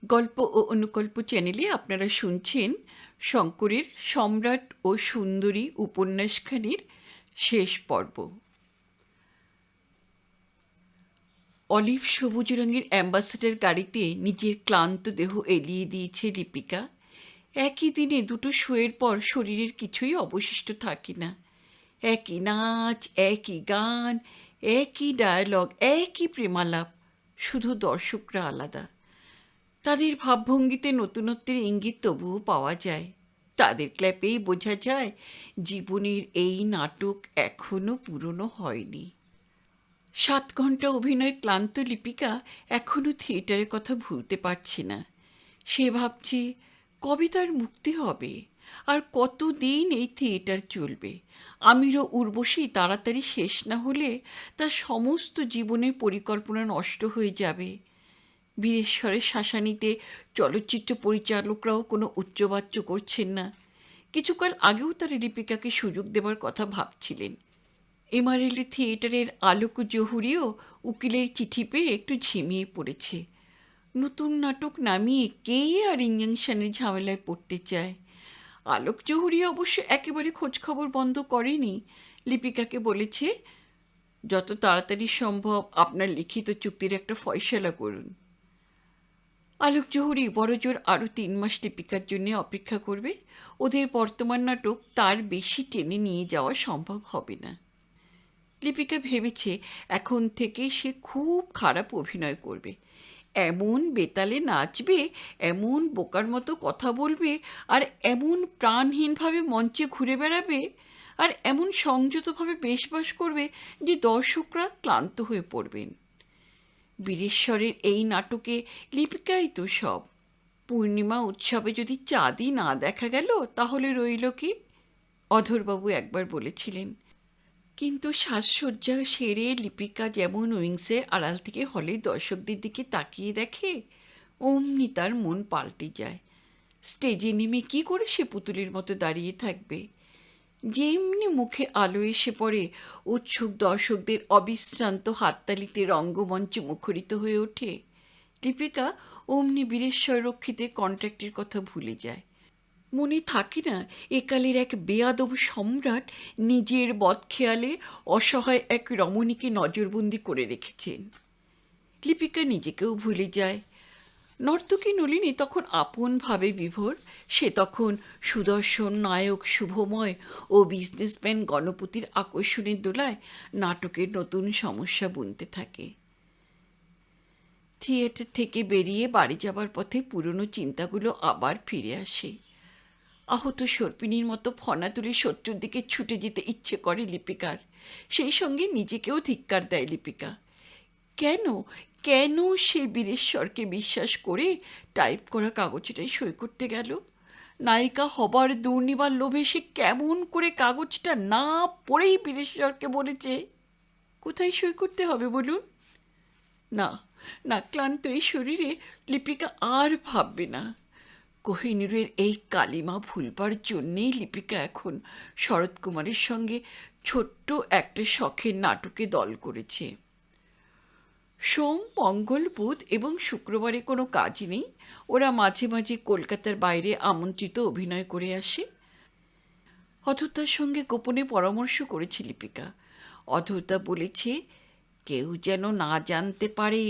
গল্প ও অনুকল্প চ্যানেলে আপনারা শুনছেন শঙ্করের সম্রাট ও সুন্দরী উপন্যাসখানির শেষ পর্ব। অলিভ সবুজ রঙের অ্যাম্বাসেডর গাড়িতে নিজের ক্লান্ত দেহ এলিয়ে দিয়েছে লিপিকা। একই দিনে দুটো শোয়ের পর শরীরের কিছুই অবশিষ্ট থাকে না। একই নাচ, একই গান, একই ডায়ালগ, একই প্রেমালাপ, শুধু দর্শকরা আলাদা। তাদের ভাবভঙ্গিতে নতুনত্বের ইঙ্গিত তবুও পাওয়া যায়। তাদের ক্ল্যাপেই বোঝা যায় জীবনের এই নাটক এখনো পুরনো হয়নি। 7 ঘন্টা অভিনয় ক্লান্ত লিপিকা এখনো থিয়েটারের কথা ভুলতে পারছে না। সে ভাবছে কবে তার মুক্তি হবে, আর কতদিন এই থিয়েটার চলবে। আমিরও উর্বশী তাড়াতাড়ি শেষ না হলে তার সমস্ত জীবনের পরিকল্পনা নষ্ট হয়ে যাবে। বীরেশ্বরের শাসানিতে চলচ্চিত্র পরিচালকরাও কোনো উচ্চবাচ্য করছেন না। কিছুকাল আগেও তারা লিপিকাকে সুযোগ দেবার কথা ভাবছিলেন। এমআরএল থিয়েটারের আলোক জহুরিও উকিলের চিঠি পেয়ে একটু ঝিমিয়ে পড়েছে। নতুন নাটক নামিয়ে কে আর ইঞ্জেকশনের ঝামেলায় পড়তে চায়? আলোক জহুরি অবশ্য একেবারে খোঁজখবর বন্ধ করেনি। লিপিকাকে বলেছে, যত তাড়াতাড়ি সম্ভব আপনার লিখিত চুক্তির একটা ফয়সালা করুন। আলোক জহুরি বড়জোর আরও 3 মাস লিপিকার জন্য অপেক্ষা করবে। ওদের বর্তমান নাটক তার বেশি টেনে নিয়ে যাওয়া সম্ভব হবে না। লিপিকা ভেবেছে এখন থেকে সে খুব খারাপ অভিনয় করবে। এমন বেতালে নাচবে, এমন বোকার মতো কথা বলবে, আর এমন প্রাণহীনভাবে মঞ্চে ঘুরে বেড়াবে, আর এমন সংযতভাবে বেশবাস করবে যে দর্শকরা ক্লান্ত হয়ে পড়বেন। বীরেশ্বরের এই নাটকে লিপিকাই তো সব। পূর্ণিমা উৎসবে যদি চাঁদই না দেখা গেল তাহলে রইল কি? অধরবাবু একবার বলেছিলেন। কিন্তু সাজসজ্জা সেরে লিপিকা যেমন উইংসের আড়াল থেকে হলের দর্শকদের দিকে তাকিয়ে দেখে, অমনি তার মন পাল্টে যায়। স্টেজে নেমে কি করে সে পুতুলের মতো দাঁড়িয়ে থাকবে? যেমনি মুখে আলো এসে পড়ে, উৎসুক দর্শকদের অবিশ্রান্ত হাততালিতে রঙ্গমঞ্চ মুখরিত হয়ে ওঠে। লিপিকা অমনি বীরেশ্বর রক্ষিতে কন্ট্রাক্টের কথা ভুলে যায়। মনে থাকে না একালের এক বেয়াদব সম্রাট নিজের বদখেয়ালে অসহায় এক রমণীকে নজরবন্দি করে রেখেছেন। লিপিকা নিজেকেও ভুলে যায়। নর্তকী নলিনী তখন আপনভাবে বিভোর। সে তখন সুদর্শন নায়ক শুভময় ও বিজনেসম্যান গণপতির আকর্ষণের দোলায় নাটকের নতুন সমস্যা বুনতে থাকে। থিয়েটার থেকে বেরিয়ে বাড়ি যাবার পথে পুরনো চিন্তাগুলো আবার ফিরে আসে। আহত সর্পিনীর মতো ফনা তুলে শত্রুর দিকে ছুটে যেতে ইচ্ছে করে লিপিকার। সেই সঙ্গে নিজেকেও ধিক্কার দেয় লিপিকা। কেন কেন সে বীরেশ্বরকে বিশ্বাস করে টাইপ করা কাগজটাই সই করতে গেল? নায়িকা হবার দুর্নিবার লোভে সে কেমন করে কাগজটা না পড়েই বীরেশ্বরকে বলেছে। কোথায় সই করতে হবে বলুন? না না, ক্লান্ত এই শরীরে লিপিকা আর ভাববে না। কোহিনূরের এই কালিমা ভুলবার জন্যেই লিপিকা এখন শরৎ কুমারের সঙ্গে ছোট্ট একটা শখের নাটকে দল করেছে। সোম, মঙ্গল, বুধ এবং শুক্রবারে কোনো কাজ নেই। ওরা মাঝে মাঝে কলকাতার বাইরে আমন্ত্রিত অভিনয় করে আসে। অধরতার সঙ্গে গোপনে পরামর্শ করেছে লিপিকা। অধরতা বলেছে, কেউ যেন না জানতে পারে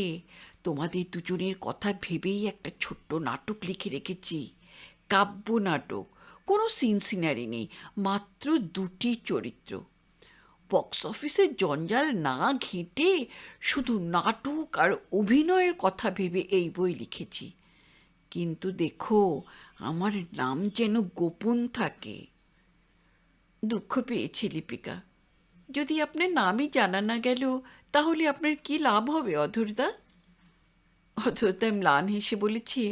তোমাদের দুজনের কথা ভেবেই একটা ছোট্ট নাটক লিখে রেখেছি। কাব্য নাটক, কোনো সিন সিনারি নেই, মাত্র 2টি চরিত্র। বক্স অফিসের জঞ্জাল না ঘেঁটে শুধু নাটক আর অভিনয়ের কথা ভেবে এই বই লিখেছি। কিন্তু দেখো, আমার নাম যেন গোপন থাকে। দুঃখ পেয়েছে লিপিকা। যদি আপনার নামই জানা না গেল তাহলে আপনার কি লাভ হবে অধরদা? অধরদা ম্লান হেসে বলেছে,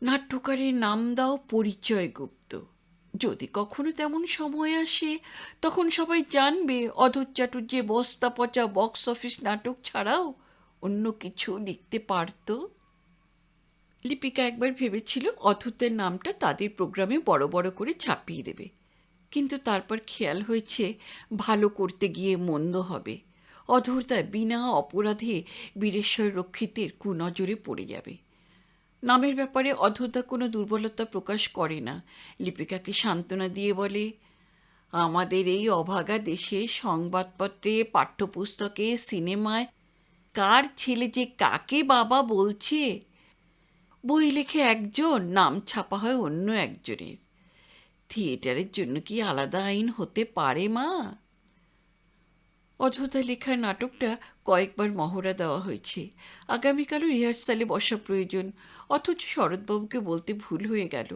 নাট্যকারের নাম দাও পরিচয় গুপ্ত। যদি কখনো তেমন সময় আসে তখন সবাই জানবে অধর চাটুর্যে বস্তা পচা বক্স অফিস নাটক ছাড়াও অন্য কিছু লিখতে পারত। লিপিকা একবার ভেবেছিল অধরদের নামটা তাদের প্রোগ্রামে বড় বড় করে ছাপিয়ে দেবে, কিন্তু তারপর খেয়াল হয়েছে ভালো করতে গিয়ে মন্দ হবে। অধরদা বিনা অপরাধে বীরেশ্বর রক্ষিতের কুনজরে পড়ে যাবে। নামের ব্যাপারে অধৈর্য কোনো দুর্বলতা প্রকাশ করে না। লিপিকাকে সান্ত্বনা দিয়ে বলে, আমাদের এই অভাগা দেশে সংবাদপত্রে, পাঠ্যপুস্তকে, সিনেমায় কার ছেলে যে কাকে বাবা বলছে, বই লেখে একজন, নাম ছাপা হয় অন্য একজনের। থিয়েটারের জন্য কি আলাদা আইন হতে পারে মা? অযথা লেখার নাটকটা কয়েকবার মহড়া দেওয়া হয়েছে। আগামীকালও রিহার্সালে বসা প্রয়োজন, অথচ শরৎবাবুকে বলতে ভুল হয়ে গেল।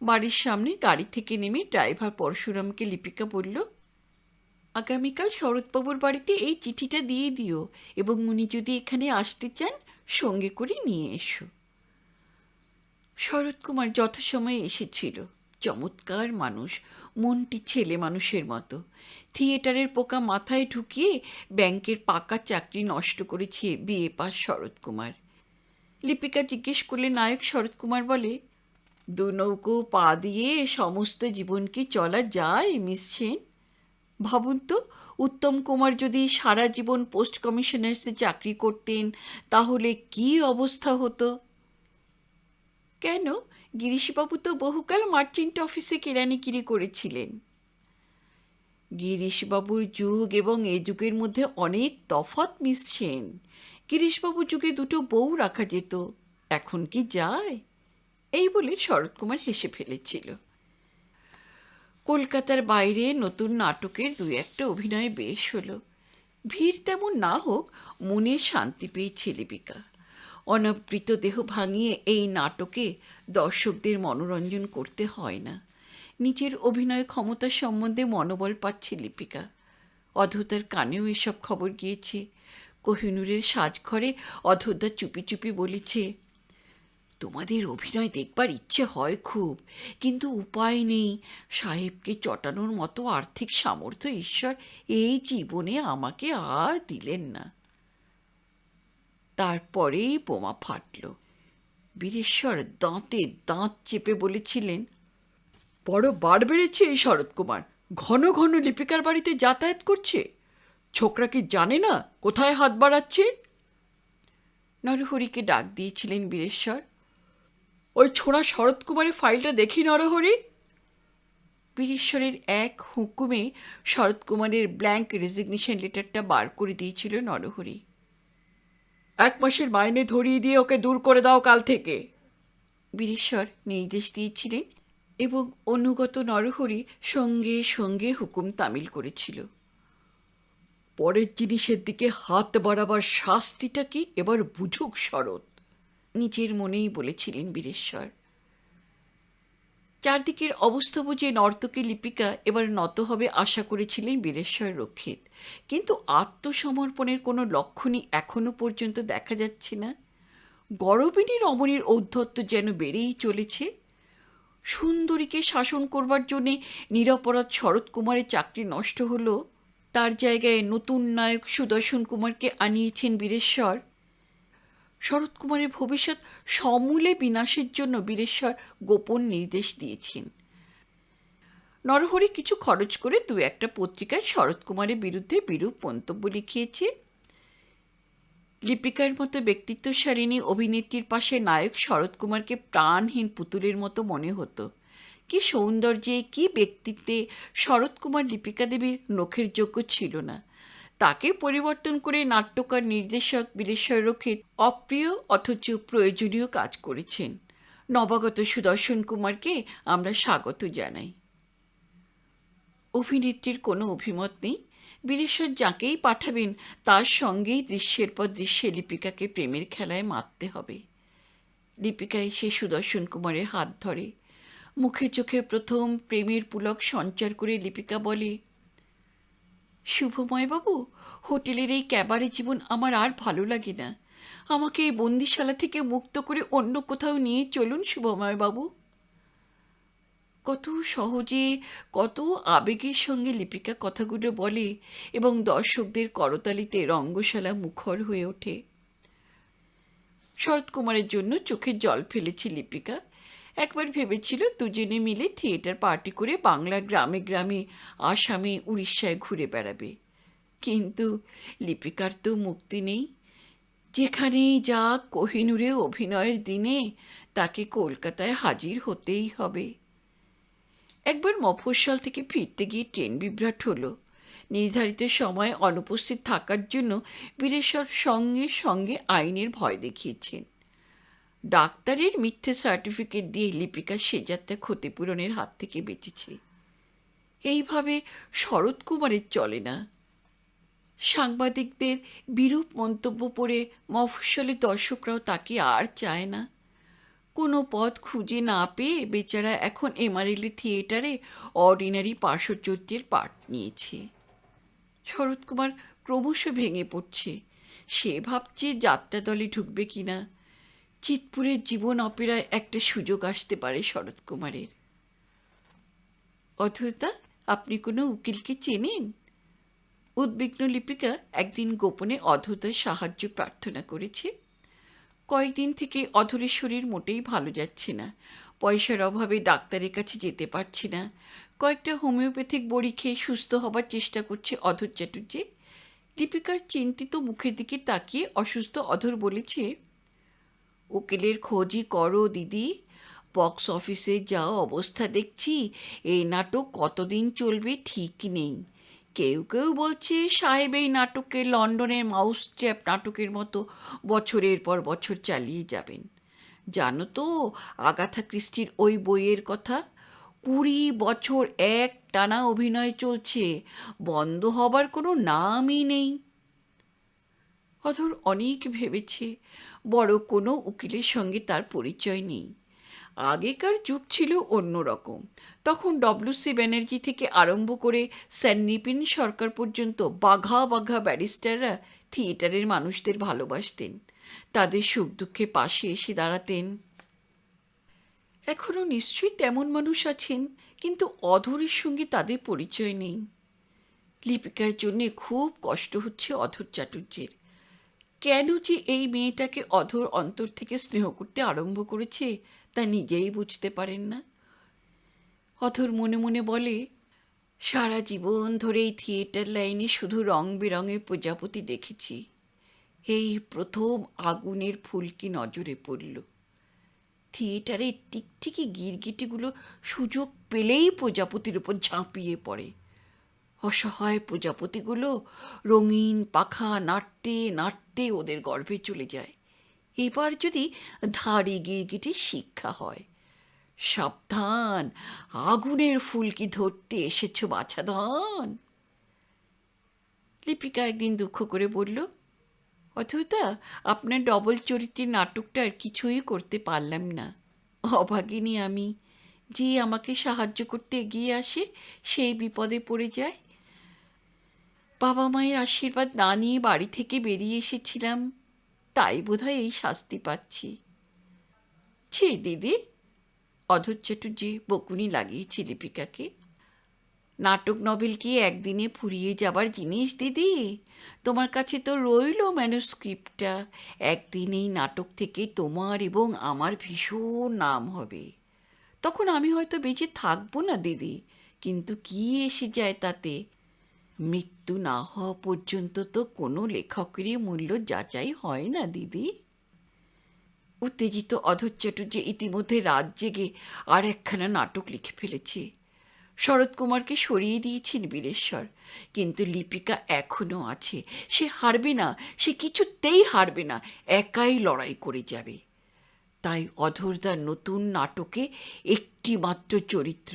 বাড়ির সামনে গাড়ি থেকে নেমে ড্রাইভার পরশুরামকে লিপিকা বলল, আগামীকাল শরৎবাবুর বাড়িতে এই চিঠিটা দিয়ে দিও, এবং উনি যদি এখানে আসতে চান সঙ্গে করে নিয়ে এসো। শরৎকুমার যথাসময়ে এসেছিল। চমৎকার মানুষ, মনটি ছেলে মানুষের মতো। থিয়েটারের পোকা মাথায় ঢুকিয়ে ব্যাংকের পাকা চাকরি নষ্ট করেছে বিএ পাস শরৎকুমার। লিপিকা জিজ্ঞেস করলে নায়ক শরৎকুমার বলে, দু নৌকো পা দিয়ে সমস্ত জীবন কি চলা যায় মিস সেন? ভাবুন তো, উত্তম কুমার যদি সারা জীবন পোস্ট কমিশনার্সে চাকরি করতেন তাহলে কি অবস্থা হতো? কেন, গিরিশবাবু তো বহুকাল মার্চেন্ট অফিসে কেরানিগিরি করেছিলেন। গিরিশবাবুর যুগ এবং এ যুগের মধ্যে অনেক তফাৎ মিস সেন। গিরিশবাবুর যুগে দুটো বউ রাখা যেত, এখন কি যায়? এই বলে শরৎকুমার হেসে ফেলেছিল। কলকাতার বাইরে নতুন নাটকের দু একটা অভিনয় বেশ হলো। ভিড় তেমন না হোক, মনে শান্তি পেয়েছে লিপিকা। অনাবৃত দেহ ভাঙিয়ে এই নাটকে দর্শকদের মনোরঞ্জন করতে হয় না। নিজের অভিনয় ক্ষমতার সম্বন্ধে মনোবল পাচ্ছে লিপিকা। অধৈর্যার কানেও এসব খবর গিয়েছে। কোহিনূরের সাজঘরে অধৈর্যা চুপি চুপি বলেছে, তোমাদের অভিনয় দেখবার ইচ্ছে হয় খুব, কিন্তু উপায় নেই। সাহেবকে চটানোর মতো আর্থিক সামর্থ্য ঈশ্বর এই জীবনে আমাকে আর দিলেন না। তারপরেই বোমা ফাটল। বীরেশ্বর দাঁতে দাঁত চেপে বলেছিলেন, বড় বার বেড়েছে এই শরৎকুমার, ঘন ঘন লিপিকার বাড়িতে যাতায়াত করছে। ছোকরা কি জানে না কোথায় হাত বাড়াচ্ছে? নরহরিকে ডাক দিয়েছিলেন বীরেশ্বর। ওই ছোঁড়া শরৎকুমারের ফাইলটা দেখি নরহরি। বীরেশ্বরের এক হুকুমে শরৎকুমারের ব্ল্যাঙ্ক রেজিগনেশন লেটারটা বার করে দিয়েছিল নরহরি। 1 মাসের মাইনে ধরিয়ে দিয়ে ওকে দূর করে দাও কাল থেকে, বীরেশ্বর নির্দেশ দিয়েছিলেন, এবং অনুগত নরহরি সঙ্গে সঙ্গে হুকুম তামিল করেছিল। পরের জিনিসের দিকে হাত বাড়াবার শাস্তিটা কি এবার বুঝুক শরৎ, নিজের মনেই বলেছিলেন বীরেশ্বর। চারদিকের অবস্থা বুঝে নর্তকী লিপিকা এবার নত হবে আশা করেছিলেন বীরেশ্বর রক্ষিত, কিন্তু আত্মসমর্পণের কোনো লক্ষণই এখনো পর্যন্ত দেখা যাচ্ছে না। গরবিনী রমণীর ঔদ্ধত্য যেন বেড়েই চলেছে। সুন্দরীকে শাসন করবার জন্যে নিরপরাধ শরৎকুমারের চাকরি নষ্ট হলো, তার জায়গায় নতুন নায়ক সুদর্শন কুমারকে আনিয়েছেন বীরেশ্বর। শরৎকুমারের ভবিষ্যৎ সমূলে বিনাশের জন্য বীরেশ্বর গোপন নির্দেশ দিয়েছেন। নরহরি কিছু খরচ করে 2-1 পত্রিকায় শরৎকুমারের বিরুদ্ধে বিরূপ মন্তব্য লিখিয়েছে। লিপিকার মতো ব্যক্তিত্বশালিনী অভিনেত্রীর পাশে নায়ক শরৎকুমারকে প্রাণহীন পুতুলের মতো মনে হতো। কি সৌন্দর্যে, কি ব্যক্তিত্বে শরৎকুমার লিপিকা দেবীর নখের যোগ্য ছিল না। তাকে পরিবর্তন করে নাট্যকার নির্দেশক বীরেশ্বর রক্ষিত অপ্রিয় অথচ প্রয়োজনীয় কাজ করেছেন। নবাগত সুদর্শন কুমারকে আমরা স্বাগত জানাই। অভিনেত্রীর কোনো অভিমত নেই। বীরেশ্বর যাকেই পাঠাবেন তার সঙ্গেই দৃশ্যের পর দৃশ্যে লিপিকাকে প্রেমের খেলায় মাততে হবে। লিপিকা এসে সুদর্শন কুমারের হাত ধরে। মুখে চোখে প্রথম প্রেমের পুলক সঞ্চার করে লিপিকা বলে, শুভময়বাবু, হোটেলের এই ক্যাবারে জীবন আমার আর ভালো লাগে না। আমাকে এই বন্দিশালা থেকে মুক্ত করে অন্য কোথাও নিয়ে চলুন শুভময়বাবু। কত সহজে, কত আবেগের সঙ্গে লিপিকা কথাগুলো বলে, এবং দর্শকদের করতালিতে রঙ্গশালা মুখর হয়ে ওঠে। শরৎকুমারের জন্য চোখের জল ফেলেছে লিপিকা। একবার ভেবেছিল দুজনে মিলে থিয়েটার পার্টি করে বাংলা গ্রামে গ্রামে, আসামে, উড়িষ্যায় ঘুরে বেড়াবে। কিন্তু লিপিকার তো মুক্তি নেই। যেখানেই যাক কোহিনূরে অভিনয়ের দিনে তাকে কলকাতায় হাজির হতেই হবে। একবার মফস্বল থেকে ফিরতে গিয়ে ট্রেন বিভ্রাট হলো। নির্ধারিত সময়ে অনুপস্থিত থাকার জন্য বীরেশ্বর সঙ্গে সঙ্গে আইনের ভয় দেখিয়েছেন। ডাক্তারের মিথ্যে সার্টিফিকেট দিয়ে লিপিকা সে যাত্রা ক্ষতিপূরণের হাত থেকে বেঁচেছে। এইভাবে শরৎ কুমারের চলে না। সাংবাদিকদের বিরূপ মন্তব্য পড়ে মফস্বলের দর্শকরাও তাকে আর চায় না। কোনো পথ খুঁজে না পেয়ে বেচারা এখন এমআরএলএ থিয়েটারে অর্ডিনারি পার্শ্বচরিত্রের পাঠ নিয়েছে। শরৎ কুমার ক্রমশ ভেঙে পড়ছে। সে ভাবছে যাত্রা দলে ঢুকবে কিনা। চিৎপুরের জীবন অপেরায় একটা সুযোগ আসতে পারে শরৎ কুমারের। অথতা, আপনি কোনো উকিলকে চেনেন? উদ্বিগ্ন লিপিকা একদিন গোপনে অধতার সাহায্য প্রার্থনা করেছে। কয়েকদিন থেকে অধরের শরীর মোটেই ভালো যাচ্ছে না। পয়সার অভাবে ডাক্তারের কাছে যেতে পারছে না। কয়েকটা হোমিওপ্যাথিক বড়ি খেয়ে সুস্থ হবার চেষ্টা করছে অধর চাটুর্যে। লিপিকার চিন্তিত মুখের দিকে তাকিয়ে অসুস্থ অধর বলেছে, উকিলের খোঁজই করো দিদি। বক্স অফিসে যা অবস্থা দেখছি, এই নাটক কতদিন চলবে ঠিক নেই। কেউ কেউ বলছে সাহেব এই নাটককে লন্ডনের মাউস ট্র্যাপ নাটকের মতো বছরের পর বছর চালিয়ে যাবেন। জানো তো আগাথা ক্রিস্টির ওই বইয়ের কথা? 20 বছর এক টানা অভিনয় চলছে, বন্ধ হবার কোনো নামই নেই। অধর অনেক ভেবেছে, বড় কোনো উকিলের সঙ্গে তার পরিচয় নেই। আগেকার যুগ ছিল অন্যরকম। তখন ডব্লিউ.সি. ব্যানার্জি থেকে আরম্ভ করে স্যার নিপিন সরকার পর্যন্ত বাঘা বাঘা ব্যারিস্টাররা থিয়েটারের মানুষদের ভালোবাসতেন, তাদের সুখ দুঃখে পাশে এসে দাঁড়াতেন। এখনও নিশ্চয়ই তেমন মানুষ আছেন, কিন্তু অধরের সঙ্গে তাদের পরিচয় নেই। লিপিকার জন্যে খুব কষ্ট হচ্ছে অধর চাটুর্যের। কেন যে এই মেয়েটাকে অধর অন্তর থেকে স্নেহ করতে আরম্ভ করেছে তা নিজেই বুঝতে পারেন না। অধর মনে মনে বলে, সারা জীবন ধরে এই থিয়েটার লাইনে শুধু রং বেরঙের প্রজাপতি দেখেছি, এই প্রথম আগুনের ফুলকি নজরে পড়ল। থিয়েটারের টিকটিকি গিরগিটিগুলো সুযোগ পেলেই প্রজাপতির উপর ঝাঁপিয়ে পড়ে। অসহায় প্রজাপতিগুলো রঙিন পাখা নাড়তে নাড়তে ওদের গর্ভে চলে যায়। এবার যদি ধাড়ি গিরগিটির শিক্ষা হয়, সাবধান, আগুনের ফুলকি ধরতে এসেছ বাছাধন। লিপিকা একদিন দুঃখ করে বলল, অথতা আপনার ডবল চরিত্রের নাটকটা আর কিছুই করতে পারলাম না। অভাগিনী আমি, যে আমাকে সাহায্য করতে এগিয়ে আসে সেই বিপদে পড়ে যায়। বাবা মায়ের আশীর্বাদ না নিয়ে বাড়ি থেকে বেরিয়ে এসেছিলাম, তাই বোধহয় এই শাস্তি পাচ্ছি। ছি দিদি, অধর চাটুর্যে বকুনি লাগিয়েছে লিপিকাকে। নাটক নভেল কি একদিনে ফুরিয়ে যাবার জিনিস দিদি? তোমার কাছে তো রইল ম্যানুস্ক্রিপ্টটা। একদিনেই নাটক থেকে তোমার এবং আমার ভীষণ নাম হবে। তখন আমি হয়তো বেঁচে থাকবো না দিদি, কিন্তু কি এসে যায় তাতে? মৃত্যু না হওয়া পর্যন্ত তো কোনো লেখকেরই মূল্য যাচাই হয় না দিদি। উত্তেজিত অধর চাটুর্যে ইতিমধ্যে রাত জেগে আর একখানা নাটক লিখে ফেলেছে। শরৎ কুমারকে সরিয়ে দিয়েছেন বীরেশ্বর, কিন্তু লিপিকা এখনও আছে। সে হারবে না, সে কিছুতেই হারবে না, একাই লড়াই করে যাবে। তাই অধরদার নতুন নাটকে একটি মাত্র চরিত্র,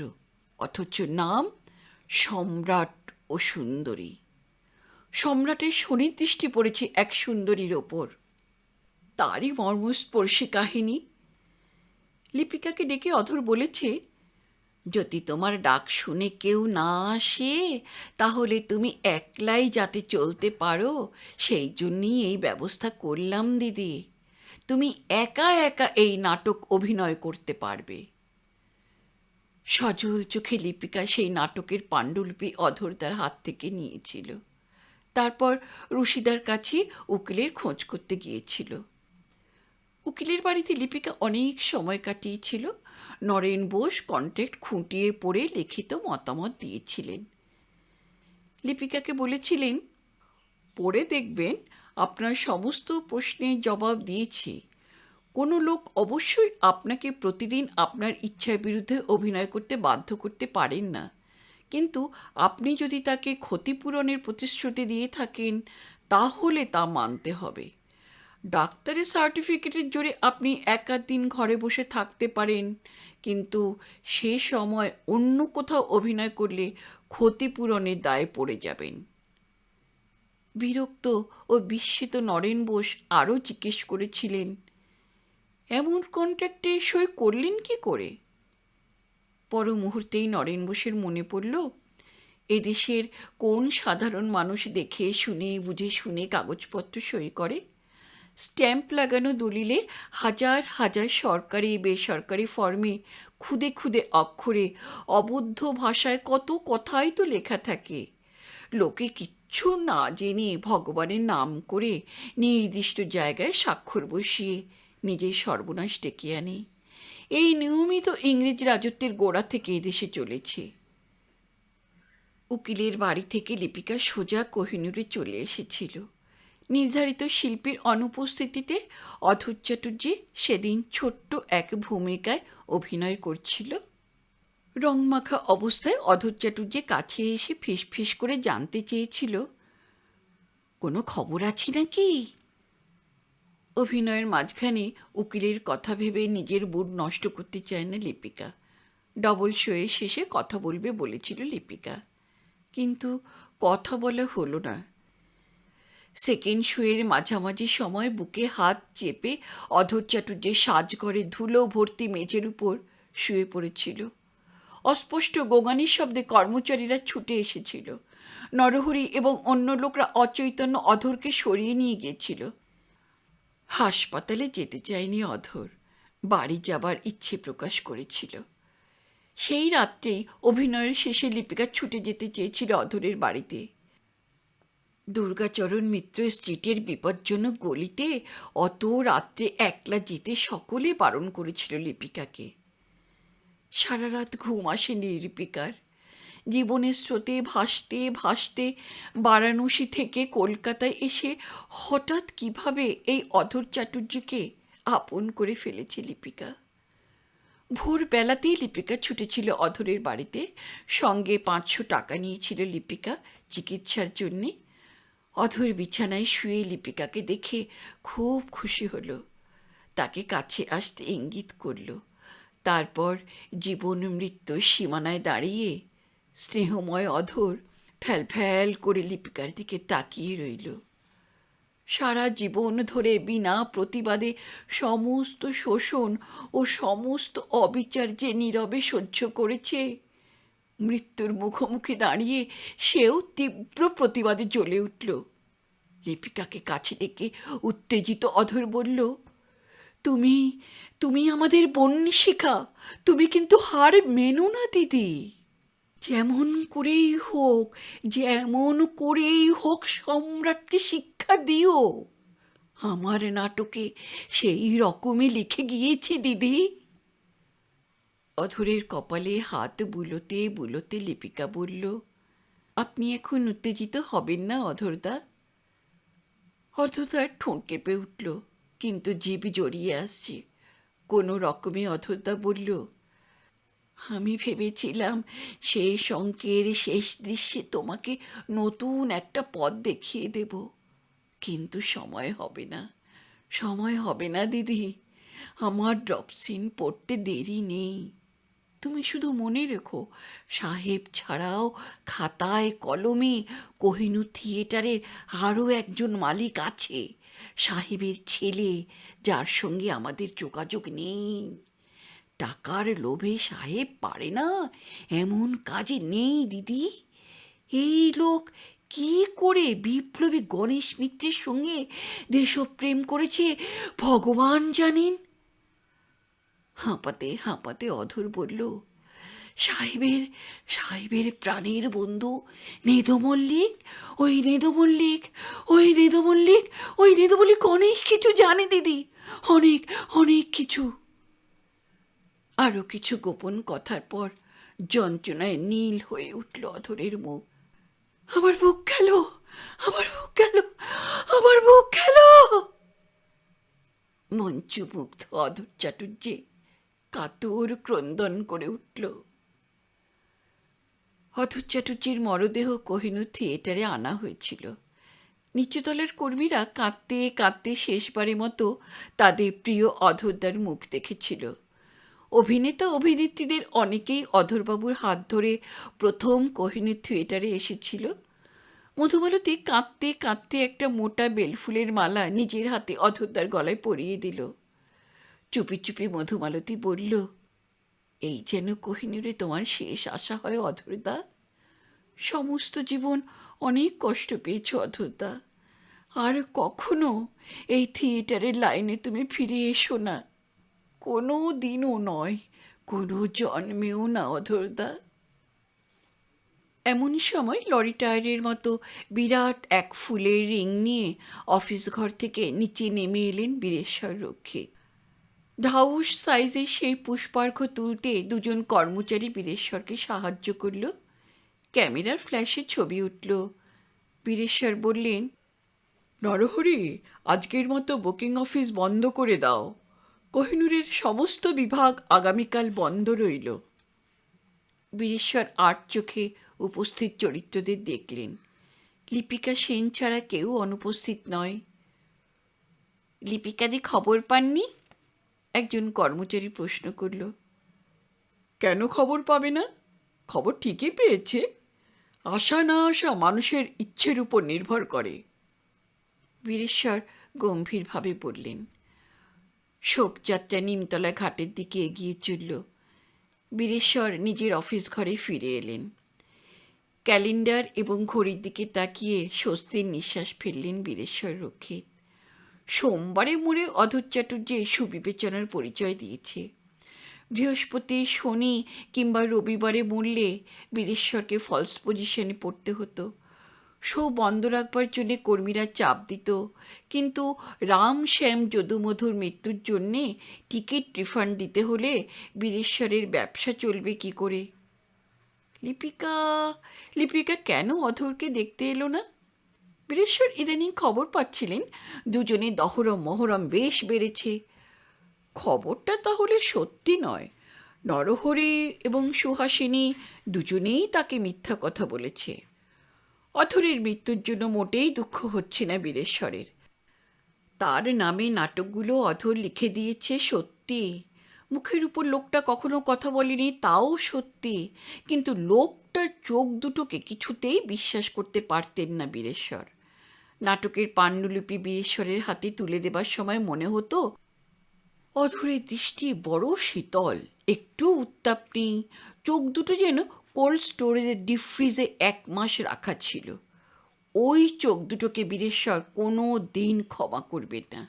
অথচ নাম সম্রাট ও সুন্দরী। সম্রাটের সুনির্দৃষ্টি পড়েছে এক সুন্দরীর ওপর, তারই মর্মস্পর্শী কাহিনী। লিপিকাকে ডেকে অধর বলেছে, যদি তোমার ডাক শুনে কেউ না আসে, তাহলে তুমি একলাই যাতে চলতে পারো সেই জন্যই এই ব্যবস্থা করলাম দিদি। তুমি একা একা এই নাটক অভিনয় করতে পারবে। সজল চোখে লিপিকা সেই নাটকের পাণ্ডুলিপি অধর তার হাত থেকে নিয়েছিল। তারপর রুশিদার কাছে উকিলের খোঁজ করতে গিয়েছিল। উকিলের বাড়িতে লিপিকা অনেক সময় কাটিয়েছিল। নরেন বোস কন্ট্রাক্ট খুঁটিয়ে পড়ে লিখিত মতামত দিয়েছিলেন। লিপিকাকে বলেছিলেন, পড়ে দেখবেন আপনার সমস্ত প্রশ্নের জবাব দিয়েছি। কোনো লোক অবশ্যই আপনাকে প্রতিদিন আপনার ইচ্ছার বিরুদ্ধে অভিনয় করতে বাধ্য করতে পারেন না, কিন্তু আপনি যদি তাকে ক্ষতিপূরণের প্রতিশ্রুতি দিয়ে থাকেন তাহলে তা মানতে হবে। ডাক্তারের সার্টিফিকেটের জোরে আপনি একাধ দিন ঘরে বসে থাকতে পারেন, কিন্তু সে সময় অন্য কোথাও অভিনয় করলে ক্ষতিপূরণের দায়ে পড়ে যাবেন। বিরক্ত ও বিস্মিত নরেন বোস আরও জিজ্ঞেস করেছিলেন, এমন কন্ট্রাক্টে সই করলেন কি করে? পর মুহূর্তেই নরেন বোসের মনে পড়ল, এদেশের কোন সাধারণ মানুষ দেখে শুনে বুঝে শুনে কাগজপত্র সই করে? স্ট্যাম্প লাগানো দলিলে হাজার হাজার সরকারি বেসরকারি ফর্মে খুদে খুদে অক্ষরে অবদ্ধ ভাষায় কত কথাই তো লেখা থাকে। লোকে কিচ্ছু না জেনে ভগবানের নাম করে নির্দিষ্ট জায়গায় স্বাক্ষর বসিয়ে নিজের সর্বনাশ ডেকে আনে। এই নিয়মিত ইংরেজ রাজত্বের গোড়া থেকে এদেশে চলেছে। উকিলের বাড়ি থেকে লিপিকা সোজা কোহিনূরে চলে এসেছিল। নির্ধারিত শিল্পীর অনুপস্থিতিতে অধর চ্যাটার্জি সেদিন ছোট্ট এক ভূমিকায় অভিনয় করছিল। রংমাখা অবস্থায় অধর চ্যাটার্জি কাছে এসে ফিসফিস করে জানতে চেয়েছিল, কোনো খবর আছে নাকি? অভিনয়ের মাঝখানে উকিলের কথা ভেবে নিজের মুড নষ্ট করতে চায় না লিপিকা। ডবল শোয়ের শেষে কথা বলবে বলেছিল লিপিকা, কিন্তু কথা বলা হলো না। সেকেন্ড শোয়ের মাঝামাঝি সময় বুকে হাত চেপে অধর চ্যাটার্জি সাজঘরে ধুলো ভর্তি মেঝের উপর শুয়ে পড়েছিল। অস্পষ্ট গোঙানির শব্দে কর্মচারীরা ছুটে এসেছিল। নরহরি এবং অন্য লোকরা অচৈতন্য অধরকে সরিয়ে নিয়ে গিয়েছিল। হাসপাতালে যেতে চায়নি অধর, বাড়ি যাবার ইচ্ছে প্রকাশ করেছিল। সেই রাত্রেই অভিনয়ের শেষে লিপিকা ছুটে যেতে চেয়েছিল অধরের বাড়িতে। দুর্গাচরণ মিত্র স্ট্রিটের বিপজ্জনক গলিতে অত রাত্রে একলা যেতে সকলে বারণ করেছিল লিপিকাকে। সারা রাত ঘুম আসেনি লিপিকার। জীবনের স্রোতে ভাসতে ভাসতে বারাণসী থেকে কলকাতায় এসে হঠাৎ কিভাবে এই অধর চ্যাটার্জিকে আপন করে ফেলেছে লিপিকা। ভোরবেলাতেই লিপিকা ছুটেছিল অধরের বাড়িতে। সঙ্গে 500 টাকা নিয়েছিল লিপিকা চিকিৎসার জন্যে। অধর বিছানায় শুয়ে লিপিকাকে দেখে খুব খুশি হলো, তাকে কাছে আসতে ইঙ্গিত করল। তারপর জীবন মৃত্যুর সীমানায় দাঁড়িয়ে স্নেহময় অধর ফ্যাল ফ্যাল করে লিপিকার দিকে তাকিয়ে রইল। সারা জীবন ধরে বিনা প্রতিবাদে সমস্ত শোষণ ও সমস্ত অবিচার যে নীরবে সহ্য করেছে, মৃত্যুর মুখোমুখি দাঁড়িয়ে সেও তীব্র প্রতিবাদে জ্বলে উঠল। লিপিকাকে কাছে ডেকে উত্তেজিত অধর বলল, তুমি তুমি আমাদের বন্যিশিখা, তুমি কিন্তু হার মেনো না দিদি। যেমন করেই হোক, যেমন করেই হোক সম্রাটকে শিক্ষা দিও। আমার নাটকে সেই রকমই লিখে গিয়েছে দিদি। অধরের কপালে হাত বুলোতে বুলোতে লিপিকা বলল, আপনি এখন উত্তেজিত হবেন না অধরদা। অধরদার ঠোঁট কেঁপে উঠল, কিন্তু জিভ জড়িয়ে আসছে। কোনো রকমে অধরদা বলল, আমি ভেবেছিলাম সেই শঙ্কের শেষ দৃশ্যে তোমাকে নতুন একটা পথ দেখিয়ে দেব, কিন্তু সময় হবে না, সময় হবে না দিদি। আমার ড্রপসিন পড়তে দেরি নেই। তুমি শুধু মনে রেখো, সাহেব ছাড়াও খাতায় কলমে কোহিনূর থিয়েটারের আরও একজন মালিক আছে, সাহেবের ছেলে, যার সঙ্গে আমাদের যোগাযোগ নেই। টাকার লোভে সাহেব পারে না এমন কাজে নেই দিদি। এই লোক কি করে বিপ্লবী গণেশ মিত্রের সঙ্গে দেশপ্রেম করেছে ভগবান জানেন। হাঁপাতে হাঁপাতে অধর বলল, সাহেবের সাহেবের প্রাণের বন্ধু নেদমল্লিক, ওই নেদমল্লিক, ওই নেদমল্লিক, ওই নেদমল্লিক অনেক কিছু জানে দিদি, অনেক অনেক কিছু। আরও কিছু গোপন কথার পর যন্ত্রণায় নীল হয়ে উঠল অধরের মুখ। আমার বুক গেল, আমার বুক গেল, আমার বুক গেল। মঞ্চমুগ্ধ অধর চাটুর্যে কাতর ক্রন্দন করে উঠল। অধর চাটুর্যের মরদেহ কোহিনূর থিয়েটারে আনা হয়েছিল। নিচুতলের কর্মীরা কাঁদতে কাঁদতে শেষবারের মতো তাদের প্রিয় অধরদার মুখ দেখেছিল। অভিনেতা অভিনেত্রীদের অনেকেই অধরবাবুর হাত ধরে প্রথম কোহিনূর থিয়েটারে এসেছিল। মধুমালতী কাঁদতে কাঁদতে একটা মোটা বেলফুলের মালা নিজের হাতে অধরদার গলায় পরিয়ে দিল। চুপি চুপি মধুমালতী বলল, এই যেন কোহিনূরে তোমার শেষ আশা হয় অধরদা। সমস্ত জীবন অনেক কষ্ট পেয়েছ অধরদা, আর কখনো এই থিয়েটারের লাইনে তুমি ফিরে এসো না, কোনো দিনও নয়, কোনো জন্মেও না অধরদা। এমন সময় লরি টায়ারের মতো বিরাট এক ফুলের রিং নিয়ে অফিস ঘর থেকে নিচে নেমে এলেন বীরেশ্বর রক্ষিত। ঢাউস সাইজের সেই পুষ্পার্ঘ তুলতে দুজন কর্মচারী বীরেশ্বরকে সাহায্য করল। ক্যামেরার ফ্ল্যাশে ছবি উঠল। বীরেশ্বর বললেন, নরহরি, আজকের মতো বুকিং অফিস বন্ধ করে দাও। কোহিনূরের সমস্ত বিভাগ আগামীকাল বন্ধ রইল। বীরেশ্বর আট চোখে উপস্থিত চরিত্রদের দেখলেন। লিপিকা সেন ছাড়া কেউ অনুপস্থিত নয়। লিপিকাদি খবর পাননি? একজন কর্মচারী প্রশ্ন করল। কেন খবর পাবে না? খবর ঠিকই পেয়েছে। আশা না আসা মানুষের ইচ্ছের উপর নির্ভর করে। বীরেশ্বর গম্ভীরভাবে বললেন। শোকযাত্রা নিমতলা ঘাটের দিকে এগিয়ে চলল। বীরেশ্বর নিজের অফিস ঘরে ফিরে এলেন। ক্যালেন্ডার এবং ঘড়ির দিকে তাকিয়ে স্বস্তির নিঃশ্বাস ফেললেন বীরেশ্বর রক্ষিত। সোমবারে মোড়ে অধর চাটুর্যে সুবিবেচনার পরিচয় দিয়েছে। বৃহস্পতি, শনি কিংবা রবিবারে মরলে বীরেশ্বরকে ফলস পজিশনে পড়তে হতো। শো বন্ধ রাখবার জন্যে কর্মীরা চাপ দিত, কিন্তু রাম শ্যাম যদুমধুর মৃত্যুর জন্যে টিকিট রিফান্ড দিতে হলে বীরেশ্বরের ব্যবসা চলবে কি করে? লিপিকা লিপিকা কেন অধরকে দেখতে এলো না? বীরেশ্বর ইদানিং খবর পাচ্ছিলেন দুজনে দহরম মহরম বেশ বেড়েছে। খবরটা তাহলে সত্যি নয়। নরহরি এবং সুহাসিনী দুজনেই তাকে মিথ্যা কথা বলেছে। অথরের মৃত্যুর জন্য মোটেই দুঃখ হচ্ছে না বীরেশ্বরের। তার নামে নাটকগুলো অধর লিখে দিয়েছে সত্যি। মুখের উপর লোকটা কখনো কথা বলেনি, তাও সত্যি। কিন্তু লোকটার চোখ দুটোকে কিছুতেই বিশ্বাস করতে পারতেন না বীরেশ্বর। নাটকের পাণ্ডুলিপি বীরেশ্বরের হাতে তুলে দেবার সময় মনে হতো অধরের দৃষ্টি বড় শীতল, একটু উত্তাপ নেই। চোখ দুটো যেন কোল্ড স্টোরেজের ডিপ ফ্রিজে 1 মাস রাখা ছিল। ওই চোখ দুটোকে বীরেশ্বর কোনো দিন ক্ষমা করবেন না।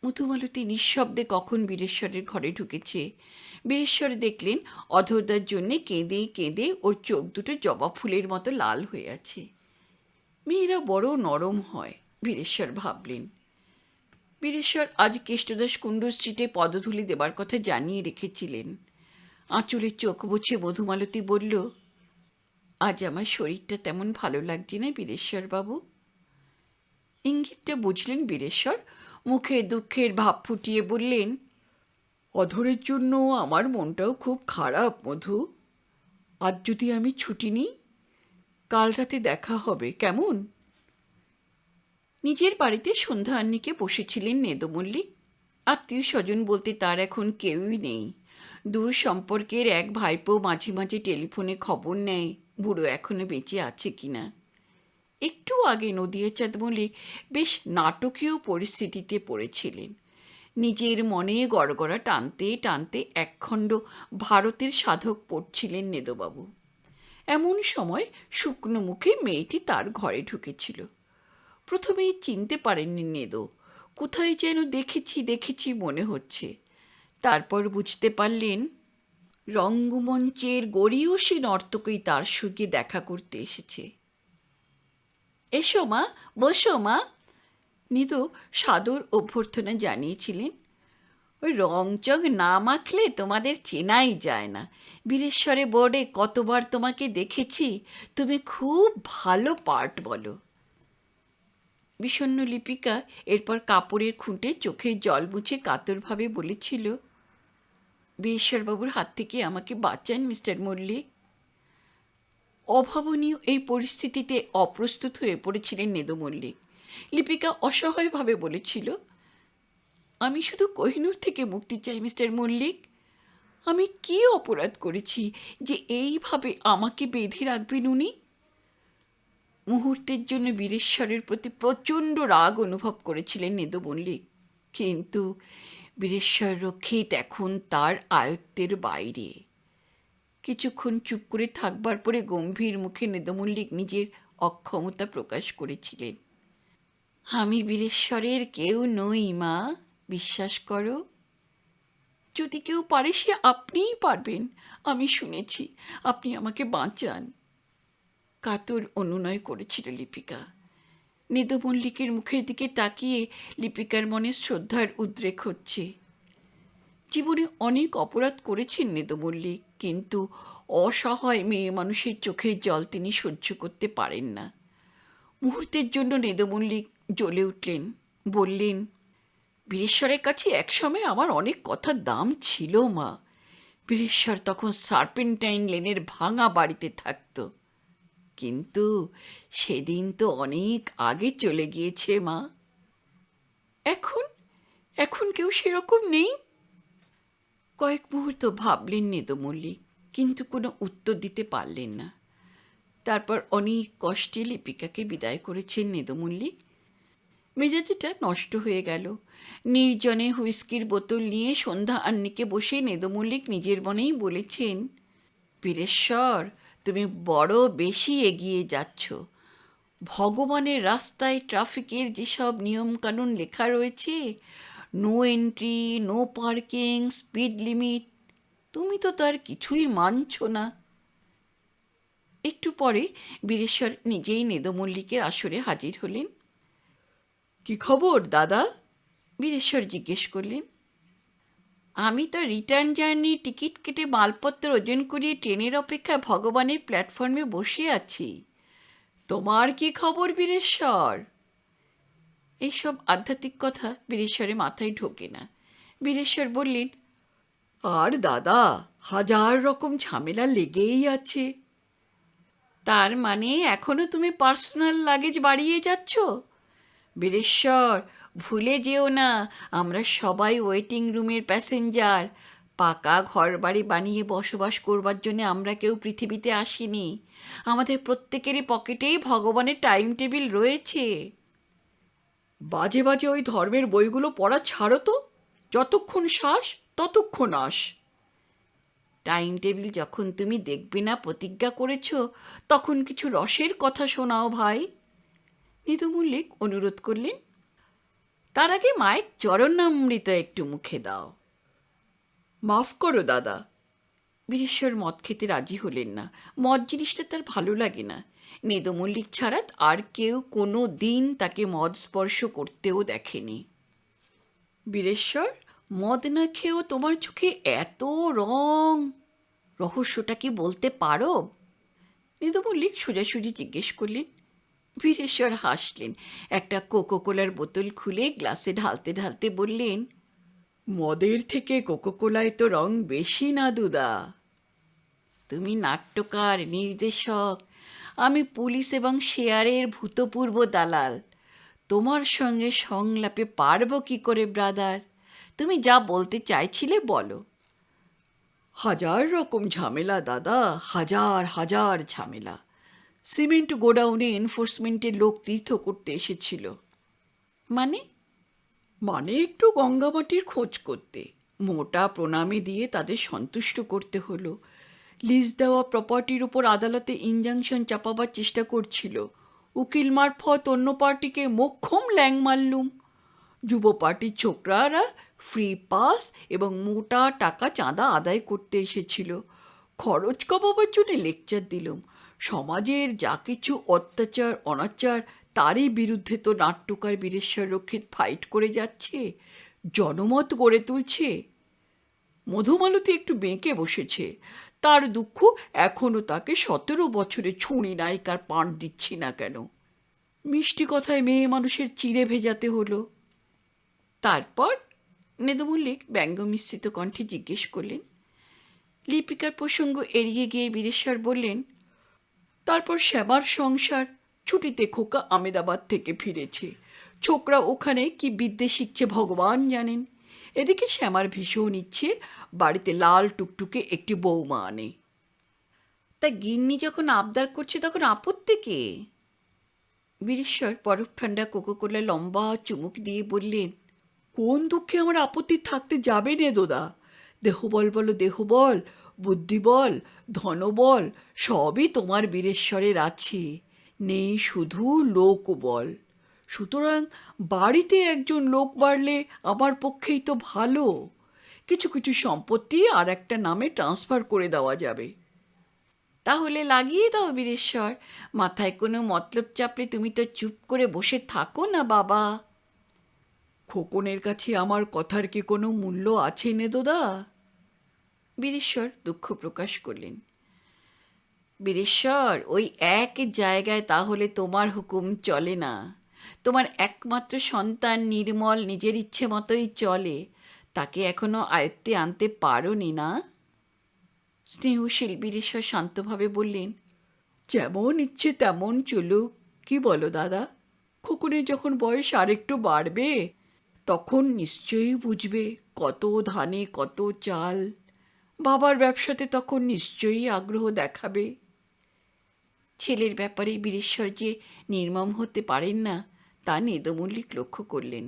মধুমালতী নিঃশব্দে কখন বীরেশ্বরের ঘরে ঢুকেছে। বীরেশ্বর দেখলেন অধরদার জন্যে কেঁদে কেঁদে ওর চোখ দুটো জবা ফুলের মতো লাল হয়ে আছে। মেয়েরা বড় নরম হয়, বীরেশ্বর ভাবলেন। বীরেশ্বর আজ কেষ্টদাস কুণ্ডু স্ট্রিটে পদধূলি দেবার কথা জানিয়ে রেখেছিলেন। আঁচলে চোখ বুঝে মধুমালতী বলল, আজ আমার শরীরটা তেমন ভালো লাগছে না বীরেশ্বরবাবু। ইঙ্গিতটা বুঝলেন বীরেশ্বর, মুখে দুঃখের ভাব ফুটিয়ে বললেন, অধরের জন্য আমার মনটাও খুব খারাপ মধু। আজ যদি আমি ছুটি নিই, কাল রাতে দেখা হবে কেমন? নিজের বাড়িতে সন্ধ্যা আহ্নিকে বসেছিলেন নেদো মল্লিক। আত্মীয় স্বজন বলতে তার এখন কেউই নেই। দূর সম্পর্কের এক ভাইপো মাঝে মাঝে টেলিফোনে খবর নেয় বুড়ো এখনো বেঁচে আছে কিনা। একটু আগে নদিয়াচাঁদ মল্লিক বেশ নাটকীয় পরিস্থিতিতে পড়েছিলেন। নিজের মনে গড়গড়া টানতে টানতে একখণ্ড ভারতের সাধক পড়ছিলেন নেদোবাবু। এমন সময় শুকনো মুখে মেয়েটি তার ঘরে ঢুকেছিল। প্রথমেই চিনতে পারেননি নেদো, কোথায় যেন দেখেছি দেখেছি মনে হচ্ছে। তারপর বুঝতে পারলেন রঙ্গমঞ্চের গড়িয়সী নর্তকই তার সঙ্গে দেখা করতে এসেছে। এসো মা, বসো মা, নিদো সাদর অভ্যর্থনা জানিয়েছিলেন। ওই রংচং না মাখলে তোমাদের চেনাই যায় না। বীরেশ্বরে বোর্ডে কতবার তোমাকে দেখেছি, তুমি খুব ভালো পার্ট বলো। বিষণ্ণ লিপিকা এরপর কাপড়ের খুঁটে চোখে জল মুছে কাতরভাবে বলেছিল, বীরেশ্বরবাবুর হাত থেকে আমাকে বাঁচান মিস্টার মল্লিক। অভাবনীয় এই পরিস্থিতিতে অপ্রস্তুত হয়ে পড়েছিলেন নেদু মল্লিক। লিপিকা অসহায়ভাবে বলেছিল, আমি শুধু কোহিনূর থেকে মুক্তি চাই মিস্টার মল্লিক। আমি কী অপরাধ করেছি যে এইভাবে আমাকে বেঁধে রাখবেন উনি? মুহূর্তের জন্য বীরেশ্বরের প্রতি প্রচণ্ড রাগ অনুভব করেছিলেন নেদু মল্লিক, কিন্তু বীরেশ্বর রক্ষিত এখন তার আয়ত্তের বাইরে। কিছুক্ষণ চুপ করে থাকবার পরে গম্ভীর মুখে নেদু মল্লিক নিজের অক্ষমতা প্রকাশ করেছিলেন। আমি বীরেশ্বরের কেউ নই মা, বিশ্বাস করো। যদি কেউ পারে সে আপনিই পারবেন, আমি শুনেছি। আপনি আমাকে বাঁচান। কাতর অনুনয় করেছিল লিপিকা। নেদু মল্লিকের মুখের দিকে তাকিয়ে লিপিকার মনে শ্রদ্ধার উদ্রেক হচ্ছে। জীবনে অনেক অপরাধ করেছেন নেদু মল্লিক, কিন্তু অসহায় মেয়ে মানুষের চোখের জল তিনি সহ্য করতে পারেন না। মুহূর্তের জন্য নেদু মল্লিক জ্বলে উঠলেন, বললেন, বীরেশ্বরের কাছে একসময় আমার অনেক কথার দাম ছিল মা। বীরেশ্বর তখন সার্পেন্টাইন লেনের ভাঙা বাড়িতে থাকত। কিন্তু সেদিন তো অনেক আগে চলে গিয়েছে মা। এখন এখন কেউ সেরকম নেই? কয়েক মুহূর্ত ভাবলেন নেদু মল্লিক, কিন্তু কোনো উত্তর দিতে পারলেন না। তারপর অনেক কষ্টে লিপিকাকে বিদায় করেছেন নেদু মল্লিক। মেজাজটা নষ্ট হয়ে গেল। নির্জনে হুইস্কির বোতল নিয়ে সন্ধ্যা আন্নিকে বসে নেদু মল্লিক নিজের মনেই বলেছেন, বীরেশ্বর, তুমি বড় বেশি এগিয়ে যাচ্ছ। ভগবানের রাস্তায় ট্রাফিকের যেসব নিয়মকানুন লেখা রয়েছে, no entry, no parking, speed limit, তুমি তো তার কিছুই মানছ না। একটু পরে বীরেশ্বর নিজেই নেদু মল্লিকের আসরে হাজির হলেন। কি খবর দাদা? বীরেশ্বর জিজ্ঞেস করলেন। আমি তো রিটার্ন জার্নির টিকিট কেটে মালপত্র ওজন করিয়ে ট্রেনের অপেক্ষায় ভগবানের প্ল্যাটফর্মে বসে আছি। তোমার কি খবর বীরেশ্বর? এইসব আধ্যাত্মিক কথা বীরেশ্বরের মাথায় ঢোকে না। বীরেশ্বর বললেন, আর দাদা, হাজার রকম ঝামেলা লেগেই আছে। তার মানে এখনো তুমি পার্সোনাল লাগেজ বাড়িয়ে যাচ্ছ? বীরেশ্বর, ভুলে যেও না, আমরা সবাই ওয়েটিং রুমের প্যাসেঞ্জার। পাকা ঘর বাড়ি বানিয়ে বসবাস করবার জন্য আমরা কেউ পৃথিবীতে আসিনি। আমাদের প্রত্যেকেরই পকেটেই ভগবানের টাইম টেবিল রয়েছে। বাজে বাজে ওই ধর্মের বইগুলো পড়া ছাড়ো তো। যতক্ষণ শ্বাস ততক্ষণ আস। টাইম টেবিল যখন তুমি দেখবে না প্রতিজ্ঞা করেছ, তখন কিছু রসের কথা শোনাও ভাই। নেদু মল্লিক অনুরোধ করলেন, তার আগে মায়ের চরণামৃত একটু মুখে দাও। মাফ করো দাদা। বীরেশ্বর মদ খেতে রাজি হলেন না। মদ জিনিসটা তার ভালো লাগে না। নেদু মল্লিক ছাড়া আর কেউ কোনো দিন তাকে মদ স্পর্শ করতেও দেখেনি। বীরেশ্বর, মদ না খেয়েও তোমার চোখে এত রং, রহস্যটা কি বলতে পারো? নেদু মল্লিক সোজাসুজি জিজ্ঞেস করলেন। বীরেশ্বর হাসলেন। একটা কোকোকোলার বোতল খুলে গ্লাসে ঢালতে ঢালতে বললেন, মদের থেকে কোকোকোলায় তো রং বেশি না দুদা। তুমি নাট্যকার, নির্দেশক, আমি পুলিশ এবং শেয়ারের ভূতপূর্ব দালাল। তোমার সঙ্গে সংলাপে পারব কি করে ব্রাদার? তুমি যা বলতে চাইছিলে বলো। হাজার রকম ঝামেলা দাদা, হাজার হাজার ঝামেলা। সিমেন্ট গোডাউনে এনফোর্সমেন্টের লোক তীর্থ করতে এসেছিল। মানে? মানে একটু গঙ্গামাটির খোঁজ করতে। মোটা প্রণামী দিয়ে তাদের সন্তুষ্ট করতে হলো। লিজ দেওয়া প্রপার্টির উপর আদালতে ইনজাংশন চাপাবার চেষ্টা করছিল। উকিল মারফত অন্য পার্টিকে মোক্ষম ল্যাং মারলুম। যুব পার্টির ছোকরারা ফ্রি পাস এবং মোটা টাকা চাঁদা আদায় করতে এসেছিল। খরচ কমাবার জন্য লেকচার দিলুম। সমাজের যা কিছু অত্যাচার অনাচার, তারই বিরুদ্ধে তো নাট্যকার বীরেশ্বর রক্ষিত ফাইট করে যাচ্ছে। জনমত গড়ে তুলছে। মধুমালতী একটু বেঁকে বসেছে। তার দুঃখ, এখনো তাকে 17 বছরে ছুঁড়ি নায়িকার পাঁট দিচ্ছি না কেন। মিষ্টি কথায় মেয়ে মানুষের চিড়ে ভেজাতে হলো। তারপর নেদু মল্লিক ব্যঙ্গ মিশ্রিত কণ্ঠে জিজ্ঞেস করলেন। লিপিকার প্রসঙ্গ এড়িয়ে গিয়ে বীরেশ্বর বললেন, তারপর শ্যামার সংসার। ছুটিতে খোকা আমেদাবাদ থেকে ফিরেছে। ছোকরা ওখানে কি বিদ্যে শিখছে ভগবান জানেন। এদিকে শ্যামার ভীষণ ইচ্ছে বাড়িতে লাল টুকটুকে একটি বৌমা আনে। তা গিন্নি যখন আবদার করছে তখন আপত্তি কে? বীরেশ্বর বরফ ঠান্ডা কোকোকোলা লম্বা চুমুক দিয়ে বললেন, কোন দুঃখে আমার আপত্তি থাকতে যাবে নে দোদা। দেহবল বলো দেহবল, বুদ্ধিবল, ধনবল সবই তোমার বীরেশ্বরের আছে, নেই শুধু লোকবল। সুতরাং বাড়িতে একজন লোক বাড়লে আমার পক্ষেই তো ভালো। কিছু কিছু সম্পত্তি আর একটা নামে ট্রান্সফার করে দেওয়া যাবে। তাহলে লাগিয়ে দাও বীরেশ্বর। মাথায় কোনো মতলব চাপলে তুমি তো চুপ করে বসে থাকো না বাবা। খোকনের কাছে আমার কথার কি কোনো মূল্য আছে নেদোদা? বীরেশ্বর দুঃখ প্রকাশ করলেন। বীরেশ্বর, ওই এক জায়গায় তাহলে তোমার হুকুম চলে না। তোমার একমাত্র সন্তান নির্মল নিজের ইচ্ছে মতোই চলে, তাকে এখনো আয়ত্তে আনতে পারোনি না? স্নেহশীল বীরেশ্বর শান্তভাবে বললেন, যেমন ইচ্ছে তেমন চলুক। কি বলো দাদা? খোকনের যখন বয়স আরেকটু বাড়বে তখন নিশ্চয়ই বুঝবে কত ধানে কত চাল। বাবার ব্যবসাতে তখন নিশ্চয়ই আগ্রহ দেখাবে। ছেলের ব্যাপারে বীরেশ্বর যে নির্মম হতে পারেন না তা নেদু মল্লিক লক্ষ্য করলেন।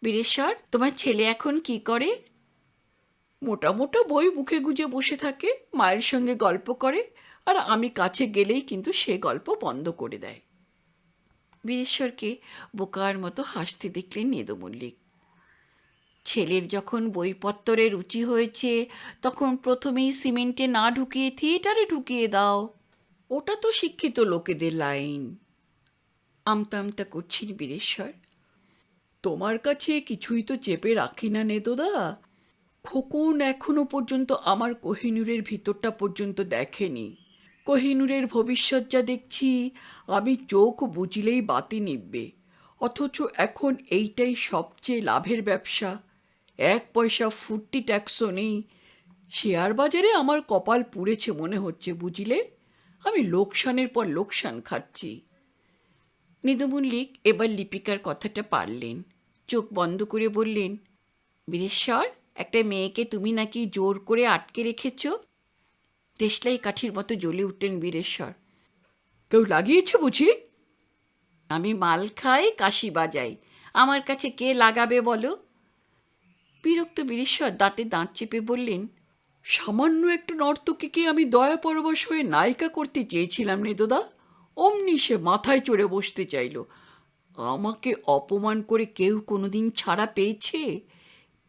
বীরেশ্বর, তোমার ছেলে এখন কি করে? মোটা মোটা বই মুখে গুজে বসে থাকে, মায়ের সঙ্গে গল্প করে, আর আমি কাছে গেলেই কিন্তু সে গল্প বন্ধ করে দেয়। বীরেশ্বরকে বোকার মতো হাসতে দেখলেন নেদু মল্লিক। ছেলের যখন বইপত্তরে রুচি হয়েছে তখন প্রথমেই সিমেন্টে না ঢুকিয়ে থিয়েটারে ঢুকিয়ে দাও। ওটা তো শিক্ষিত লোকেদের লাইন। আমতা আমতা করছেন বীরেশ্বর। তোমার কাছে কিছুই তো চেপে রাখি না নেদোদা। খোকন এখনো পর্যন্ত আমার কোহিনূরের ভিতরটা পর্যন্ত দেখেনি। কোহিনূরের ভবিষ্যৎ যা দেখছি, আমি চোখ বুঝলেই বাতি নিববে। অথচ এখন এইটাই সবচেয়ে লাভের ব্যবসা। 1 পয়সা ফুর্তি ট্যাক্সও নেই। শেয়ার বাজারে আমার কপাল পুড়েছে মনে হচ্ছে বুঝলে। আমি লোকসানের পর লোকসান খাচ্ছি। নেদু মল্লিক এবার লিপিকার কথাটা পারলেন। চোখ বন্ধ করে বললেন, বীরেশ্বর, একটা মেয়েকে তুমি নাকি জোর করে আটকে রেখেছ। দেশলাই কাঠির মতো জ্বলে উঠলেন বীরেশ্বর। কেউ লাগিয়েছে বুঝি? আমি মাল খাই, কাশি বাজাই, আমার কাছে কে লাগাবে বলো? বিরক্ত বীরেশ্বর দাঁতে দাঁত চেপে বললেন, সামান্য একটা নর্তকীকে আমি দয়া পরবশ হয়ে নায়িকা করতে চেয়েছিলাম নেদোদা। অমনি সে মাথায় চড়ে বসতে চাইল। আমাকে অপমান করে কেউ কোনোদিন ছাড়া পেয়েছে?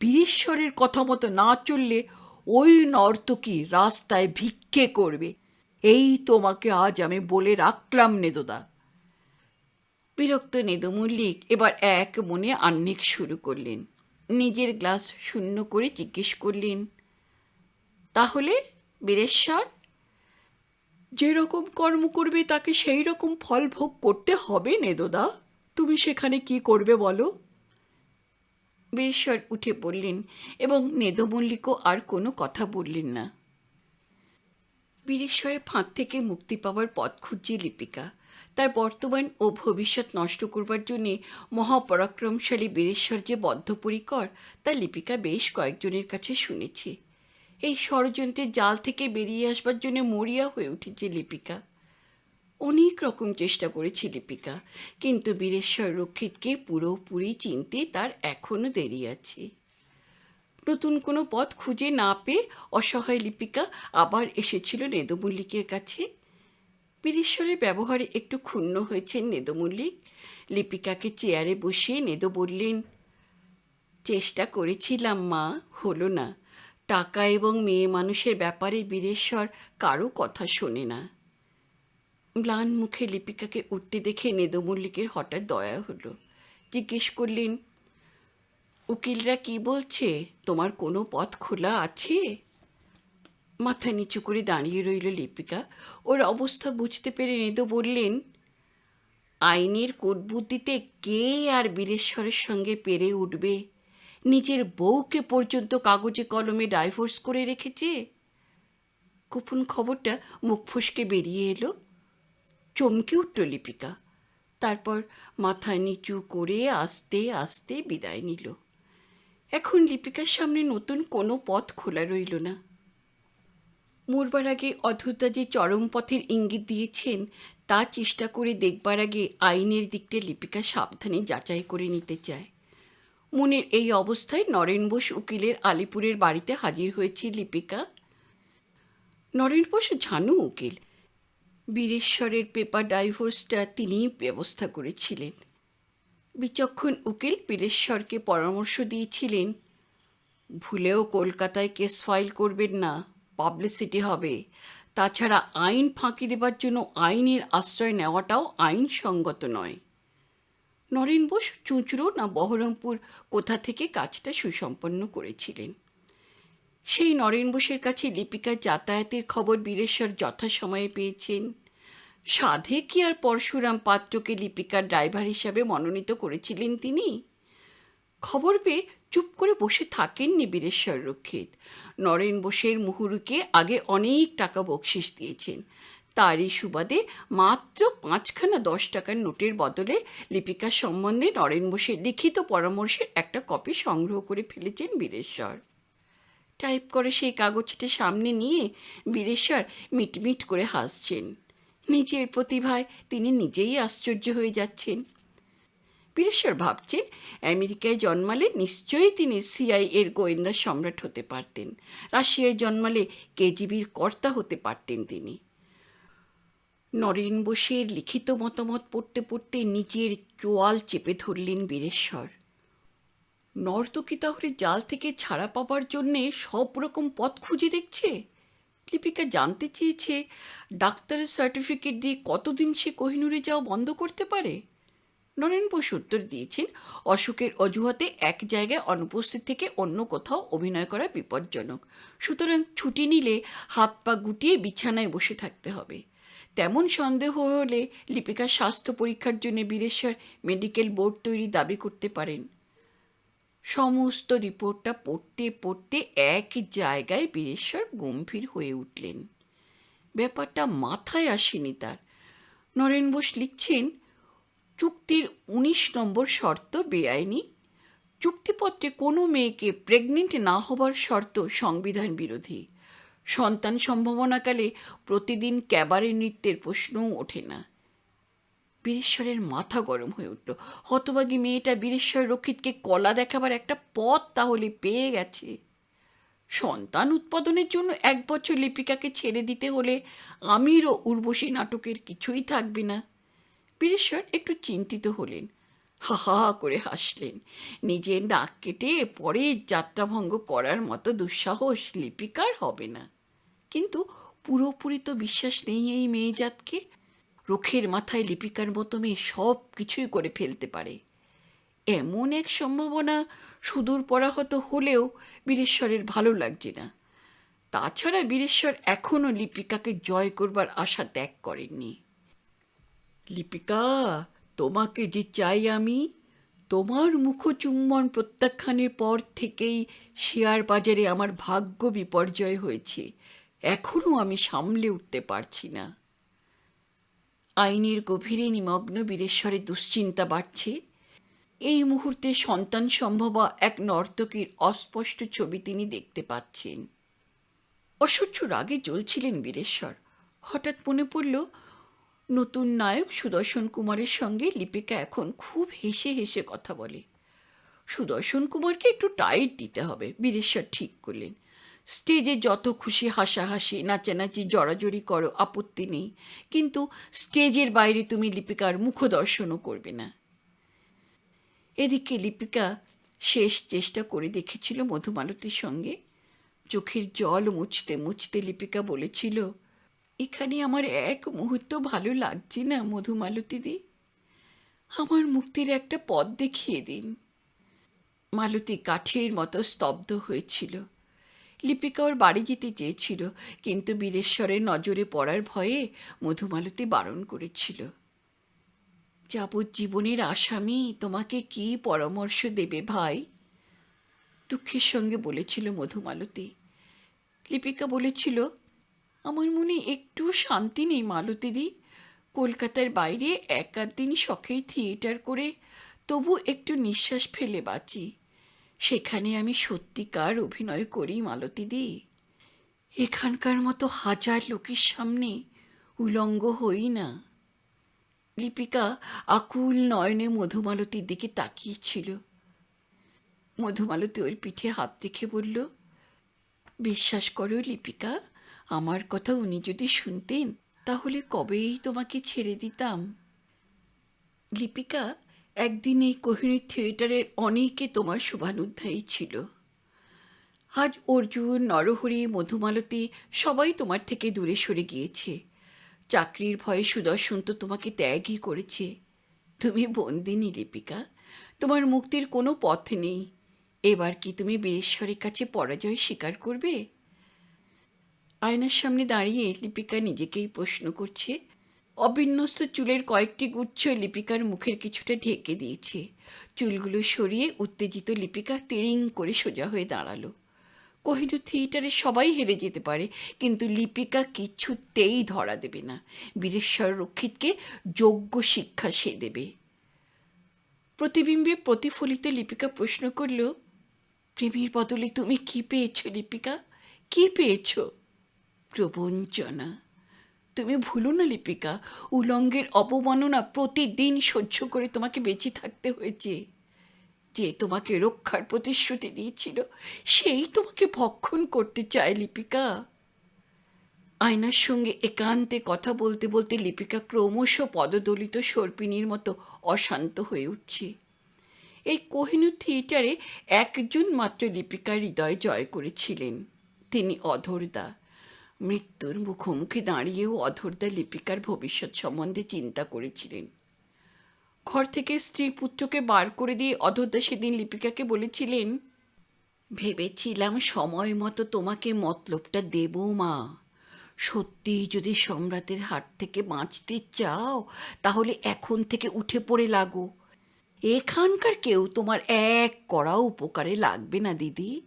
বীরেশ্বরের কথা মতো না চললে ওই নর্তকী রাস্তায় ভিক্ষে করবে। এই তোমাকে আজ আমি বলে রাখলাম নেদোদা। বিরক্ত নেদু মল্লিক এবার এক মনে আহ্নিক শুরু করলেন। নিজের গ্লাস শূন্য করে জিজ্ঞেস করলেন, তাহলে বীরেশ্বর? যেরকম কর্ম করবে তাকে সেই রকম ফল ভোগ করতে হবে নেদোদা। তুমি সেখানে কি করবে বলো? বীরেশ্বর উঠে পড়লেন এবং নেদু মল্লিকও আর কোনো কথা বললেন না। বীরেশ্বরের ফাঁদ থেকে মুক্তি পাওয়ার পথ খুঁজছে লিপিকা। তার বর্তমান ও ভবিষ্যৎ নষ্ট করবার জন্যে মহাপরাক্রমশালী বীরেশ্বর যে বদ্ধপরিকর তা লিপিকা বেশ কয়েকজনের কাছে শুনেছে। এই ষড়যন্ত্রের জাল থেকে বেরিয়ে আসবার জন্য মরিয়া হয়ে উঠেছে লিপিকা। অনেক রকম চেষ্টা করেছে লিপিকা, কিন্তু বীরেশ্বর রক্ষিতকে পুরোপুরি চিনতে তার এখনও দেরি আছে। নতুন কোনো পথ খুঁজে না পেয়ে অসহায় লিপিকা আবার এসেছিল নেদু মল্লিকের কাছে। বীরেশ্বরের ব্যবহারে একটু ক্ষুণ্ণ হয়েছেন নেদু মল্লিক। লিপিকাকে চেয়ারে বসিয়ে নেদু বললেন, চেষ্টা করেছিলাম মা, হলো না। টাকা এবং মেয়ে মানুষের ব্যাপারে বীরেশ্বর কারো কথা শোনে না। ম্লান মুখে লিপিকাকে উঠতে দেখে নেদু মল্লিকের হঠাৎ দয়া হলো। জিজ্ঞেস করলেন, উকিলরা কি বলছে? তোমার কোনো পথ খোলা আছে? মাথা নিচু করে দাঁড়িয়ে রইল লিপিকা। ওর অবস্থা বুঝতে পেরে নেদো বললেন, আইনের কূটবুদ্ধিতে কে আর বীরেশ্বরের সঙ্গে পেরে উঠবে? নিজের বউকে পর্যন্ত কাগজে কলমে ডাইভোর্স করে রেখেছে। গোপন খবরটা মুখ ফসকে বেরিয়ে এলো। চমকে উঠল লিপিকা। তারপর মাথা নিচু করে আস্তে আস্তে বিদায় নিল। এখন লিপিকার সামনে নতুন কোনো পথ খোলা রইল না। মরবার আগে অধরতা যে চরম পথের ইঙ্গিত দিয়েছেন তা চেষ্টা করে দেখবার আগে আইনের দিকটা লিপিকা সাবধানে যাচাই করে নিতে চায়। মনের এই অবস্থায় নরেন বোস উকিলের আলিপুরের বাড়িতে হাজির হয়েছে লিপিকা। নরেন বোস ঝানু উকিল। বীরেশ্বরের পেপার ডাইভোর্সটা তিনিই ব্যবস্থা করেছিলেন। বিচক্ষণ উকিল বীরেশ্বরকে পরামর্শ দিয়েছিলেন, ভুলেও কলকাতায় কেস ফাইল করবেন না, পাবলিসিটি হবে। তাছাড়া আইন ফাঁকি দেবার জন্য আইনের আশ্রয় নেওয়াটাও আইনসঙ্গত নয়। নরেন বোস চুঁচুড়ো না বহরমপুর কোথা থেকে কাজটা সুসম্পন্ন করেছিলেন। সেই নরেন বোসের কাছে লিপিকার যাতায়াতের খবর বীরেশ্বর যথাসময়ে পেয়েছেন। সাধে কি আর পরশুরাম পাত্রকে লিপিকার ড্রাইভার হিসাবে মনোনীত করেছিলেন তিনি? খবর পেয়ে চুপ করে বসে থাকেননি বীরেশ্বর রক্ষিত। নরেন বোসের মুহুরীকে আগে অনেক টাকা বকশিস দিয়েছেন। তারই সুবাদে মাত্র 5খানা 10 টাকার নোটের বদলে লিপিকার সম্বন্ধে নরেন বোসের লিখিত পরামর্শের একটা কপি সংগ্রহ করে ফেলেছেন বীরেশ্বর। টাইপ করে সেই কাগজটি সামনে নিয়ে বীরেশ্বর মিটমিট করে হাসছেন। নিজের প্রতিভায় তিনি নিজেই আশ্চর্য হয়ে যাচ্ছেন। বীরেশ্বর ভাবছেন, আমেরিকায় জন্মালে নিশ্চয়ই তিনি সিআইএর গোয়েন্দা সম্রাট হতে পারতেন। রাশিয়ায় জন্মালে কেজিবির কর্তা হতে পারতেন তিনি। নরেন বোসের লিখিত মতামত পড়তে পড়তে নিজের চোয়াল চেপে ধরলেন বীরেশ্বর। নর্তকী তাহলে জাল থেকে ছাড়া পাবার জন্যে সব রকম পথ খুঁজে দেখছে। লিপিকা জানতে চেয়েছে, ডাক্তারের সার্টিফিকেট দিয়ে কতদিন সে কোহিনূরে যাওয়া বন্ধ করতে পারে? নরেন বোস উত্তর দিয়েছেন, অসুখের অজুহাতে এক জায়গায় অনুপস্থিত থেকে অন্য কোথাও অভিনয় করা বিপজ্জনক। সুতরাং ছুটি নিলে হাত পা গুটিয়ে বিছানায় বসে থাকতে হবে। তেমন সন্দেহ হলে লিপিকার স্বাস্থ্য পরীক্ষার জন্য বীরেশ্বর মেডিকেল বোর্ড তৈরি দাবি করতে পারেন। সমস্ত রিপোর্টটা পড়তে পড়তে এক জায়গায় বীরেশ্বর গম্ভীর হয়ে উঠলেন। ব্যাপারটা মাথায় আসেনি তার। নরেন বোস লিখছেন, চুক্তির 19 নম্বর শর্ত বেআইনি। চুক্তিপত্রে কোনো মেয়েকে প্রেগনেন্ট না হবার শর্ত সংবিধান বিরোধী। সন্তান সম্ভাবনাকালে প্রতিদিন ক্যাবারে নৃত্যের প্রশ্নও ওঠে না। বীরেশ্বরের মাথা গরম হয়ে উঠল। হতভাগী মেয়েটা বীরেশ্বর রক্ষিতকে কলা দেখাবার একটা পথ তাহলে পেয়ে গেছে। সন্তান উৎপাদনের জন্য 1 বছর লিপিকাকে ছেড়ে দিতে হলে আমির ও উর্বশী নাটকের কিছুই থাকবে না। বীরেশ্বর একটু চিন্তিত হলেন। হা হা করে হাসলেন। নিজের নাক কেটে পরে যাত্রাভঙ্গ করার মতো দুঃসাহস লিপিকার হবে না। কিন্তু পুরোপুরি তো বিশ্বাস নেই এই মেয়েজাতকে। রোখের মাথায় লিপিকার মতো মেয়ে সব কিছুই করে ফেলতে পারে। এমন এক সম্ভাবনা সুদূর পরাহত হলেও বীরেশ্বরের ভালো লাগছে না। তাছাড়া বীরেশ্বর এখনও লিপিকাকে জয় করবার আশা ত্যাগ করেননি। লিপিকা, তোমাকে যে চাই আমি, তোমার মুখচুম্বন প্রত্যাখ্যানের পর থেকেই শেয়ার বাজারে আমার ভাগ্য বিপর্যয় হয়েছে। এখনও আমি সামলে উঠতে পারছি না। আইনের গভীরে নিমগ্ন বীরেশ্বরের দুশ্চিন্তা বাড়ছে। এই মুহূর্তে সন্তান সম্ভবা এক নর্তকীর অস্পষ্ট ছবি তিনি দেখতে পাচ্ছেন। অসহ্য রাগে জ্বলছিলেন বীরেশ্বর। হঠাৎ মনে পড়ল, নতুন নায়ক সুদর্শন কুমারের সঙ্গে লিপিকা এখন খুব হেসে হেসে কথা বলে। সুদর্শন কুমারকে একটু টাইট দিতে হবে, বীরেশ্বর ঠিক করলেন। স্টেজে যত খুশি হাসাহাসি নাচানাচি জড়াজড়ি করো, আপত্তি নেই, কিন্তু স্টেজের বাইরে তুমি লিপিকার মুখদর্শনও করবে না। এদিকে লিপিকা শেষ চেষ্টা করে দেখেছিল মধুমালতীর সঙ্গে। চোখের জল মুছতে মুছতে লিপিকা বলেছিল, এখানে আমার এক মুহূর্ত ভালো লাগছে না মধুমালতীদি। আমার মুক্তির একটা পথ দেখিয়ে দিন। মালতী কাঠের মতো স্তব্ধ হয়েছিল। লিপিকা ওর বাড়ি যেতে চেয়েছিল, কিন্তু বীরেশ্বরের নজরে পড়ার ভয়ে মধুমালতী বারণ করেছিল। যাবজ্জীবনের আসামি তোমাকে কি পরামর্শ দেবে ভাই? দুঃখের সঙ্গে বলেছিল মধুমালতী। লিপিকা বলেছিল, আমার মনে একটু শান্তি নেই মালতীদি। কলকাতার বাইরে এক আধ দিন শখেই থিয়েটার করে তবু একটু নিঃশ্বাস ফেলে বাঁচি। সেখানে আমি সত্যিকার অভিনয় করি মালতীদি। এখানকার মতো হাজার লোকের সামনে উলঙ্গ হই না। লিপিকা আকুল নয়নে মধুমালতীর দিকে তাকিয়েছিল। মধুমালতী ওর পিঠে হাত রেখে বলল, বিশ্বাস করো লিপিকা, আমার কথা উনি যদি শুনতেন তাহলে কবেই তোমাকে ছেড়ে দিতাম। লিপিকা, একদিন এই কোহিনূর থিয়েটারের অনেকে তোমার শুভানুধ্যায়ী ছিল। আজ অর্জুন, নরহরি, মধুমালতী সবাই তোমার থেকে দূরে সরে গিয়েছে। চাকরির ভয়ে সুদর্শন তো তোমাকে ত্যাগই করেছে। তুমি বন্দিনী লিপিকা, তোমার মুক্তির কোনো পথ নেই। এবার কি তুমি বীরেশ্বরের কাছে পরাজয় স্বীকার করবে? আয়নার সামনে দাঁড়িয়ে লিপিকা নিজেকেই প্রশ্ন করছে। অবিন্যস্ত চুলের কয়েকটি গুচ্ছ লিপিকার মুখের কিছুটা ঢেকে দিয়েছে। চুলগুলো সরিয়ে উত্তেজিত লিপিকা তিরিং করে সোজা হয়ে দাঁড়ালো। কোহিনূর থিয়েটারে সবাই হেরে যেতে পারে, কিন্তু লিপিকা কিছুতেই ধরা দেবে না। বীরেশ্বর রক্ষিতকে যোগ্য শিক্ষা সে দেবে। প্রতিবিম্বে প্রতিফলিত লিপিকা প্রশ্ন করল, প্রেমের বদলে তুমি কি পেয়েছ লিপিকা? কি পেয়েছ? প্রবঞ্চনা। তুমি ভুলো না লিপিকা, উলঙ্গের অপমাননা প্রতিদিন সহ্য করে তোমাকে বেঁচে থাকতে হয়েছে। যে তোমাকে রক্ষার প্রতিশ্রুতি দিয়েছিল সেই তোমাকে ভক্ষণ করতে চায় লিপিকা। আয়নার সঙ্গে একান্তে কথা বলতে বলতে লিপিকা ক্রমশ পদদলিত সর্পিণীর মতো অশান্ত হয়ে উঠছে। এই কোহিনূর থিয়েটারে একজন মাত্র লিপিকার হৃদয় জয় করেছিলেন, তিনি অধরদা। মৃত্যুর মুখোমুখি দাঁড়িয়েও অধরদা লিপিকার ভবিষ্যৎ সম্বন্ধে চিন্তা করেছিলেন। ঘর থেকে স্ত্রী পুত্রকে বার করে দিয়ে অধরদা সেদিন লিপিকাকে বলেছিলেন, ভেবেছিলাম সময় মতো তোমাকে মতলবটা দেব মা। সত্যি যদি সম্রাটের হাত থেকে বাঁচতে চাও তাহলে এখন থেকে উঠে পড়ে লাগো। এখানকার কেউ তোমার এক কড়াও উপকারে লাগবে না দিদি।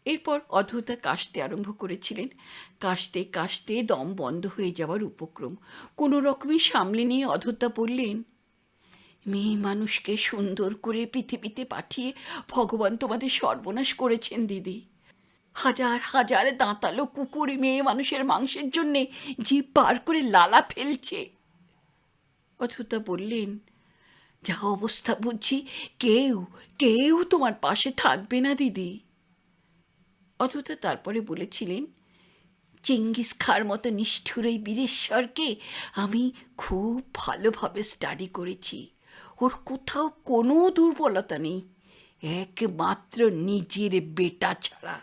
এরপর অধরদা কাশতে আরম্ভ করেছিলেন। কাশতে কাশতে দম বন্ধ হয়ে যাওয়ার উপক্রম। কোনো রকমে সামলে নিয়ে অধরদা বললেন, মেয়ে মানুষকে সুন্দর করে পৃথিবীতে পাঠিয়ে ভগবান তোমাদের সর্বনাশ করেছেন দিদি। হাজার হাজার দাঁতালো কুকুর মেয়ে মানুষের মাংসের জন্যে জিভ বার করে লালা ফেলছে। অধরদা বললেন, যা অবস্থা বুঝছি কেউ কেউ তোমার পাশে থাকবে না দিদি। অধরদা তারপরে বলেছিলেন, চেঙ্গিস খাঁর মতো নিষ্ঠুর এই বীরেশ্বরকে আমি খুব ভালোভাবে স্টাডি করেছি। ওর কোথাও কোনো দুর্বলতা নেই, একমাত্র নিজের বেটা ছাড়া।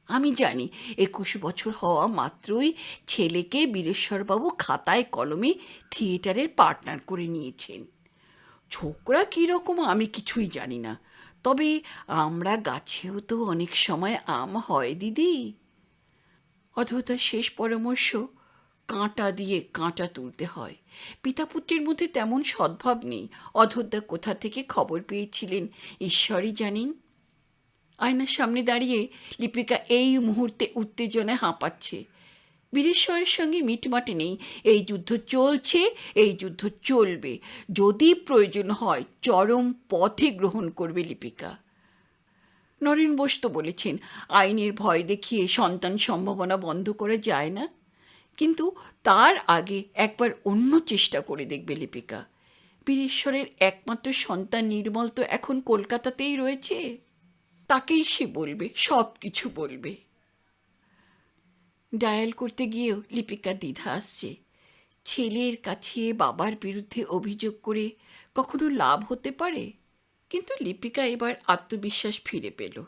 আমি জানি 21 বছর হওয়া মাত্রই ছেলেকে বীরেশ্বরবাবু খাতায় কলমে থিয়েটারের পার্টনার করে নিয়েছেন। ছোকরা কীরকম আমি কিছুই জানি না, তবে আমরা গাছেও তো অনেক সময় আম হয় দিদি। অধরদার শেষ পরামর্শ, কাঁটা দিয়ে কাঁটা তুলতে হয়। পিতাপুত্রের মধ্যে তেমন সদ্ভাব নেই। অধরদা কোথা থেকে খবর পেয়েছিলেন ঈশ্বরই জানেন। আয়নার সামনে দাঁড়িয়ে লিপিকা এই মুহূর্তে উত্তেজনায় হাঁপাচ্ছে। বীরেশ্বরের সঙ্গে মিটমাটে নেই। এই যুদ্ধ চলছে, এই যুদ্ধ চলবে। যদি প্রয়োজন হয় চরম পথে গ্রহণ করবে লিপিকা। নরেন বোস তো বলেছেন, আইনের ভয় দেখিয়ে সন্তান সম্ভাবনা বন্ধ করা যায় না। কিন্তু তার আগে একবার অন্য চেষ্টা করে দেখবে লিপিকা। বীরেশ্বরের একমাত্র সন্তান নির্মল তো এখন কলকাতাতেই রয়েছে। তাকেই সে বলবে, সব কিছু বলবে। ডায়াল করতে গিয়েও লিপিকার দ্বিধা আসছে। ছেলের কাছে বাবার বিরুদ্ধে অভিযোগ করে কখনো লাভ হতে পারে? কিন্তু লিপিকা এবার আত্মবিশ্বাস ফিরে পেল।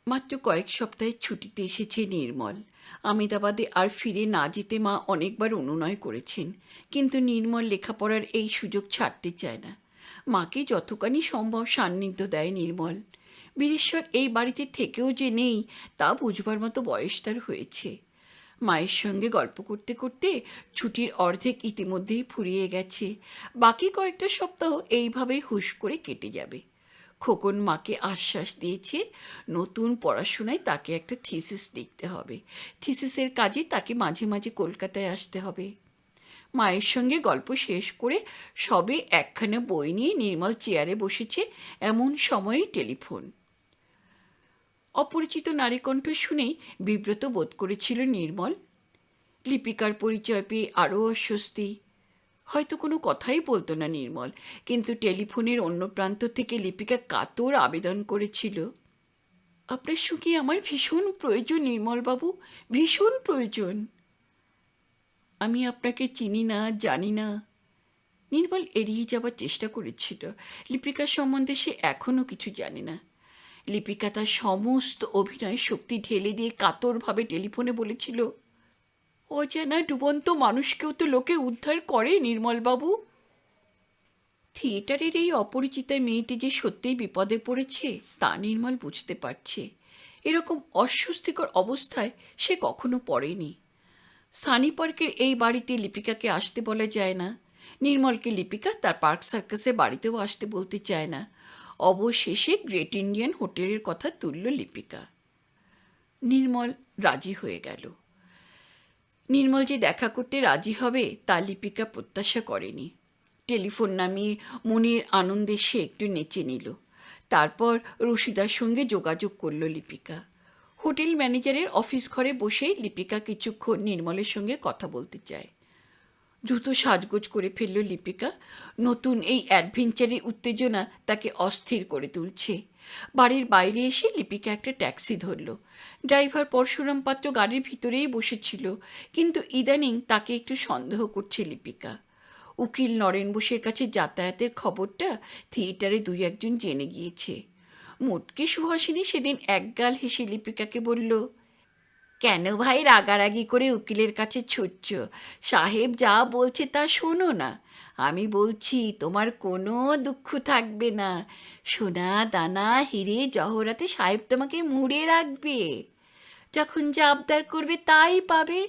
মাত্র কয়েক সপ্তাহের ছুটিতে এসেছে নির্মল। আমেদাবাদে আর ফিরে না যেতে মা অনেকবার অনুনয় করেছেন, কিন্তু নির্মল লেখাপড়ার এই সুযোগ ছাড়তে চায় না। মাকে যতখানি সম্ভব সান্নিধ্য দেয় নির্মল। বীরেশ্বর এই বাড়িতে থেকেও যে নেই তা বুঝবার মতো বয়স তার হয়েছে। মায়ের সঙ্গে গল্প করতে করতে ছুটির অর্ধেক ইতিমধ্যেই ফুরিয়ে গেছে। বাকি কয়েকটা সপ্তাহ এইভাবেই হুশ করে কেটে যাবে। খোকন মাকে আশ্বাস দিয়েছে নতুন পড়াশোনায় তাকে একটা থিসিস লিখতে হবে। থিসিসের কাজে তাকে মাঝে মাঝে কলকাতায় আসতে হবে। মায়ের সঙ্গে গল্প শেষ করে সবে একখানা বই নিয়ে নির্মল চেয়ারে বসেছে, এমন সময়ে টেলিফোন। অপরিচিত নারীকণ্ঠ শুনেই বিব্রত বোধ করেছিল নির্মল। লিপিকার পরিচয় পেয়ে আরও অস্বস্তি। হয়তো কোনো কথাই বলতো না নির্মল, কিন্তু টেলিফোনের অন্য প্রান্ত থেকে লিপিকা কাতর আবেদন করেছিল, আপনার সঙ্গে আমার ভীষণ প্রয়োজন নির্মলবাবু, ভীষণ প্রয়োজন। আমি আপনাকে চিনি না, জানি না। নির্মল এড়িয়ে যাবার চেষ্টা করেছিল। লিপিকার সম্বন্ধে সে এখনও কিছু জানে না। লিপিকা তার সমস্ত অভিনয় শক্তি ঢেলে দিয়ে কাতরভাবে টেলিফোনে বলেছিল, অজানা ডুবন্ত মানুষকেও তো লোকে উদ্ধার করে নির্মলবাবু। থিয়েটারের এই অপরিচিতা মেয়েটি যে সত্যিই বিপদে পড়েছে তা নির্মল বুঝতে পারছে। এরকম অস্বস্তিকর অবস্থায় সে কখনো পড়েনি। সানি পার্কের এই বাড়িতে লিপিকাকে আসতে বলা যায় না। নির্মলকে লিপিকা তার পার্ক সার্কাসে বাড়িতেও আসতে বলতে চায় না। অবশেষে গ্রেট ইন্ডিয়ান হোটেলের কথা তুলল লিপিকা। নির্মল রাজি হয়ে গেল। নির্মল যে দেখা করতে রাজি হবে তা লিপিকা প্রত্যাশা করেনি। টেলিফোন নামিয়ে মনের আনন্দে সে একটু নেচে নিল। তারপর রশিদার সঙ্গে যোগাযোগ করল লিপিকা। হোটেল ম্যানেজারের অফিস ঘরে বসেই লিপিকা কিছুক্ষণ নির্মলের সঙ্গে কথা বলতে চায়। দ্রুত সাজগোজ করে ফেলল লিপিকা। নতুন এই অ্যাডভেঞ্চারের উত্তেজনা তাকে অস্থির করে তুলছে। বাড়ির বাইরে এসে লিপিকা একটা ট্যাক্সি ধরল। ড্রাইভার পরশুরাম পাত্র গাড়ির ভিতরেই বসেছিল, কিন্তু ইদানিং তাকে একটু সন্দেহ করছে লিপিকা। উকিল নরেন বোসের কাছে যাতায়াতের খবরটা থিয়েটারে দুই একজন জেনে গিয়েছে। মুটকি সুহাসিনী সেদিন একগাল হেসে লিপিকাকে বলল, কেন ভাই রাগারাগি করে উকিলের কাছে ছুটছ? সাহেব যা বলছে তা শোনো না। আমি বলছি তোমার কোনো দুঃখ থাকবে না। সোনা দানা হিরে জহরাতে সাহেব তোমাকে মুড়ে রাখবে। যখন যা আবদার করবে তাই পাবে।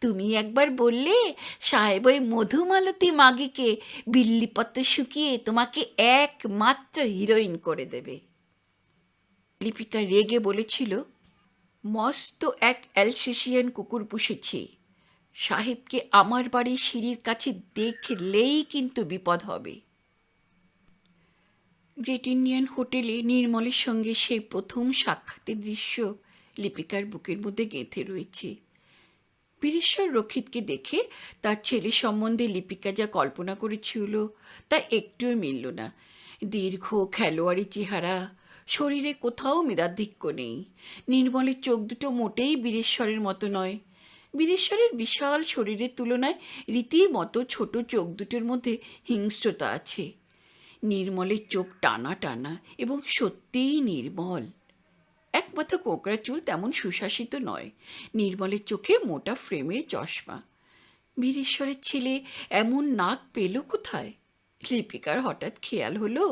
তুমি একবার বললে সাহেব ওই মধুমালতী মাগিকে বিল্লিপত্র শুকিয়ে তোমাকে একমাত্র হিরোইন করে দেবে। লিপিকা রেগে বলেছিল, মস্ত এক অ্যালসেশিয়ান কুকুর পুষেছি। সাহেবকে আমার বাড়ির সিঁড়ির কাছে দেখলেই কিন্তু বিপদ হবে। গ্রেট ইন্ডিয়ান হোটেলে নির্মলের সঙ্গে সেই প্রথম সাক্ষাতের দৃশ্য লিপিকার বুকের মধ্যে গেঁথে রয়েছে। বীরেশ্বর রক্ষিতকে দেখে তার ছেলে সম্বন্ধে লিপিকা যা কল্পনা করেছিল তা একটুও মিলল না। দীর্ঘ খেলোয়াড়ি চেহারা, শরীরে কোথাও মেদাধিক্য নেই। নির্মলের চোখ দুটো মোটেই বীরেশ্বরের মতো নয়। বীরেশ্বরের বিশাল শরীরের তুলনায় রীতিমতো ছোট চোখ দুটোর মধ্যে হিংস্রতা আছে। নির্মলের চোখ টানা টানা এবং সত্যিই নির্মল। এক মাথা কোঁকড়া চুল তেমন সুশাসিত নয়। নির্মলের চোখে মোটা ফ্রেমের চশমা। বীরেশ্বরের ছেলে এমন নাক পেল কোথায়? লিপিকার হঠাৎ খেয়াল হলো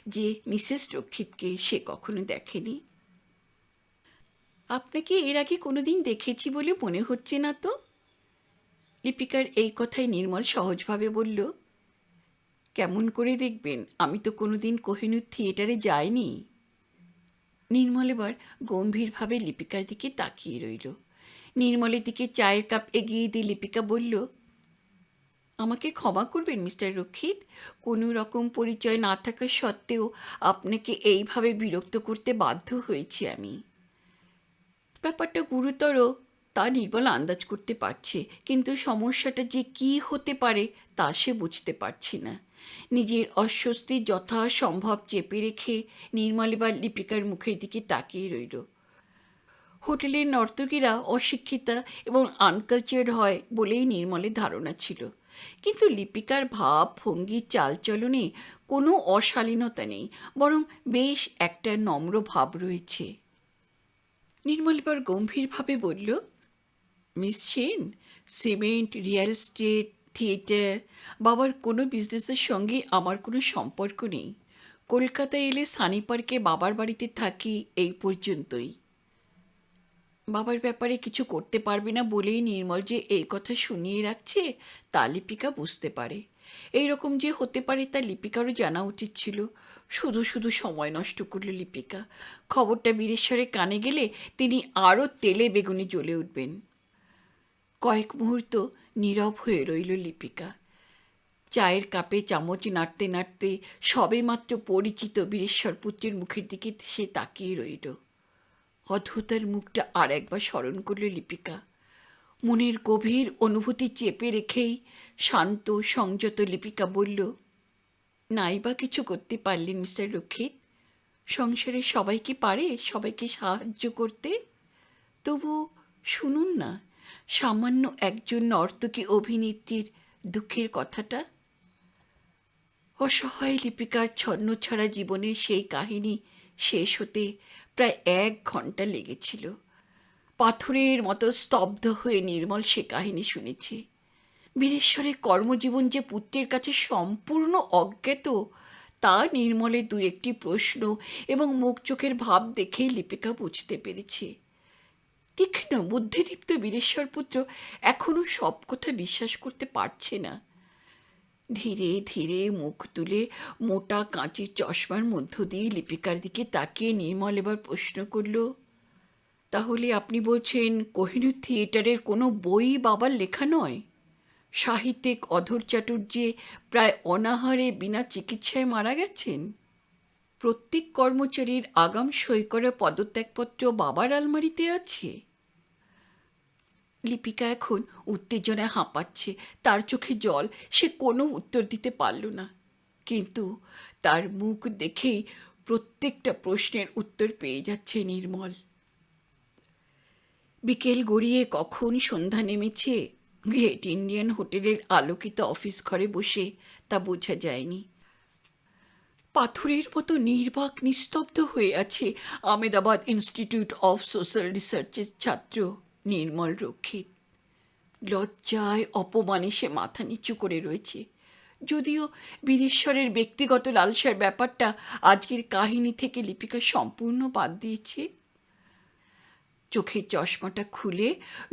যে মিসেস রক্ষিতকে সে কখনো দেখেনি। আপনাকে এর আগে কোনোদিন দেখেছি বলে মনে হচ্ছে না তো। লিপিকার এই কথায় নির্মল সহজভাবে বলল, কেমন করে দেখবেন, আমি তো কোনোদিন কোহিনূর থিয়েটারে যাইনি। নির্মল এবার গম্ভীরভাবে লিপিকার দিকে তাকিয়ে রইল। নির্মলের দিকে চায়ের কাপ এগিয়ে দিয়ে লিপিকা বলল, আমাকে ক্ষমা করবেন মিস্টার রক্ষিত, কোনো রকম পরিচয় না থাকা সত্ত্বেও আপনাকে এইভাবে বিরক্ত করতে বাধ্য হয়েছি আমি। ব্যাপারটা গুরুতর তা নির্মল আন্দাজ করতে পারছে, কিন্তু সমস্যাটা যে কী হতে পারে তা সে বুঝতে পারছে না। নিজের অস্বস্তি যথাসম্ভব চেপে রেখে নির্মল এবার লিপিকার মুখের দিকে তাকিয়ে রইল। হোটেলের নর্তকীরা অশিক্ষিতা এবং আনকালচার্ড হয় বলেই নির্মলের ধারণা ছিল, কিন্তু লিপিকার ভাব ভঙ্গি চালচলনে কোনো অশালীনতা নেই, বরং বেশ একটা নম্র ভাব রয়েছে। নির্মল এবার গম্ভীরভাবে বলল, miss Sen, cement, real estate, theatre, বাবার কোনো বিজনেসের সঙ্গে আমার কোনো সম্পর্ক নেই। কলকাতায় এলে সানি পার্কে বাবার বাড়িতে থাকি, এই পর্যন্তই। বাবার ব্যাপারে কিছু করতে পারবে না বলেই নির্মল যে এই কথা শুনিয়ে রাখছে তা লিপিকা বুঝতে পারে। এই রকম যে হতে পারে তা লিপিকারও জানা উচিত ছিল। শুধু শুধু সময় নষ্ট করল লিপিকা। খবরটা বীরেশ্বরের কানে গেলে তিনি আরও তেলে বেগুনে জ্বলে উঠবেন। কয়েক মুহূর্ত নীরব হয়ে রইল লিপিকা। চায়ের কাপে চামচ নাড়তে নাড়তে সবেমাত্র পরিচিত বীরেশ্বর পুত্রের মুখের দিকে সে তাকিয়ে রইল। অদ্ভুতার মুখটা আর একবার স্মরণ করল লিপিকা। মনের গভীর অনুভূতি চেপে রেখেই শান্ত সংযত লিপিকা বলল, নাই বা কিছু করতে পারলেন মিস্টার রক্ষিত? সংসারের সবাই কি পারে সবাইকে সাহায্য করতে? তবু শুনুন না, সামান্য একজন নর্তকী অভিনেত্রীর দুঃখের কথাটা। অসহায় লিপিকার ছন্নছাড়া জীবনের সেই কাহিনী শেষ হতে প্রায় 1 ঘন্টা লেগেছিল। পাথরের মতো স্তব্ধ হয়ে নির্মল সে কাহিনী শুনেছে। বীরেশ্বরের কর্মজীবন যে পুত্রের কাছে সম্পূর্ণ অজ্ঞাত তা নির্মলের 2-1টি প্রশ্ন এবং মুখ চোখের ভাব দেখেই লিপিকা বুঝতে পেরেছে। তীক্ষ্ণ বুদ্ধিদীপ্ত বীরেশ্বর পুত্র এখনো সব কথা বিশ্বাস করতে পারছে না। ধীরে ধীরে মুখ তুলে মোটা কাঁচের চশমার মধ্য দিয়ে লিপিকার দিকে তাকিয়ে নির্মল এবার প্রশ্ন করল, তাহলে আপনি বলছেন কোহিনূর থিয়েটারের কোনো বই বাবার লেখা নয়? সাহিত্যিক অধর চাটুর্যে প্রায় অনাহারে বিনা চিকিৎসায় মারা গেছেন? প্রত্যেক কর্মচারীর আগাম সই করা পদত্যাগপত্র বাবার আলমারিতে আছে? লিপিকা এখন উত্তেজনায় হাঁপাচ্ছে, তার চোখে জল। সে কোনো উত্তর দিতে পারল না, কিন্তু তার মুখ দেখেই প্রত্যেকটা প্রশ্নের উত্তর পেয়ে যাচ্ছে নির্মল। বিকেল গড়িয়ে কখন সন্ধ্যা নেমেছে গ্রেট ইন্ডিয়ান হোটেলের আলোকিত অফিস ঘরে বসে তা বোঝা যায়নি। পাথরের মতো নির্বাক নিস্তব্ধ হয়ে আছে আহমেদাবাদ ইনস্টিটিউট অফ সোশ্যাল রিসার্চের ছাত্র নির্মল রক্ষিত। লজ্জায় অপমানে সে মাথা নিচু করে রয়েছে। যদিও বীরেশ্বরের ব্যক্তিগত লালসার ব্যাপারটা আজকের কাহিনী থেকে লিপিকা সম্পূর্ণ বাদ দিয়েছে। চোখের চশমাটা খুলে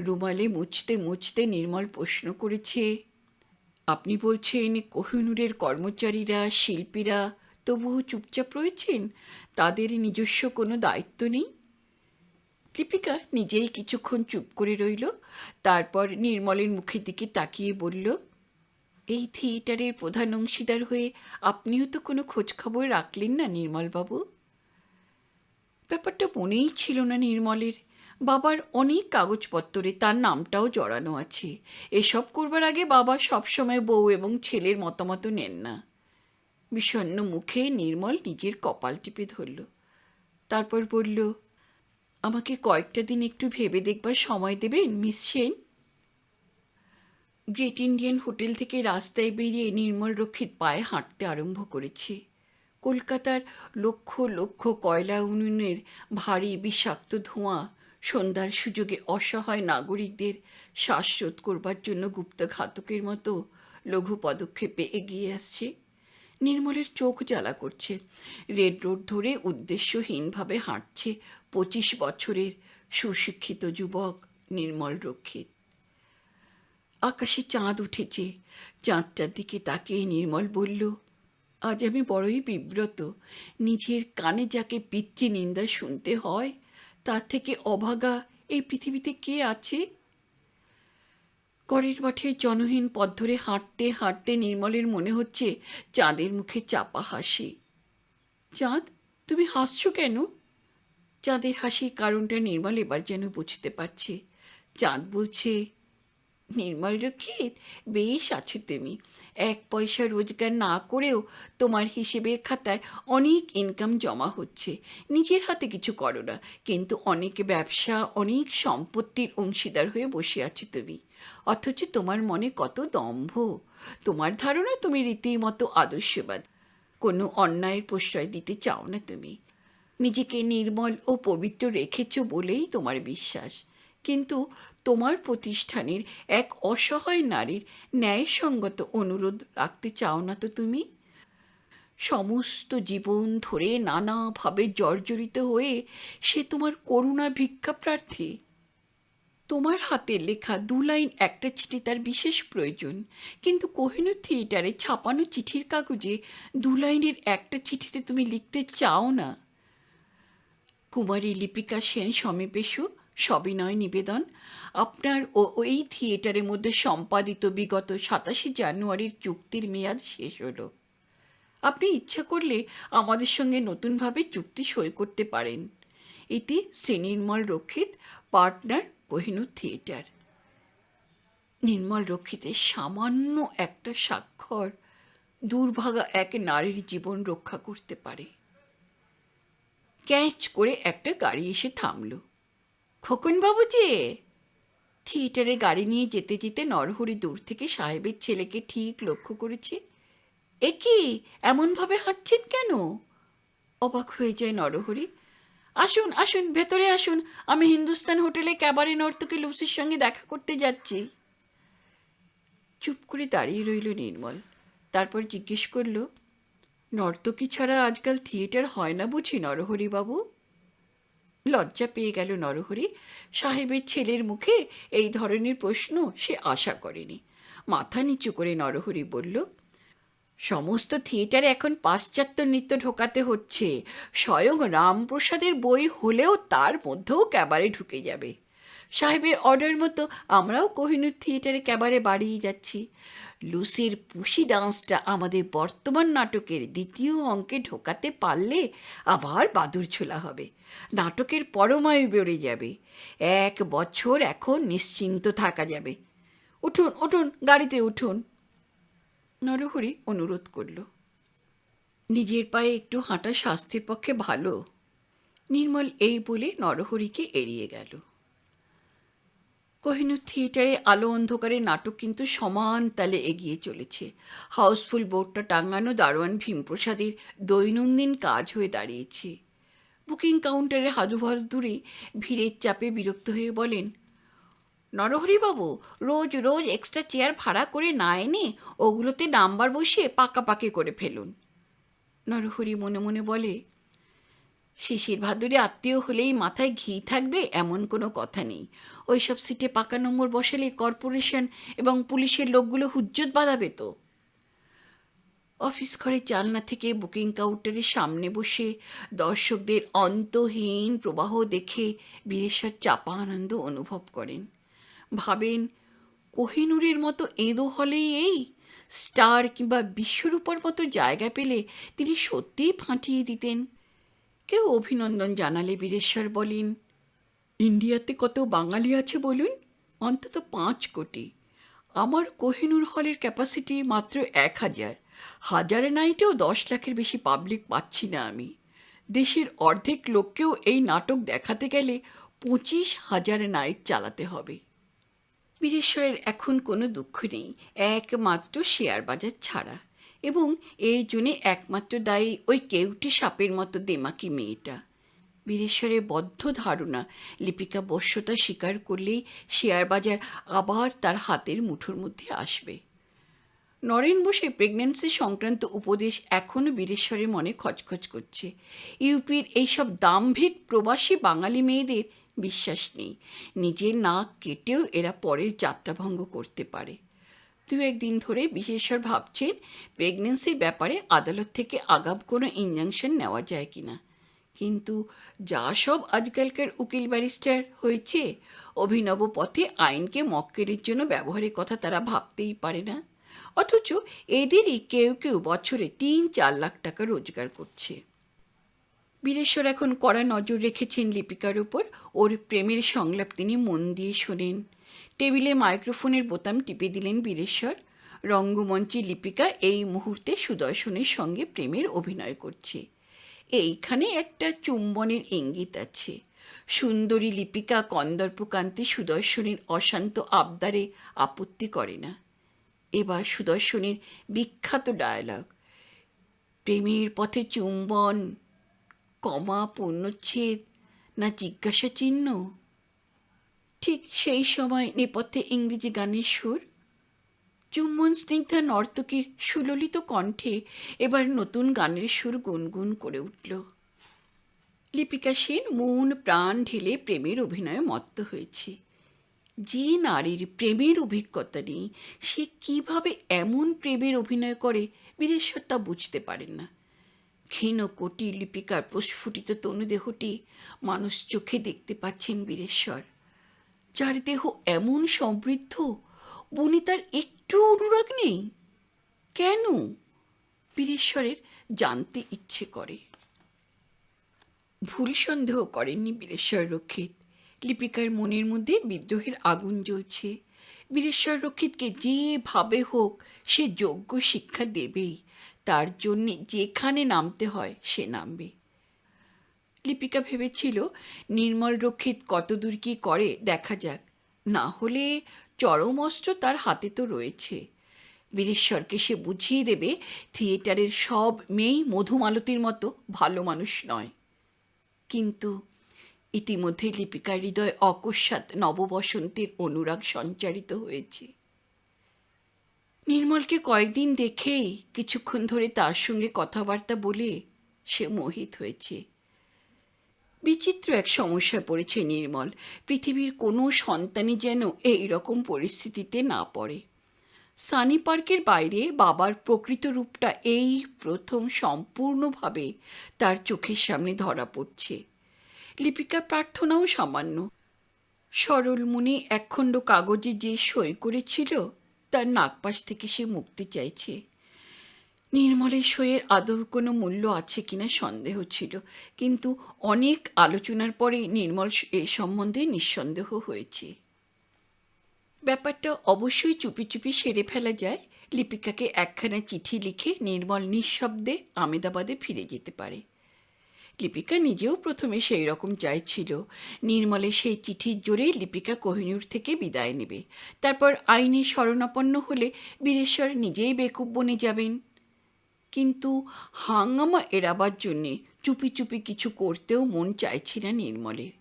রুমালে মুছতে মুছতে নির্মল প্রশ্ন করেছে, আপনি বলছেন কোহিনূরের কর্মচারীরা, শিল্পীরা তবুও চুপচাপ রয়েছেন? তাদের নিজস্ব কোনো দায়িত্ব নেই? লিপিকা নিজেই কিছুক্ষণ চুপ করে রইল। তারপর নির্মলের মুখের দিকে তাকিয়ে বলল, এই থিয়েটারের প্রধান অংশীদার হয়ে আপনিও তো কোনো খোঁজখবর রাখলেন না নির্মলবাবু? ব্যাপারটা মনেই ছিল না নির্মলের। বাবার অনেক কাগজপত্রে তার নামটাও জড়ানো আছে। এসব করবার আগে বাবা সবসময় বউ এবং ছেলের মতামত নেন না। বিষণ্ণ মুখে নির্মল নিজের কপাল টিপে ধরল। তারপর বলল, আমাকে কয়েকটা দিন একটু ভেবে দেখবার সময় দেবেন miss Sen? Great Indian hotel থেকে রাস্তায় বেরিয়ে নির্মল রক্ষিত পায়ে হাঁটতে আরম্ভ করেছে। কলকাতার লক্ষ লক্ষ কয়লা উনুনের ভারী বিষাক্ত ধোঁয়া সন্ধ্যার সুযোগে অসহায় নাগরিকদের শ্বাসরোধ করবার জন্য গুপ্তঘাতকের মতো লঘু পদক্ষেপে এগিয়ে আসছে। নির্মলের চোখ জ্বালা করছে। রেড রোড ধরে উদ্দেশ্যহীনভাবে হাঁটছে 25 বছরের সুশিক্ষিত যুবক নির্মল রক্ষিত। আকাশে চাঁদ উঠেছে। চাঁদটার দিকে তাকিয়ে নির্মল বলল, আজ আমি বড়ই বিব্রত। নিজের কানে যাকে পিতৃনিন্দা শুনতে হয় তার থেকে অভাগা এই পৃথিবীতে কে আছে? করের মাঠের জনহীন পথ ধরে হাঁটতে হাঁটতে নির্মলের মনে হচ্ছে চাঁদের মুখে চাপা হাসি। চাঁদ, তুমি হাসছো কেন? চাঁদের হাসির কারণটা নির্মল এবার যেন বুঝতে পারছে। চাঁদ বলছে, নির্মল রক্ষিত, বেশ আছো তুমি। 1 পয়সা রোজগার না করেও তোমার হিসেবের খাতায় অনেক ইনকাম জমা হচ্ছে। নিজের হাতে কিছু করো না, কিন্তু অনেক ব্যবসা, অনেক সম্পত্তির অংশীদার হয়ে বসে আছো তুমি। অথচ তোমার মনে কত দম্ভ। তোমার ধারণা তুমি রীতিমতো আদর্শবাদ। কোনো অন্যায়ের প্রশ্রয় দিতে চাও না তুমি। নিজেকে নির্মল ও পবিত্র রেখেছ বলেই তোমার বিশ্বাস। কিন্তু তোমার প্রতিষ্ঠানের এক অসহায় নারীর ন্যায়সঙ্গত অনুরোধ রাখতে চাও না তো তুমি? সমস্ত জীবন ধরে নানাভাবে জর্জরিত হয়ে সে তোমার করুণা ভিক্ষা প্রার্থী। তোমার হাতের লেখা 2 লাইন একটা চিঠি তার বিশেষ প্রয়োজন, কিন্তু কোহিনূর থিয়েটারে ছাপানো চিঠির কাগজে 2 লাইনের একটা চিঠিতে তুমি লিখতে চাও না। কুমারী লিপিকা সেন সমীপেষু সবিনয় নিবেদন, আপনার ও এই থিয়েটারের মধ্যে সম্পাদিত বিগত 27 জানুয়ারির চুক্তির মেয়াদ শেষ হলো। আপনি ইচ্ছা করলে আমাদের সঙ্গে নতুনভাবে চুক্তি সই করতে পারেন। এটি শ্রী নির্মল রক্ষিত, পার্টনার, কোহিনূর থিয়েটার। নির্মল রক্ষিতের সামান্য একটা স্বাক্ষর দুর্ভাগা এক নারীর জীবন রক্ষা করতে পারে। ক্যাঁচ করে একটা গাড়ি এসে থামল। খোকনবাবু যে! থিয়েটারে গাড়ি নিয়ে যেতে যেতে নরহরি দূর থেকে সাহেবের ছেলেকে ঠিক লক্ষ্য করেছে। এ কি, এমনভাবে হাঁটছেন কেন? অবাক হয়ে যায় নরহরি। আসুন আসুন, ভেতরে আসুন, আমি হিন্দুস্তান হোটেলে ক্যাবারে নর্তকী লুসির সঙ্গে দেখা করতে যাচ্ছি। চুপ করে দাঁড়িয়ে রইল নির্মল। তারপর জিজ্ঞেস করল, নর্তকী ছাড়া আজকাল থিয়েটার হয় না বুঝি নরহরিবাবু? লজ্জা পেয়ে গেল নরহরি। সাহেবের ছেলের মুখে এই ধরনের প্রশ্ন সে আশা করেনি। মাথা নিচু করে নরহরি বলল, সমস্ত থিয়েটারে এখন পাশ্চাত্য নৃত্য ঢোকাতে হচ্ছে। স্বয়ং রামপ্রসাদের বই হলেও তার মধ্যেও ক্যাবারে ঢুকে যাবে। সাহেবের অর্ডার মতো আমরাও কোহিনূর থিয়েটারে ক্যাবারে বাড়িয়ে যাচ্ছি। লুসির পুষি ডান্সটা আমাদের বর্তমান নাটকের 2য় অঙ্কে ঢোকাতে পারলে আবার বাদুড় ছোলা হবে, নাটকের পরমায়ু বেড়ে যাবে। 1 বছর এখন নিশ্চিন্ত থাকা যাবে। উঠুন উঠুন, গাড়িতে উঠুন। নরহরি অনুরোধ করল। নিজের পায়ে একটু হাঁটা স্বাস্থ্যের পক্ষে ভালো। নির্মল এই বলে নরহরিকে এড়িয়ে গেল। কোহিনূর থিয়েটারে আলো অন্ধকারে নাটক কিন্তু সমান তালে এগিয়ে চলেছে। হাউসফুল বোর্ডটা টাঙানো দারোয়ান ভীমপ্রসাদের দৈনন্দিন কাজ হয়ে দাঁড়িয়েছে। বুকিং কাউন্টারে হাদুভার দূরে ভিড়ের চাপে বিরক্ত হয়ে বলেন, নরহরিবাবু, রোজ রোজ এক্সট্রা চেয়ার ভাড়া করে না এনে ওগুলোতে নাম্বার বসিয়ে পাকাপাকি করে ফেলুন। নরহরি মনে মনে বলে, শিশির ভাদুরে আত্মীয় হলেই মাথায় ঘি থাকবে এমন কোনো কথা নেই। ওইসব সিটে পাকা নম্বর বসালে কর্পোরেশন এবং পুলিশের লোকগুলো হুজ্জত বাঁধাবে তো। অফিস ঘরের জানলা থেকে বুকিং কাউন্টারের সামনে বসে দর্শকদের অন্তহীন প্রবাহ দেখে বীরেশ্বর চাপা আনন্দ অনুভব করেন। ভাবেন, কোহিনূরের মতো এঁদো হলেই এই স্টার কিংবা বিশ্বরূপার মতো জায়গা পেলে তিনি সত্যিই ফাটিয়ে দিতেন। কেউ অভিনন্দন জানালে বীরেশ্বর বলেন, ইন্ডিয়াতে কত বাঙালি আছে বলুন? অন্তত 5 কোটি। আমার কোহিনূর হলের ক্যাপাসিটি মাত্র 1000। হাজার নাইটেও 10 লাখের বেশি পাবলিক পাচ্ছি না আমি। দেশের অর্ধেক লোককেও এই নাটক দেখাতে গেলে 25,000 নাইট চালাতে হবে। বীরেশ্বরের এখন কোনো দুঃখ নেই, একমাত্র শেয়ার বাজার ছাড়া, এবং এর জন্যে একমাত্র দায়ী ওই কেউটি সাপের মতো দেমাকি মেয়েটা। বীরেশ্বরের বদ্ধ ধারণা, লিপিকা বশ্যতা স্বীকার করলেই শেয়ার বাজার আবার তার হাতের মুঠোর মধ্যে আসবে। নরেন বসে প্রেগন্যান্সি সংক্রান্ত উপদেশ এখনও বীরেশ্বরের মনে খচখচ করছে। ইউপির এইসব দাম্ভিক প্রবাসী বাঙালি মেয়েদের বিশ্বাস নেই। নিজের নাক কেটেও এরা পরের যাত্রাভঙ্গ করতে পারে। 2-1 দিন ধরে বীরেশ্বর ভাবছেন প্রেগন্যান্সির ব্যাপারে আদালত থেকে আগাম কোনো ইনজাংশন নেওয়া যায় কিনা। কিন্তু যা সব আজকালকার উকিল ব্যারিস্টার হয়েছে, অভিনব পথে আইনকে মক্কেলের জন্য ব্যবহারের কথা তারা ভাবতেই পারে না। অথচ এদেরই কেউ কেউ বছরে 3-4 লাখ টাকা রোজগার করছে। বীরেশ্বর এখন কড়া নজর রেখেছেন লিপিকার উপর। ওর প্রেমের সংলাপ তিনি মন দিয়ে শোনেন। টেবিলে মাইক্রোফোনের বোতাম টিপে দিলেন বীরেশ্বর। রঙ্গমঞ্চে লিপিকা এই মুহূর্তে সুদর্শনের সঙ্গে প্রেমের অভিনয় করছে। এইখানে একটা চুম্বনের ইঙ্গিত আছে। সুন্দরী লিপিকা কন্দর্পকান্তি সুদর্শনের অশান্ত আবদারে আপত্তি করে না। এবার সুদর্শনের বিখ্যাত ডায়ালগ, প্রেমের পথে চুম্বন, কমা, পূর্ণচ্ছেদ না জিজ্ঞাসা চিহ্ন? ঠিক সেই সময় নেপথ্যে ইংরেজি গানের সুর। চুম্বন স্নিগ্ধা নর্তকীর সুললিত কণ্ঠে এবার নতুন গানের সুর গুনগুন করে উঠল। লিপিকা সেন মন প্রাণ ঢেলে প্রেমের অভিনয়ে মত্ত হয়েছে। যে নারীর প্রেমের অভিজ্ঞতা নেই, সে কিভাবে এমন প্রেমের অভিনয় করে বীরেশ্বর তা বুঝতে পারেন না। ক্ষীণ কোটি লিপিকার প্রস্ফুটিত তনুদেহটি মানুষ চোখে দেখতে পাচ্ছেন বীরেশ্বর, যার দেহ এমন সমৃদ্ধ, বনিতার একটু অনুরাগ নেই। কেন? বীরেশ্বরের জানতে ইচ্ছে করে। ভুল সন্দেহ করেননি বীরেশ্বর রক্ষিত। লিপিকার মনের মধ্যে বিদ্রোহের আগুন জ্বলছে। বীরেশ্বর রক্ষিতকে যেভাবে হোক সে যোগ্য শিক্ষা দেবেই, তার জন্যে যেখানে নামতে হয় সে নামবে। লিপিকা ভেবেছিল নির্মল রক্ষিত কতদূর কী করে দেখা যাক, না হলে চরম অস্ত্র তার হাতে তো রয়েছে। বীরেশ্বরকে সে বুঝিয়ে দেবে থিয়েটারের সব মেয়েই মধুমালতীর মতো ভালো মানুষ নয়। কিন্তু ইতিমধ্যে লিপিকার হৃদয় অকস্মাৎ নববসন্তের অনুরাগ সঞ্চারিত হয়েছে। নির্মলকে কয়েকদিন দেখেই কিছুক্ষণ ধরে তার সঙ্গে কথাবার্তা বলে সে মোহিত হয়েছে। বিচিত্র এক সমস্যায় পড়েছে নির্মল। পৃথিবীর কোনো সন্তানই যেন এই রকম পরিস্থিতিতে না পড়ে। সানি পার্কের বাইরে বাবার প্রকৃত রূপটা এই প্রথম সম্পূর্ণভাবে তার চোখের সামনে ধরা পড়ছে। লিপিকার প্রার্থনাও সামান্য। সরল মনে একখণ্ড কাগজে যে সই করেছিল তার নাগপাশ থেকে সে মুক্তি চাইছে। নির্মলের সইয়ের আদৌ কোনো মূল্য আছে কিনা সন্দেহ ছিল, কিন্তু অনেক আলোচনার পরে নির্মল এ সম্বন্ধে নিঃসন্দেহ হয়েছে। ব্যাপারটা অবশ্যই চুপি চুপি সেরে ফেলা যায়। লিপিকাকে একখানা চিঠি লিখে নির্মল নিঃশব্দে আমেদাবাদে ফিরে যেতে পারে। লিপিকা নিজেও প্রথমে সেই রকম চাইছিল। নির্মলের সেই চিঠির জোরে লিপিকা কোহিনূর থেকে বিদায় নেবে, তারপর আইনে শরণাপন্ন হলে বীরেশ্বর নিজেই বেকুব বনে যাবেন। কিন্তু হাঙ্গামা এড়াবার জন্যে চুপি চুপি কিছু করতেও মন চাইছে না নির্মলের।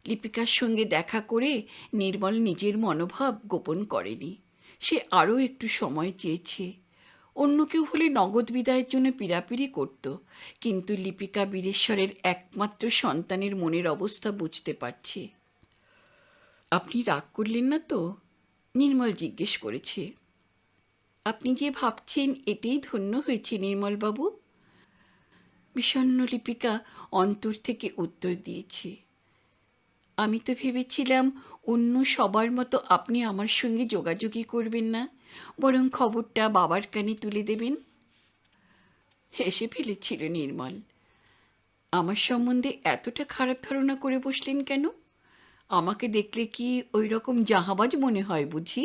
লিপিকার সঙ্গে দেখা করে নির্মল নিজের মনোভাব গোপন করেনি। সে আরও একটু সময় চেয়েছে। অন্য কেউ হলে নগদ বিদায়ের জন্য পীড়াপিড়ি করত, কিন্তু লিপিকা বীরেশ্বরের একমাত্র সন্তানের মনের অবস্থা বুঝতে পারছে। আপনি রাগ করলেন না তো? নির্মল জিজ্ঞেস করেছে। আপনি যে ভাবছেন এতেই ধন্য হয়েছে নির্মলবাবু। বিষণ্ণ লিপিকা অন্তর থেকে উত্তর দিয়েছে। আমি তো ভেবেছিলাম অন্য সবার মতো আপনি আমার সঙ্গে যোগাযোগই করবেন না, বরং খবরটা বাবার কানে তুলে দেবেন। হেসে ফেলেছিল নির্মল। আমার সম্বন্ধে এতটা খারাপ ধারণা করে বসলেন কেন? আমাকে দেখলে কি ওই রকম জাহাবাজ মনে হয় বুঝি?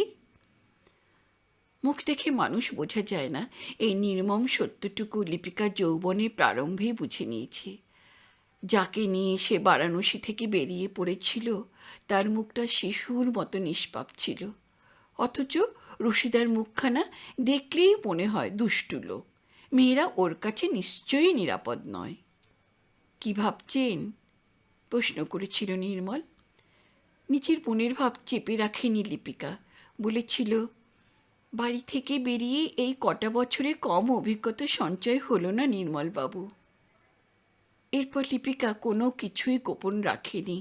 মুখ দেখে মানুষ বোঝা যায় না, এই নির্মম সত্যটুকু লিপিকা যৌবনের প্রারম্ভেই বুঝে নিয়েছে। যাকে নিয়ে সে বারাণসী থেকে বেরিয়ে পড়েছিল তার মুখটা শিশুর মতো নিষ্পাপ ছিল, অথচ রুশিদার মুখখানা দেখলেই মনে হয় দুষ্টু লোক। মেয়েরা ওর কাছে নিশ্চয়ই নিরাপদ নয়। কি ভাবছেন? প্রশ্ন করেছিল নির্মল। নিজের মনের ভাব চেপে রাখেনি লিপিকা। বলেছিল, বাড়ি থেকে বেরিয়ে এই কটা বছরে কম অভিজ্ঞতা সঞ্চয় হলো না নির্মলবাবু। এরপর লিপিকা কোনো কিছুই গোপন রাখেনি।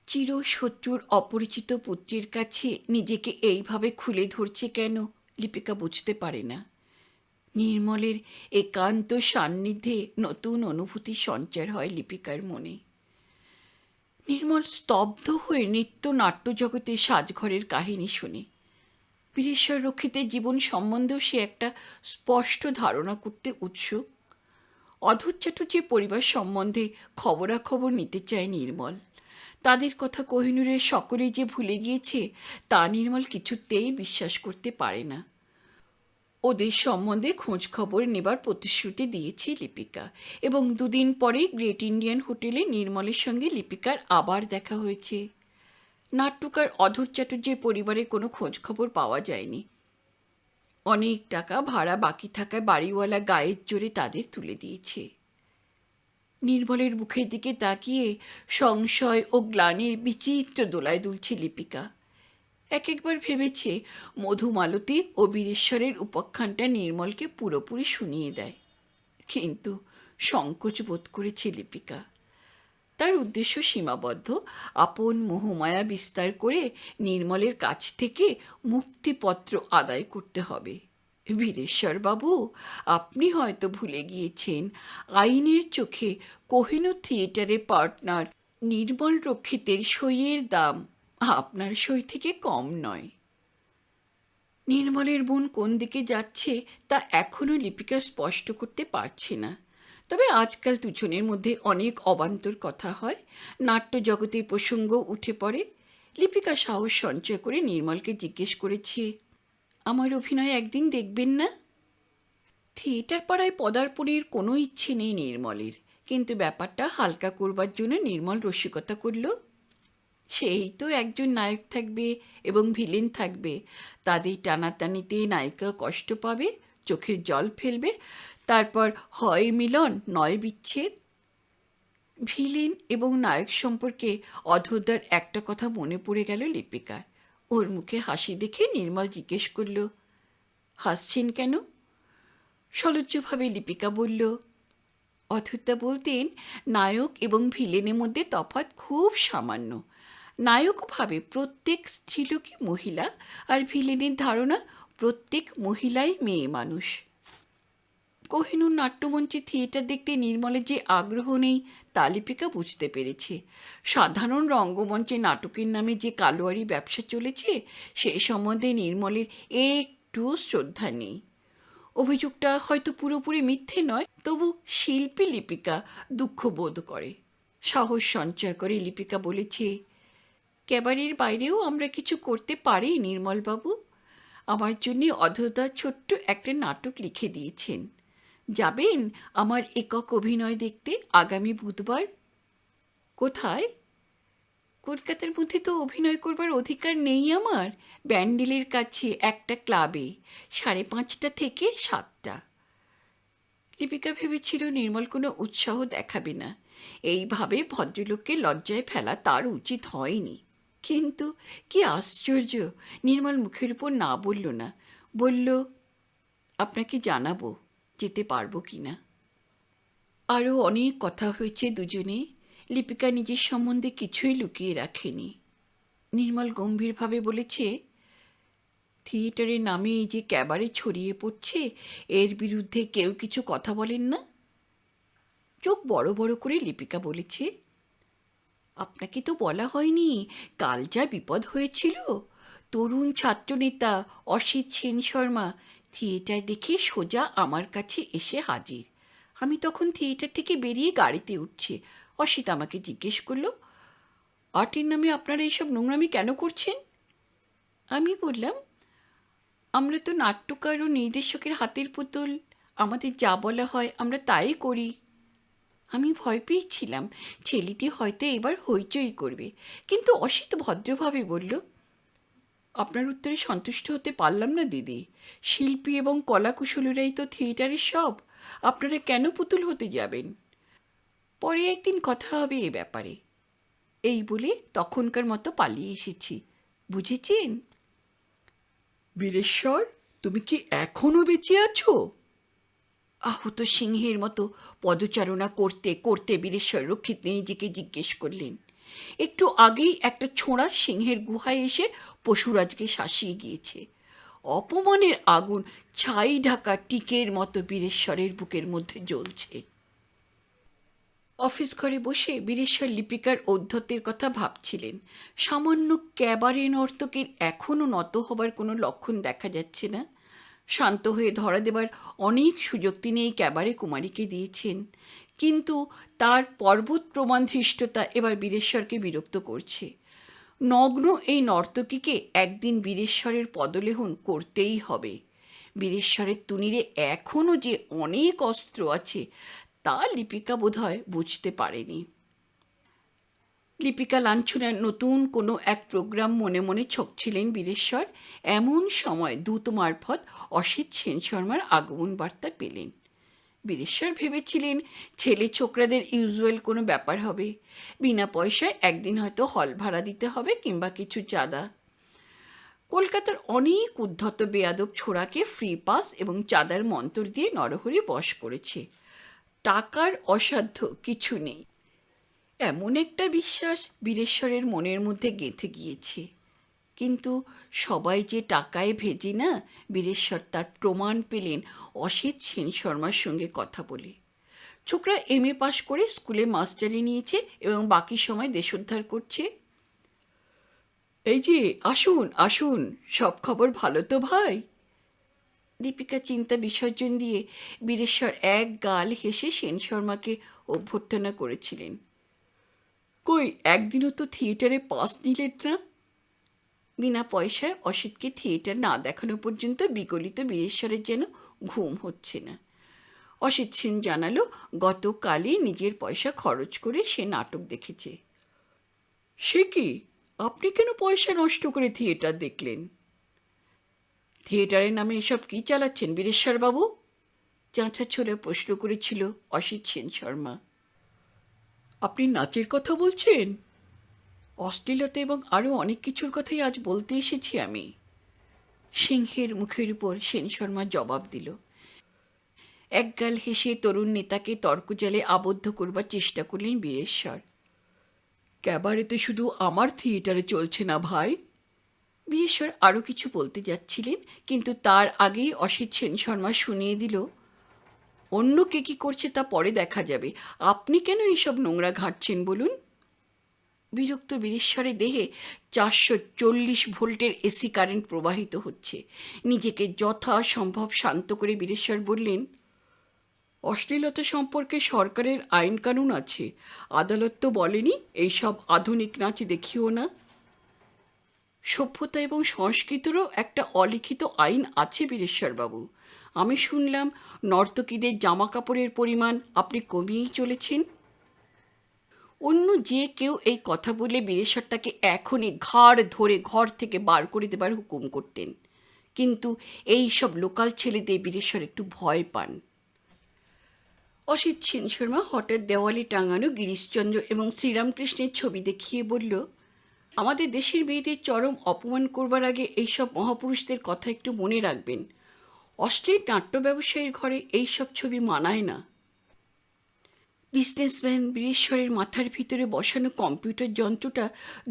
চিরশত্রুর অপরিচিত পুত্রের কাছে নিজেকে এইভাবে খুলে ধরছে কেন লিপিকা বুঝতে পারে না। নির্মলের একান্ত সান্নিধ্যে নতুন অনুভূতি সঞ্চার হয় লিপিকার মনে। নির্মল স্তব্ধ হয়ে নিত্য নাট্যজগতে সাজঘরের কাহিনী শোনে। বীরেশ্বর রক্ষিতের জীবন সম্বন্ধেও সে একটা স্পষ্ট ধারণা করতে উৎসুক। অধর চাটুর্যের পরিবার সম্বন্ধে খবরাখবর নিতে চায় নির্মল। তাদের কথা কোহিনূরের সকলেই যে ভুলে গিয়েছে তা নির্মল কিছুতেই বিশ্বাস করতে পারে না। ওদের সম্বন্ধে খোঁজ খবর নেবার প্রতিশ্রুতি দিয়েছে লিপিকা, এবং দুদিন পরেই গ্রেট ইন্ডিয়ান হোটেলে নির্মলের সঙ্গে লিপিকার আবার দেখা হয়েছে। নাট্যকার অধর চাটুর্যের পরিবারে কোনো খোঁজ খবর পাওয়া যায়নি। অনেক টাকা ভাড়া বাকি থাকায় বাড়িওয়ালা গায়ের জোরে তাদের তুলে দিয়েছে। নির্মলের মুখের দিকে তাকিয়ে সংশয় ও গ্লানির বিচিত্র দোলায় দুলছে লিপিকা। এক একবার ভেবেছে মধুমালতী ও বীরেশ্বরের উপাখ্যানটা নির্মলকে পুরোপুরি শুনিয়ে দেয়, কিন্তু সংকোচ বোধ করেছে লিপিকা। তার উদ্দেশ্য সীমাবদ্ধ, আপন মোহমায়া বিস্তার করে নির্মলের কাছ থেকে মুক্তিপত্র আদায় করতে হবে। বীরেশ্বরবাবু, আপনি হয়তো ভুলে গিয়েছেন আইনের চোখে কোহিনূর থিয়েটারের পার্টনার নির্মল রক্ষিতের সইয়ের দাম আপনার সই থেকে কম নয়। নির্মলের মন কোন দিকে যাচ্ছে তা এখনও লিপিকা স্পষ্ট করতে পারছে না। তবে আজকাল দুজনের মধ্যে অনেক অবান্তর কথা হয়, নাট্যজগতের প্রসঙ্গ উঠে পড়ে। লিপিকা সাহস সঞ্চয় করে নির্মলকে জিজ্ঞেস করেছে, আমার অভিনয় একদিন দেখবেন না? থিয়েটার পাড়ায় পদার্পণের কোনো ইচ্ছে নেই নির্মলের, কিন্তু ব্যাপারটা হালকা করবার জন্য নির্মল রসিকতা করল, সেই তো একজন নায়ক থাকবে এবং ভিলেন থাকবে, তাদের টানাটানিতে নায়িকা কষ্ট পাবে, চোখের জল ফেলবে, তারপর হয় মিলন নয় বিচ্ছেদ। ভিলেন এবং নায়ক সম্পর্কে অধরদার একটা কথা মনে পড়ে গেল লিপিকার। ওর মুখে হাসি দেখে নির্মল জিজ্ঞেস করল, হাসছেন কেন? সলজ্জভাবে লিপিকা বলল, অধরদা বলতেন নায়ক এবং ভিলেনের মধ্যে তফাৎ খুব সামান্য। নায়ক ভাবে প্রত্যেক স্ত্রীলোকই মহিলা, আর ভিলেনের ধারণা প্রত্যেক মহিলাই মেয়ে মানুষ। কোহিনূর নাট্যমঞ্চে থিয়েটার দেখতে নির্মলের যে আগ্রহ নেই তা লিপিকা বুঝতে পেরেছে। সাধারণ রঙ্গমঞ্চে নাটকের নামে যে কালোয়ারি ব্যবসা চলেছে সে সম্বন্ধে নির্মলের একটু শ্রদ্ধা নেই। অভিযোগটা হয়তো পুরোপুরি মিথ্যে নয়, তবু শিল্পী লিপিকা দুঃখ বোধ করে। সাহস সঞ্চয় করে লিপিকা বলেছে, ক্যাবারের বাইরেও আমরা কিছু করতে পারি নির্মলবাবু। আমার জন্য অধরদা ছোট্ট একটা নাটক লিখে দিয়েছেন, যাবেন আমার একক অভিনয় দেখতে আগামী বুধবার? কোথায়? কলকাতার মধ্যে তো অভিনয় করবার অধিকার নেই আমার। ব্যান্ডেলের কাছে একটা ক্লাবে, 5:30 থেকে 7টা। লিপিকা ভেবেছিল নির্মল কোনো উৎসাহ দেখাবে না, এইভাবে ভদ্রলোককে লজ্জায় ফেলা তার উচিত হয়নি। কিন্তু কি আশ্চর্য, নির্মল মুখের উপর না বলল না, বলল, আপনাকে জানাবো যেতে পারবো কি না। আরও অনেক কথা হয়েছে দুজনে। লিপিকা নিজের সম্বন্ধে কিছুই লুকিয়ে রাখেনি। নির্মল গম্ভীরভাবে বলেছে, থিয়েটারের নামে এই যে ক্যাবারে ছড়িয়ে পড়ছে, এর বিরুদ্ধে কেউ কিছু কথা বলেন না? চোখ বড় বড় করে লিপিকা বলেছে, আপনাকে তো বলা হয়নি কাল যা বিপদ হয়েছিল। তরুণ ছাত্রনেতা অসিত সেন শর্মা থিয়েটার দেখে সোজা আমার কাছে এসে হাজির। আমি তখন থিয়েটার থেকে বেরিয়ে গাড়িতে উঠছি। অসিত আমাকে জিজ্ঞেস করলো, আর্টের নামে আপনারা এইসব নোংরামি কেন করছেন? আমি বললাম, আমরা তো নাট্যকার ও নির্দেশকের হাতের পুতুল, আমাদের যা বলা হয় আমরা তাই করি। আমি ভয় পেয়েছিলাম ছেলেটি হয়তো এবার হইচই করবে, কিন্তু অসিত ভদ্রভাবে বলল, আপনার উত্তরে সন্তুষ্ট হতে পারলাম না দিদি। শিল্পী এবং কলাকুশলীরাই তো থিয়েটারের সব, আপনারা কেন পুতুল হতে যাবেন? পরে একদিন কথা হবে এ ব্যাপারে। এই বলে তখনকার মতো পালিয়ে এসেছি, বুঝেছেন? বীরেশ্বর, তুমি কি এখনো বেঁচে আছো? আহত সিংহের মতো পদচারণা করতে করতে বীরেশ্বর রক্ষিত নিজেকে জিজ্ঞেস করলেন। একটু আগেই একটা ছোঁড়া সিংহের গুহায় এসে পশুরাজকে শাসিয়ে গিয়েছে। অপমানের আগুন ছাই ঢাকা টিকের মতো বীরেশ্বরের বুকের মধ্যে জ্বলছে। অফিস ঘরে বসে বীরেশ্বর লিপিকার ঔদ্ধত্যের কথা ভাবছিলেন। সামান্য ক্যাবারে নর্তকের এখনও নত হবার কোনো লক্ষণ দেখা যাচ্ছে না। শান্ত হয়ে ধরা দেবার অনেক সুযোগ তিনি এই ক্যাবারে কুমারীকে দিয়েছেন, কিন্তু তার পর্বত প্রমাণ ধৃষ্টতা এবার বীরেশ্বরকে বিরক্ত করছে। নগ্ন এই নর্তকীকে একদিন বীরেশ্বরের পদলেহন করতেই হবে। বীরেশ্বরের তুনিরে এখনও যে অনেক অস্ত্র আছে তা লিপিকা বোধহয় বুঝতে পারেনি। লিপিকা লাঞ্ছনার নতুন কোনো এক প্রোগ্রাম মনে মনে ছকছিলেন বীরেশ্বর। এমন সময় দূত মারফত অসিত সেন শর্মার আগমন বার্তা পেলেন। বীরেশ্বর ভেবেছিলেন ছেলে ছোকরাদের ইউজুয়াল কোনো ব্যাপার হবে, বিনা পয়সায় একদিন হয়তো হল ভাড়া দিতে হবে কিংবা কিছু চাঁদা। কলকাতার অনেক উদ্ধত বেয়াদব ছোড়াকে ফ্রি পাস এবং চাঁদার মন্তর দিয়ে নরহরি বশ করেছে। টাকার অসাধ্য কিছু নেই, এমন একটা বিশ্বাস বীরেশ্বরের মনের মধ্যে গেঁথে গিয়েছে। কিন্তু সবাই যে টাকায় ভেজে না, বীরেশ্বর তার প্রমাণ পেলেন অসিত সেন শর্মার সঙ্গে কথা বলে। ছোকরা MA পাশ করে স্কুলে মাস্টারি নিয়েছে এবং বাকি সময় দেশোদ্ধার করছে। এই যে আসুন আসুন, সব খবর ভালো তো ভাই? দীপিকা চিন্তা বিসর্জন দিয়ে বীরেশ্বর এক গাল হেসে সেন শর্মাকে অভ্যর্থনা করেছিলেন। কই, একদিনও তো থিয়েটারে পাস নিলেন না? বিনা পয়সায় অসিতকে থিয়েটার না দেখানো পর্যন্ত বিগলিত বীরেশ্বরের যেন ঘুম হচ্ছে না। অসিত সেন জানালো গতকালই নিজের পয়সা খরচ করে সে নাটক দেখেছে। সে কি, আপনি কেন পয়সা নষ্ট করে থিয়েটার দেখলেন? থিয়েটারের নামে এসব কি চালাচ্ছেন বীরেশ্বরবাবু? চাঁচা ছোড়া প্রশ্ন করেছিল অসিত সেন শর্মা। আপনি নাচের কথা বলছেন? অশ্লীলতা এবং আরও অনেক কিছুর কথাই আজ বলতে এসেছি আমি। সিংহের মুখের উপর সেন শর্মা জবাব দিল। একগাল হেসে তরুণ নেতাকে তর্কজালে আবদ্ধ করবার চেষ্টা করলেন বীরেশ্বর। ক্যাবারেতে শুধু আমার থিয়েটারে চলছে না ভাই। বীরেশ্বর আরও কিছু বলতে যাচ্ছিলেন, কিন্তু তার আগেই অসিত সেন শর্মা শুনিয়ে দিল, অন্য কে কী করছে তা পরে দেখা যাবে, আপনি কেন এইসব নোংরা ঘাঁটছেন বলুন? বিরক্ত বীরেশ্বরের দেহে 440 ভোল্টের AC কারেন্ট প্রবাহিত হচ্ছে। নিজেকে যথাসম্ভব শান্ত করে বীরেশ্বর বললেন, অশ্লীলতা সম্পর্কে সরকারের আইন কানুন আছে, আদালত তো বলেনি এইসব আধুনিক নাচ দেখিও না। সভ্যতা এবং সংস্কৃতিরও একটা অলিখিত আইন আছে বীরেশ্বরবাবু। আমি শুনলাম নর্তকীদের জামা কাপড়ের পরিমাণ আপনি কমিয়েই চলেছেন। অন্য যে কেউ এই কথা বলে বীরেশ্বর তাকে এখনই ঘাড় ধরে ঘর থেকে বার করে দেবার হুকুম করতেন, কিন্তু এই সব লোকাল ছেলেদের বীরেশ্বর একটু ভয় পান। অসিত সেন শর্মা হঠাৎ দেওয়ালে টাঙানো গিরিশচন্দ্র এবং শ্রীরামকৃষ্ণের ছবি দেখিয়ে বলল, আমাদের দেশের মেয়েদের চরম অপমান করবার আগে এইসব মহাপুরুষদের কথা একটু মনে রাখবেন। অশ্লীল নাট্য ব্যবসায়ীর ঘরে এইসব ছবি মানায় না। বিজনেসম্যান বীরেশ্বরের মাথার ভিতরে বসানো কম্পিউটার যন্ত্রটা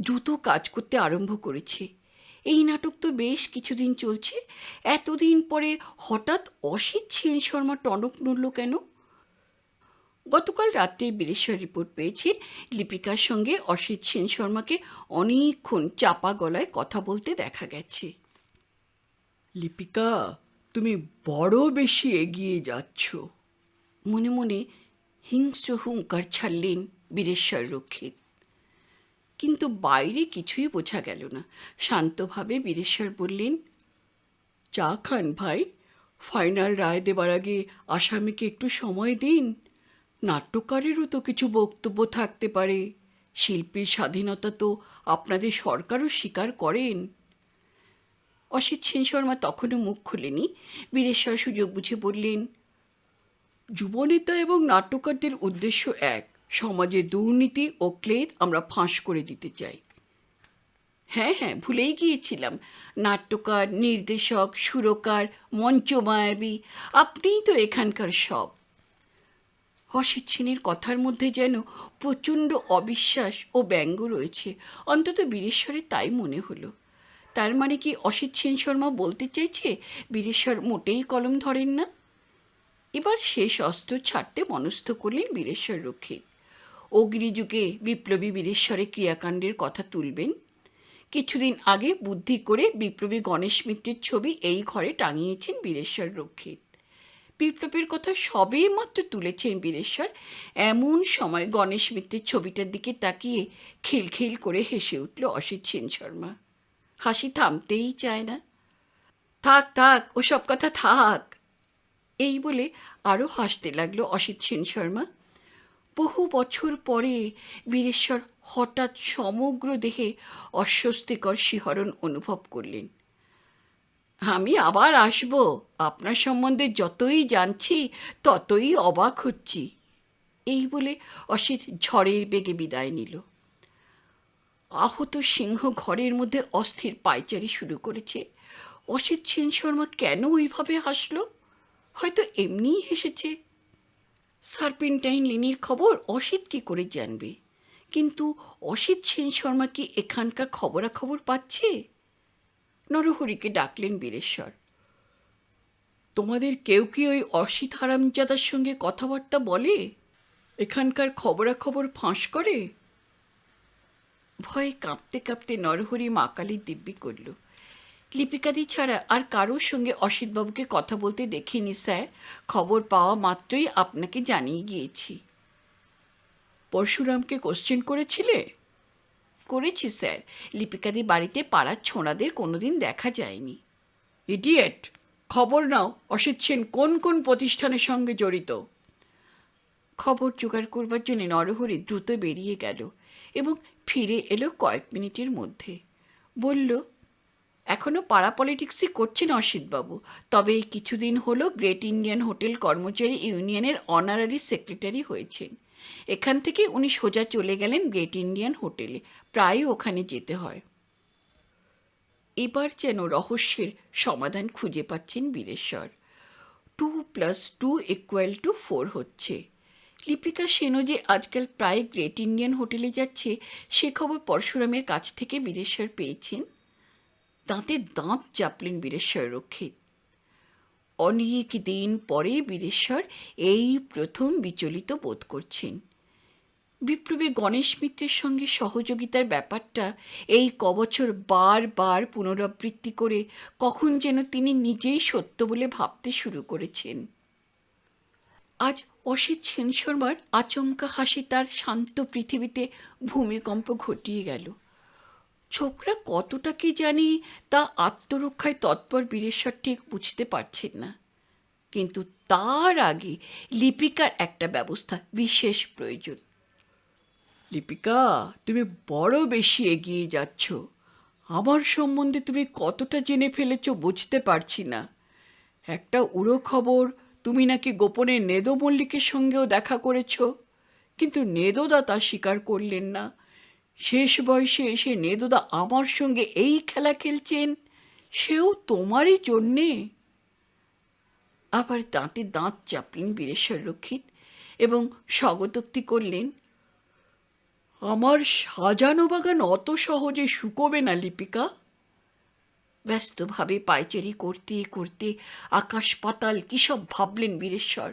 দ্রুত কাজ করতে আরম্ভ করেছে। এই নাটক তো বেশ কিছুদিন চলছে, এতদিন পরে হঠাৎ অসিত সেন শর্মা টনক নড়ল কেন? গতকাল রাত্রে বীরেশ্বর রিপোর্ট পেয়েছেন লিপিকার সঙ্গে অসিত সেন শর্মাকে অনেকক্ষণ চাপা গলায় কথা বলতে দেখা গেছে। লিপিকা, তুমি বড় বেশি এগিয়ে যাচ্ছ, মনে মনে হিংস্র হুঙ্কার ছাড়লেন বীরেশ্বর রক্ষিত। কিন্তু বাইরে কিছুই বোঝা গেল না। শান্তভাবে বীরেশ্বর বললেন, চা খান ভাই, ফাইনাল রায় দেবার আগে আসামিকে একটু সময় দিন। নাট্যকারেরও তো কিছু বক্তব্য থাকতে পারে, শিল্পীর স্বাধীনতা তো আপনাদের সরকারও স্বীকার করেন। অসিত সেন শর্মা তখনও মুখ খোলেনি। বীরেশ্বর সুযোগ বুঝে বললেন, যুবনেতা এবং নাট্যকারদের উদ্দেশ্য এক, সমাজে দুর্নীতি ও ক্লেদ আমরা ফাঁস করে দিতে চাই। হ্যাঁ হ্যাঁ, ভুলেই গিয়েছিলাম, নাট্যকার, নির্দেশক, সুরকার, মঞ্চমায়াবী, আপনিই তো এখানকার সব। অসিত সেনের কথার মধ্যে যেন প্রচণ্ড অবিশ্বাস ও ব্যঙ্গ রয়েছে, অন্তত বীরেশ্বরের তাই মনে হলো। তার মানে কি অসিত সেন শর্মা বলতে চাইছে বীরেশ্বর মোটেই কলম ধরেন না? এবার শেষ অস্ত্র ছাড়তে মনস্থ করলেন বীরেশ্বর রক্ষিত। অগ্নিযুগে বিপ্লবী বীরেশ্বরের ক্রিয়াকাণ্ডের কথা তুলবেন। কিছুদিন আগে বুদ্ধি করে বিপ্লবী গণেশ মিত্রের ছবি এই ঘরে টাঙিয়েছেন বীরেশ্বর রক্ষিত। বিপ্লবের কথা সবে মাত্র তুলেছেন বীরেশ্বর, এমন সময় গণেশ মিত্রের ছবিটার দিকে তাকিয়ে খিলখিল করে হেসে উঠল অসিত সেন শর্মা। হাসি থামতেই চায় না। থাক থাক, ওসব কথা থাক, এই বলে আরও হাসতে লাগলো অসিত সেন শর্মা। বহু বছর পরে বীরেশ্বর হঠাৎ সমগ্র দেহে অস্বস্তিকর শিহরণ অনুভব করলেন। আমি আবার আসব। আপনার সম্বন্ধে যতই জানছি ততই অবাক হচ্ছি। এই বলে অসিত ঝড়ের বেগে বিদায় নিল। আহত সিংহ ঘরের মধ্যে অস্থির পায়চারি শুরু করেছে। অসিত সেন শর্মা কেন ওইভাবে হাসল? হয়তো এমনিই হেসেছে। সার্পেন্টাইন লিনির খবর অসিত কি করে জানবে? কিন্তু অসিত সেন শর্মা কি এখানকার খবরাখবর পাচ্ছে? নরহরিকে ডাকলেন বীরেশ্বর। তোমাদের কেউ কি ওই অসিত হারামজাদার সঙ্গে কথাবার্তা বলে? এখানকার খবরাখবর ফাঁস করে? ভয়ে কাঁপতে কাঁপতে নরহরি মা কালীর দিব্যি করল। লিপিকাদি ছাড়া আর কারোর সঙ্গে অসিতবাবুকে কথা বলতে দেখিনি স্যার। খবর পাওয়া মাত্রই আপনাকে জানিয়ে গিয়েছি। পরশুরামকে কোশ্চেন করেছিলে? করেছি স্যার। লিপিকাদি বাড়িতে পাড়ার ছোঁড়াদের কোনোদিন দেখা যায়নি। ইডিয়েট! খবর নাও অসিত সেন কোন কোন প্রতিষ্ঠানের সঙ্গে জড়িত। খবর জোগাড় করবার জন্য নরহরি দ্রুত বেরিয়ে গেল এবং ফিরে এলো কয়েক মিনিটের মধ্যে। বলল, এখনও পাড়া পলিটিক্সই করছেন অসিতবাবু, তবে এই কিছুদিন হলো গ্রেট ইন্ডিয়ান হোটেল কর্মচারী ইউনিয়নের অনারারি সেক্রেটারি হয়েছেন। এখান থেকে উনি সোজা চলে গেলেন গ্রেট ইন্ডিয়ান হোটেলে। প্রায় ওখানে যেতে হয়। এবার যেন রহস্যের সমাধান খুঁজে পাচ্ছেন বীরেশ্বর। 2+2=4 হচ্ছে। লিপিকা সেনও যে আজকাল প্রায় গ্রেট ইন্ডিয়ান হোটেলে যাচ্ছে সে খবর পরশুরামের কাছ থেকে বীরেশ্বর পেয়েছেন। দাঁতে দাঁত চাপলেন বীরেশ্বর রক্ষিত। অনেক দিন পরে বীরেশ্বর এই প্রথম বিচলিত বোধ করছেন। বিপ্লবী গণেশ মিত্রের সঙ্গে সহযোগিতার ব্যাপারটা এই কবছর বারবার পুনরাবৃত্তি করে কখন যেন তিনি নিজেই সত্য বলে ভাবতে শুরু করেছেন। আজ অসিত সেন শর্মার আচমকা হাসি তার শান্ত পৃথিবীতে ভূমিকম্প ঘটিয়ে গেল। ছোকরা কতটা কি জানি তা আত্মরক্ষায় তৎপর বীরেশ্বর ঠিক বুঝতে পারছেন না। কিন্তু তার আগে লিপিকার একটা ব্যবস্থা বিশেষ প্রয়োজন। লিপিকা, তুমি বড় বেশি এগিয়ে যাচ্ছ। আমার সম্বন্ধে তুমি কতটা জেনে ফেলেছ বুঝতে পারছি না। একটা উড়ো খবর তুমি নাকি গোপনে নেদো মল্লিকের সঙ্গেও দেখা করেছ, কিন্তু নেদোদা তা স্বীকার করলেন না। শেষ বয়সে এসে নেদোদা আমার সঙ্গে এই খেলা খেলছেন, সেও তোমারই জন্যে। আবার দাঁতে দাঁত চাপলেন বীরেশ্বর রক্ষিত এবং স্বগতোক্তি করলেন, আমার সাজানো বাগান অত সহজে শুকোবে না লিপিকা। ব্যস্তভাবে পায়চারি করতে করতে আকাশ পাতাল কী সব ভাবলেন বীরেশ্বর।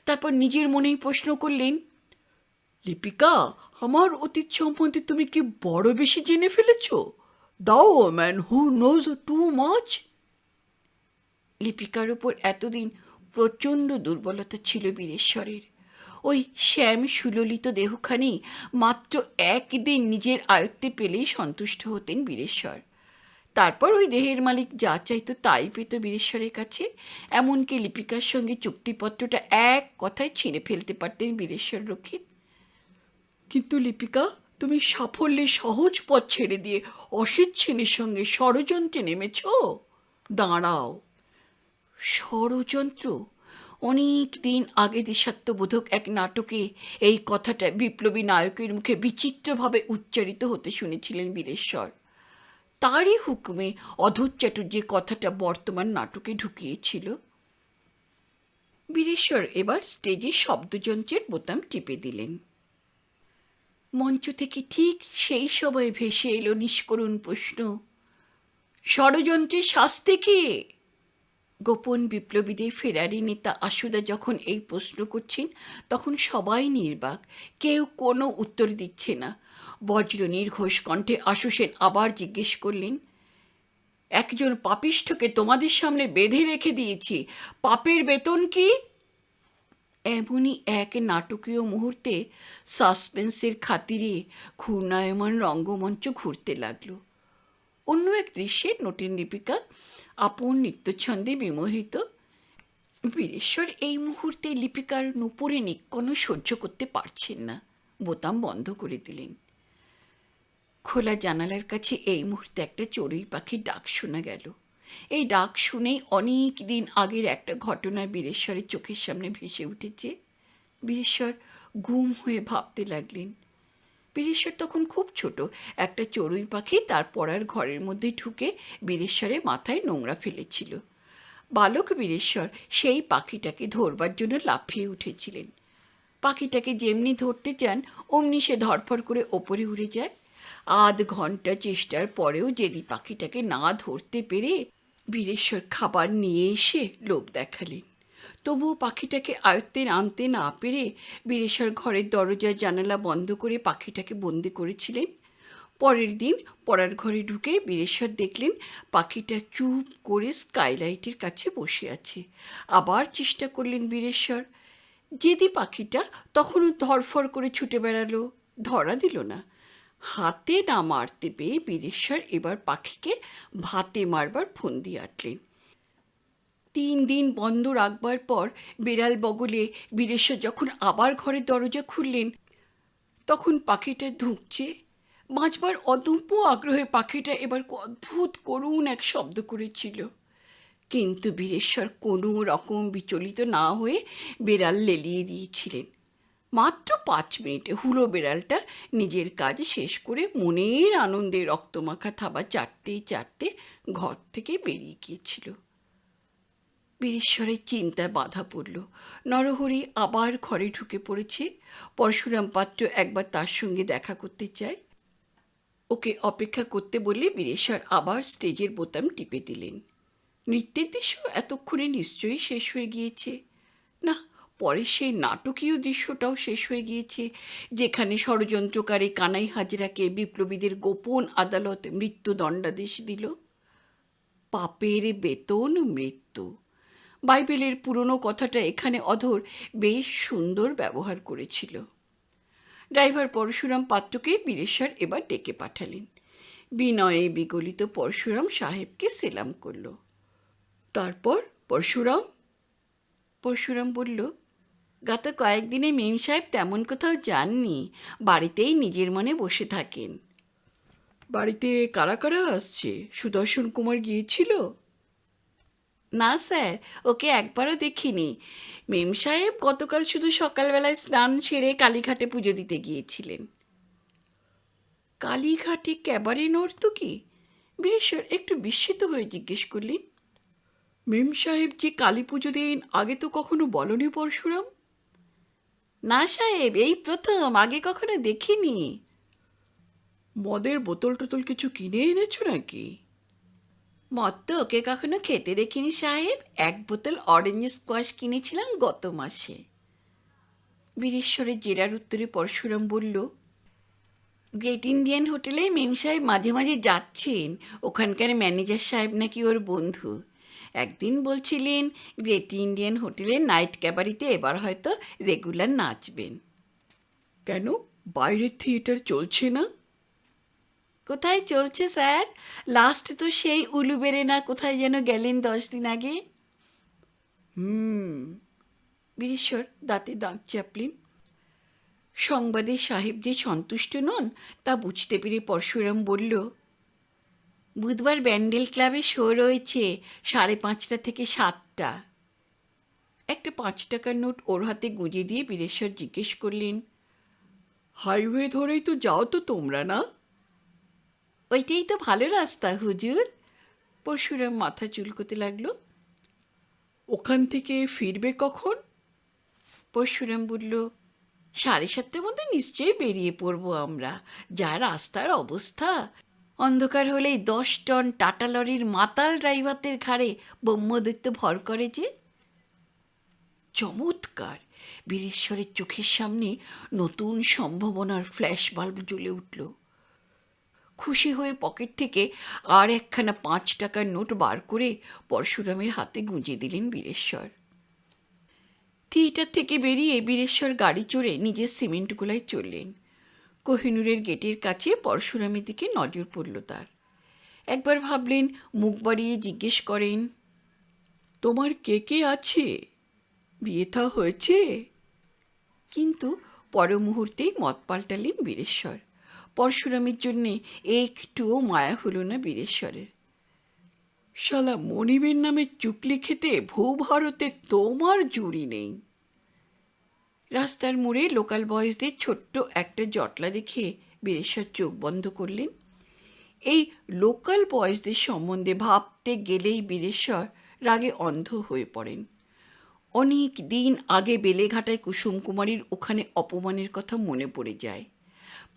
তারপর নিজের মনেই প্রশ্ন করলেন, লিপিকা, আমার অতীত সম্বন্ধে তুমি কি বড় বেশি জেনে ফেলেছ? দাও man who knows too much. লিপিকার ওপর এতদিন প্রচণ্ড দুর্বলতা ছিল বীরেশ্বরের। ওই শ্যাম সুললিত দেহখানি মাত্র একদিন নিজের আয়ত্তে পেলেই সন্তুষ্ট হতেন বীরেশ্বর। তারপর ওই দেহের মালিক যা চাইতো তাই পেত বীরেশ্বরের কাছে। এমনকি লিপিকার সঙ্গে চুক্তিপত্রটা এক কথায় ছিঁড়ে ফেলতে পারতেন বীরেশ্বর রক্ষিত। কিন্তু লিপিকা, তুমি সাফল্যের সহজ পথ ছেড়ে দিয়ে অসিত সেনের সঙ্গে ষড়যন্ত্রে নেমেছ। দাঁড়াও। ষড়যন্ত্র? অনেক দিন আগে দেশাত্মবোধক এক নাটকে এই কথাটা বিপ্লবী নায়কের মুখে বিচিত্রভাবে উচ্চারিত হতে শুনেছিলেন বীরেশ্বর। তারই হুকুমে অধর চ্যাটুর্যে কথাটা বর্তমান নাটকে ঢুকিয়েছিল। বীরেশ্বর এবার স্টেজে শব্দযন্ত্রের বোতাম টিপে দিলেন। মঞ্চ থেকে ঠিক সেই সময় ভেসে এলো নিষ্করুণ প্রশ্ন, ষড়যন্ত্রের শাস্তি কি? গোপন বিপ্লবীদের ফেরারি নেতা আশুদা যখন এই প্রশ্ন করছেন তখন সবাই নির্বাক, কেউ কোনো উত্তর দিচ্ছে না। বজ্র নির্ঘোষ কণ্ঠে আশু সেন আবার জিজ্ঞেস করলেন, একজন পাপিষ্ঠকে তোমাদের সামনে বেঁধে রেখে দিয়েছি, পাপের বেতন কি? এমনই এক নাটকীয় মুহূর্তে সাসপেন্সের খাতিরে ঘূর্ণায়মান রঙ্গমঞ্চ ঘুরতে লাগলো। অন্য এক দৃশ্যে নটিন লিপিকা আপন নৃত্যছন্দে বিমোহিত। বীরেশ্বর এই মুহূর্তে লিপিকার নুপুরে নিক্কণও সহ্য করতে পারছেন না, বোতাম বন্ধ করে দিলেন। খোলা জানালার কাছে এই মুহূর্তে একটা চড়ুই পাখির ডাক শোনা গেল। এই ডাক শুনেই অনেক দিন আগের একটা ঘটনা বীরেশ্বরের চোখের সামনে ভেসে উঠেছে। বীরেশ্বর গুম হয়ে ভাবতে লাগলেন। বীরেশ্বর তখন খুব ছোট। একটা চড়ুই পাখি তার পড়ার ঘরের মধ্যে ঢুকে বীরেশ্বরের মাথায় নোংরা ফেলেছিল। বালক বীরেশ্বর সেই পাখিটাকে ধরবার জন্য লাফিয়ে উঠেছিলেন। পাখিটাকে যেমনি ধরতে চান অমনি সে ধরফর করে ওপরে উড়ে যায়। আধ ঘন্টা চেষ্টার পরেও যদি পাখিটাকে না ধরতে পেরে বীরেশ্বর খাবার নিয়ে এসে লোভ দেখালেন। তবুও পাখিটাকে আয়ত্তে আনতে না পেরে বীরেশ্বর ঘরের দরজা জানালা বন্ধ করে পাখিটাকে বন্দি করেছিলেন। পরের দিন পড়ার ঘরে ঢুকে বীরেশ্বর দেখলেন পাখিটা চুপ করে স্কাইলাইটের কাছে বসে আছে। আবার চেষ্টা করলেন বীরেশ্বর। জেদি পাখিটা তখনও ধরফর করে ছুটে বেড়ালো, ধরা দিল না। হাতে না মারতে পেয়ে বীরেশ্বর এবার পাখিকে ভাতে মারবার ফন্দি আঁটলেন। 3 দিন বন্ধ রাখবার পর বেড়াল বগলে বীরেশ্বর যখন আবার ঘরের দরজা খুললেন, তখন পাখিটা ধুঁকছে। বাঁচবার অদম্য আগ্রহে পাখিটা এবার অদ্ভুত করুণ এক শব্দ করেছিল। কিন্তু বীরেশ্বর কোনো রকম বিচলিত না হয়ে বেড়াল লেলিয়ে দিয়েছিলেন। মাত্র 5 মিনিটে হুলো বেড়ালটা নিজের কাজ শেষ করে মনের আনন্দে রক্তমাখা থাবা চাটতে চাটতে ঘর থেকে বেরিয়ে গিয়েছিল। বীরেশ্বরের চিন্তায় বাধা পড়ল। নরহরি আবার ঘরে ঢুকে পড়েছে। পরশুরাম পাত্র একবার তার সঙ্গে দেখা করতে চায়। ওকে অপেক্ষা করতে বলে বীরেশ্বর আবার স্টেজের বোতাম টিপে দিলেন। নৃত্যের দৃশ্য এতক্ষণে নিশ্চয়ই শেষ হয়ে গিয়েছে। না, পরে সেই নাটকীয় দৃশ্যটাও শেষ হয়ে গিয়েছে, যেখানে ষড়যন্ত্রকারী কানাই হাজরাকে বিপ্লবীদের গোপন আদালত মৃত্যুদণ্ডাদেশ দিল। পাপের বেতন মৃত্যু। বাইবেলের পুরনো কথাটা এখানে অধর বেশ সুন্দর ব্যবহার করেছিল। ড্রাইভার পরশুরাম পাত্রকে বীরেশ্বর এবার ডেকে পাঠালেন। বিনয়ে বিগলিত পরশুরাম সাহেবকে সেলাম করল। তারপর পরশুরাম বলল, গত কয়েকদিনে মেম সাহেব তেমন কোথাও যাননি, বাড়িতেই নিজের মনে বসে থাকেন। বাড়িতে কারা কারা আসছে? সুদর্শন কুমার গিয়েছিল? না স্যার, ওকে একবারও দেখিনি। মেম সাহেব গতকাল শুধু সকালবেলায় স্নান সেরে কালীঘাটে পুজো দিতে গিয়েছিলেন। কালীঘাটে ক্যাবারে নর্তকী? বীরেশ্বর একটু বিস্মিত হয়ে জিজ্ঞেস করলেন, মেম সাহেব যে কালী পুজো দিন আগে তো কখনো বলনি পরশুরাম? না সাহেব, এই প্রথম, আগে কখনো দেখিনি। মদের বোতল টোতল কিছু কিনে এনেছো নাকি? মদ তো ওকে কখনো খেতে দেখিনি সাহেব। 1 বোতল অরেঞ্জ স্কোয়াশ কিনেছিলাম গত মাসে। বীরেশ্বরের জেরার উত্তরে পরশুরাম বলল, গ্রেট ইন্ডিয়ান হোটেলে মেম সাহেব মাঝে মাঝে যাচ্ছেন। ওখানকার ম্যানেজার সাহেব নাকি ওর বন্ধু। একদিন বলছিলেন গ্রেট ইন্ডিয়ান হোটেলের নাইট ক্যাবারিতে এবার হয়তো রেগুলার নাচবেন। কেন, বাইরের থিয়েটার চলছে না? কোথায় চলছে স্যার? লাস্ট তো সেই উলুবেড়ে না কোথায় যেন গেলেন 10 দিন আগে। বীরেশ্বর দাঁতে দাঁত চাপলেন। সংবাদে সাহেব যে সন্তুষ্ট নন তা বুঝতে পেরে পরশুরাম বলল, বুধবার ব্যান্ডেল ক্লাবে শো রয়েছে 5:30 থেকে 7টা। একটা 5 টাকার নোট ওর হাতে গুঁজে দিয়ে বীরেশ্বর জিজ্ঞেস করলেন, হাইওয়ে ধরেই তো যাও তো তোমরা, না? ওইটাই তো ভালো রাস্তা হুজুর। পরশুরাম মাথা চুলকোতে লাগলো। ওখান থেকে ফিরবে কখন? পরশুরাম বলল, 7:30টার মধ্যে নিশ্চয়ই বেরিয়ে পড়বো আমরা। যা রাস্তার অবস্থা! অন্ধকার হলেই 10 টন টাটা লরির মাতাল ড্রাইভারদের ঘাড়ে ব্রহ্মদৈত্য ভর করে যে। চমৎকার! বীরেশ্বরের চোখের সামনে নতুন সম্ভাবনার ফ্ল্যাশ বাল্ব জ্বলে উঠল। খুশি হয়ে পকেট থেকে আর একখানা 5 টাকার নোট বার করে পরশুরামের হাতে গুঁজে দিলেন বীরেশ্বর। থিয়েটার থেকে বেরিয়ে বীরেশ্বর গাড়ি চড়ে নিজের সিমেন্ট গোলায় চললেন। কোহিনূরের গেটের কাছে পরশুরামের দিকে নজর পড়ল তার। একবার ভাবলেন, মুখ বাড়িয়ে জিজ্ঞেস করেন, তোমার কে কে আছে? বিয়ে থা হয়েছে? কিন্তু পর মুহূর্তেই মত পাল্টালেন বীরেশ্বর। পরশুরামের জন্যে একটুও মায়া হলো না বীরেশ্বরের। শালা মনিবের নামে চুকলি খেতে ভূভারতে তোমার জুড়ি নেই। রাস্তার মোড়ে লোকাল বয়েজদের ছোট্ট একটা জটলা দেখে বীরেশ্বর চোখ বন্ধ করলেন। এই লোকাল বয়েজদের সম্বন্ধে ভাবতে গেলেই বীরেশ্বর রাগে অন্ধ হয়ে পড়েন। অনেক দিন আগে বেলেঘাটায় কুসুম কুমারীর ওখানে অপমানের কথা মনে পড়ে যায়।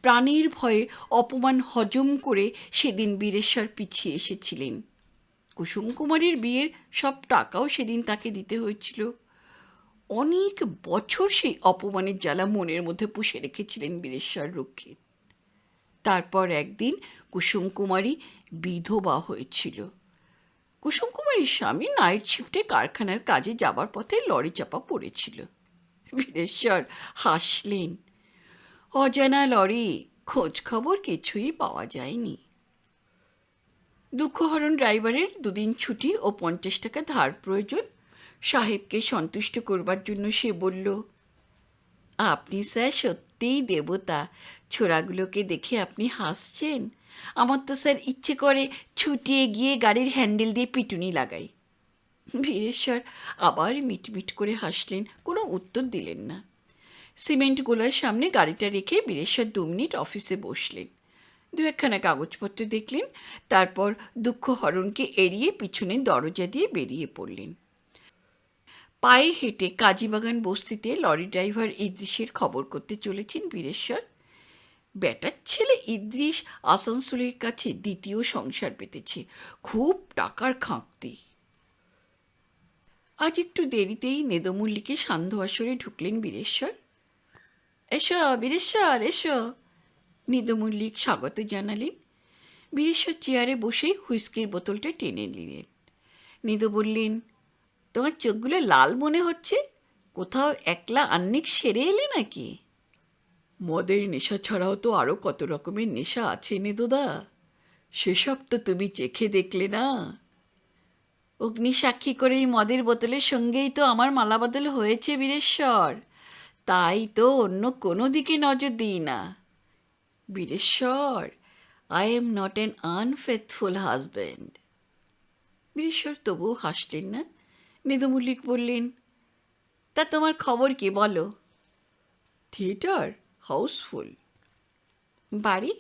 প্রাণের ভয়ে অপমান হজম করে সেদিন বীরেশ্বর পিছিয়ে এসেছিলেন। কুসুম কুমারীর বিয়ের সব টাকাও সেদিন তাকে দিতে হয়েছিল। অনেক বছর সেই অপমানের জ্বালা মনের মধ্যে পুষে রেখেছিলেন বীরেশ্বর রক্ষিত। তারপর একদিন কুসুম কুমারী বিধবা হয়েছিল। কুসুম কুমারীর স্বামী নাইট শিফটে কারখানার কাজে যাবার পথে লরি চাপা পড়েছিল। বীরেশ্বর হাসলেন। অজানা লরি, খোঁজ খবর কিছুই পাওয়া যায়নি। দুঃখহরণ ড্রাইভারের 2 দিন ছুটি ও 50 টাকা ধার প্রয়োজন। সাহেবকে সন্তুষ্ট করবার জন্য সে বলল, আপনি স্যার সত্যিই দেবতা। ছোড়াগুলোকে দেখে আপনি হাসছেন। আমার তো স্যার ইচ্ছে করে ছুটিয়ে গিয়ে গাড়ির হ্যান্ডেল দিয়ে পিটুনি লাগাই। বীরেশ্বর আবার মিটমিট করে হাসলেন, কোনো উত্তর দিলেন না। সিমেন্ট গোলার সামনে গাড়িটা রেখে বীরেশ্বর 2 মিনিট অফিসে বসলেন। 2-1খানা কাগজপত্র দেখলেন, তারপর দুঃখহরণকে এড়িয়ে পিছনে দরজা দিয়ে বেরিয়ে পড়লেন। পায়ে হেঁটে কাজীবাগান বস্তিতে লরি ড্রাইভার ইদ্রিসের খবর করতে চলেছেন বীরেশ্বর। বেটার ছেলে ইদ্রিস আসানসোলের কাছে 2য় সংসার পেতেছে, খুব টাকার খাঁকতি। আজ একটু দেরিতেই নেদমল্লিকে সান্ধ্য আসরে ঢুকলেন বীরেশ্বর। এসো বীরেশ্বর, এসো। নেদমল্লিক স্বাগত জানালেন। বীরেশ্বর চেয়ারে বসে হুইস্কির বোতলটা টেনে নিলেন। নেদো বললেন, তোমার চোখগুলো লাল মনে হচ্ছে, কোথাও একলা আহ্নিক সেরে এলে নাকি? মদের নেশা ছাড়াও তো আরও কত রকমের নেশা আছে নেদোদা, সেসব তো তুমি চেখে দেখলে না। অগ্নি সাক্ষী করে এই মদের বোতলের সঙ্গেই তো আমার মালা বদল হয়েছে বীরেশ্বর, তাই তো অন্য কোনো দিকে নজর দিই না। Bireswar, I am not an unfaithful husband. Bireswar তবুও হাসলেন না। নেদু মল্লিক বললেন, তা তোমার খবর কি বলো? Theatre house full. বাড়ি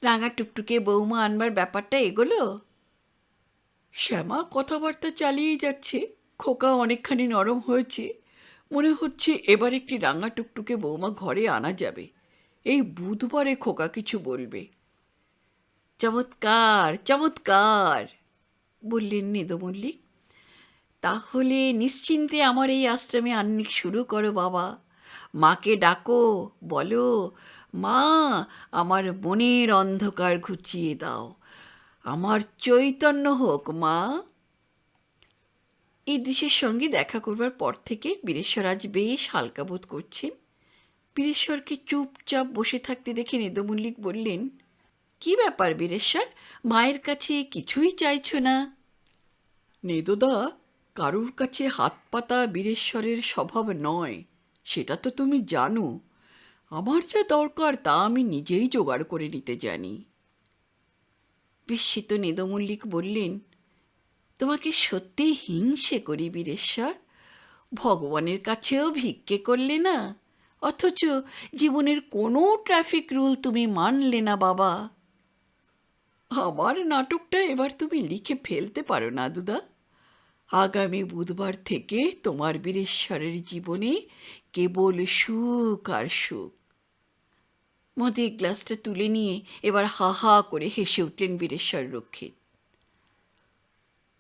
রাঙা টুকটুকে বৌমা আনবার ব্যাপারটা এগোলো? শ্যামা কথাবার্তা চালিয়েই যাচ্ছে, খোকা অনেকখানি নরম হয়েছে। মনে হচ্ছে এবার একটি রাঙা টুকটুকে বৌমা ঘরে আনা যাবে। এই বুধবারে খোকা কিছু বলবে। চমৎকার চমৎকার, বললেন নেদো মল্লিক। তাহলে নিশ্চিন্তে আমার এই আশ্রমে আহ্নিক শুরু করো বাবা। মাকে ডাকো, বলো, মা আমার মনের অন্ধকার ঘুচিয়ে দাও, আমার চৈতন্য হোক মা। এই দেশের সঙ্গে দেখা করবার পর থেকে বীরেশ্বর আজ বেশ হালকা বোধ করছেন। বীরেশ্বরকে চুপচাপ বসে থাকতে দেখে নেদো মল্লিক বললেন, কি ব্যাপার বীরেশ্বর, মায়ের কাছে কিছুই চাইছো না? নেদোদা, কারুর কাছে হাত পাতা বীরেশ্বরের স্বভাব নয়, সেটা তো তুমি জানো। আমার যা দরকার তা আমি নিজেই জোগাড় করে নিতে জানি। বিস্মিত নেদো মল্লিক বললেন, তোমাকে সত্যি হিংসে করি বীরেশ্বর। ভগবানের কাছেও ভিক্ষে করলে না, অথচ জীবনের কোনো ট্রাফিক রুল তুমি মানলে না বাবা। আমার নাটকটা এবার তুমি লিখে ফেলতে পারো না দুদা। আগামী বুধবার থেকে তোমার বীরেশ্বরের জীবনে কেবল সুখ আর সুখ। মদের গ্লাসটা তুলে নিয়ে এবার হা হা করে হেসে উঠলেন বীরেশ্বর রক্ষিত।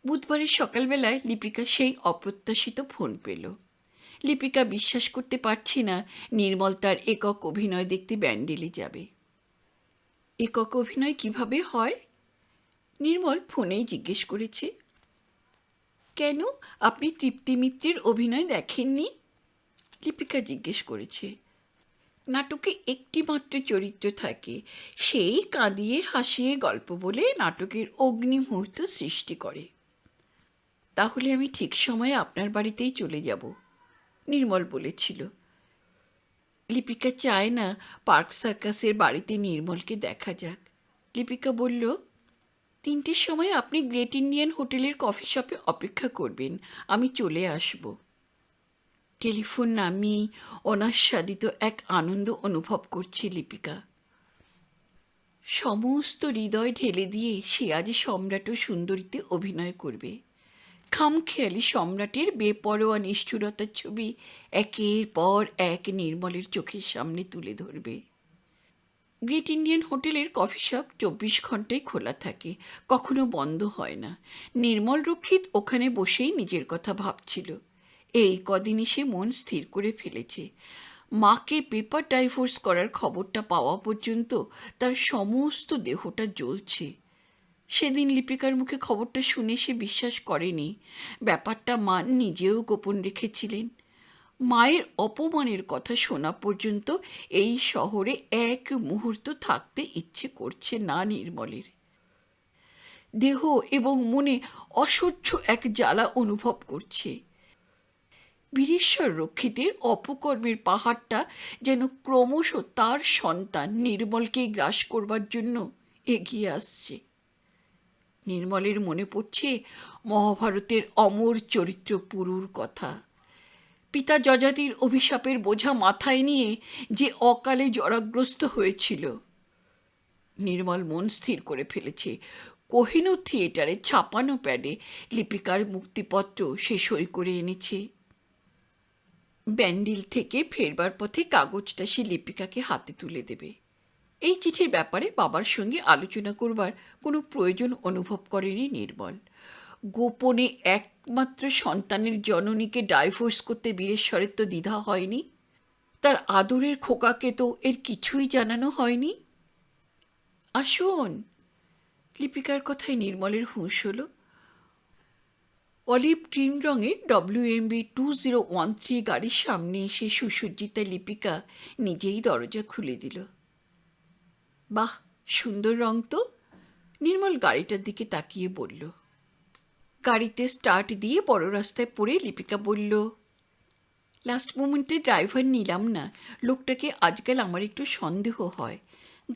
বুধবারের সকালবেলায় লিপিকা সেই অপ্রত্যাশিত ফোন পেল। লিপিকা বিশ্বাস করতে পারছি না নির্মল তার একক অভিনয় দেখতে ব্যান্ডেলে যাবে। একক অভিনয় কিভাবে হয়? নির্মল ফোনেই জিজ্ঞেস করেছে। কেন, আপনি তৃপ্তি মিত্রের অভিনয় দেখেননি? লিপিকা জিজ্ঞেস করেছে। নাটকে একটি মাত্র চরিত্র থাকে, সেই কাঁদিয়ে হাসিয়ে গল্প বলে নাটকের অগ্নি মুহূর্ত সৃষ্টি করে। তাহলে আমি ঠিক সময়ে আপনার বাড়িতেই চলে যাব, নির্মল বলেছিল। লিপিকা চায় না পার্ক সার্কাসের বাড়িতে নির্মলকে দেখা যাক। লিপিকা বলল, 3টের সময় আপনি গ্রেট ইন্ডিয়ান হোটেলের কফি শপে অপেক্ষা করবেন, আমি চলে আসব। টেলিফোন নামিয়ে অনাস্বাদিত এক আনন্দ অনুভব করছে লিপিকা। সমস্ত হৃদয় ঢেলে দিয়ে সে আজ সম্রাট ও সুন্দরীতে অভিনয় করবে। খামখেয়ালি সম্রাটের বেপরোয়া নিষ্ঠুরতার ছবি একের পর এক নির্মলের চোখের সামনে তুলে ধরবে। গ্রেট ইন্ডিয়ান হোটেলের কফি শপ 24 ঘন্টায় খোলা থাকে, কখনো বন্ধ হয় না। নির্মল রক্ষিত ওখানে বসেই নিজের কথা ভাবছিল। এই কদিনই সে মন স্থির করে ফেলেছে। মাকে পেপার ডাইভোর্স করার খবরটা পাওয়া পর্যন্ত তার সমস্ত দেহটা জ্বলছে। সেদিন লিপিকার মুখে খবরটা শুনে সে বিশ্বাস করেনি। ব্যাপারটা মা নিজেও গোপন রেখেছিলেন। মায়ের অপমানের কথা শোনা পর্যন্ত এই শহরে এক মুহূর্ত থাকতে ইচ্ছে করছে না নির্মলের। দেহ এবং মনে অসহ্য এক জ্বালা অনুভব করছে। বীরেশ্বর রক্ষিতের অপকর্মের পাহাড়টা যেন ক্রমশ তার সন্তান নির্মলকে গ্রাস করবার জন্য এগিয়ে আসছে। নির্মলের মনে পড়ছে মহাভারতের অমর চরিত্র পুরুর কথা। পিতা যযাতির অভিশাপের বোঝা মাথায় নিয়ে যে অকালে জরাগ্রস্ত হয়েছিল। নির্মল মন স্থির করে ফেলেছে, কোহিনূর থিয়েটারে ছাপানো প্যাডে লিপিকার মুক্তিপত্র সে সই করে এনেছে। ব্যান্ডিল থেকে ফেরবার পথে কাগজটা সে লিপিকাকে হাতে তুলে দেবে। এই চিঠির ব্যাপারে বাবার সঙ্গে আলোচনা করবার কোনো প্রয়োজন অনুভব করেনি নির্মল। গোপনে একমাত্র সন্তানের জননীকে ডাইভোর্স করতে বীরেশ্বরের তো দ্বিধা হয়নি। তার আদরের খোকাকে তো এর কিছুই জানানো হয়নি। আসুন। লিপিকার কথায় নির্মলের হুঁশ হলো। অলিভ গ্রিন রঙের WMB 2013 গাড়ির সামনে এসে সুসজ্জিতা লিপিকা নিজেই দরজা খুলে দিল। বাহ, সুন্দর রং তো, নির্মল গাড়িটার দিকে তাকিয়ে বলল। গাড়িতে স্টার্ট দিয়ে বড় রাস্তায় পড়ে লিপিকা বলল, লাস্ট মোমেন্টে ড্রাইভার নিলাম না। লোকটাকে আজকাল আমার একটু সন্দেহ হয়।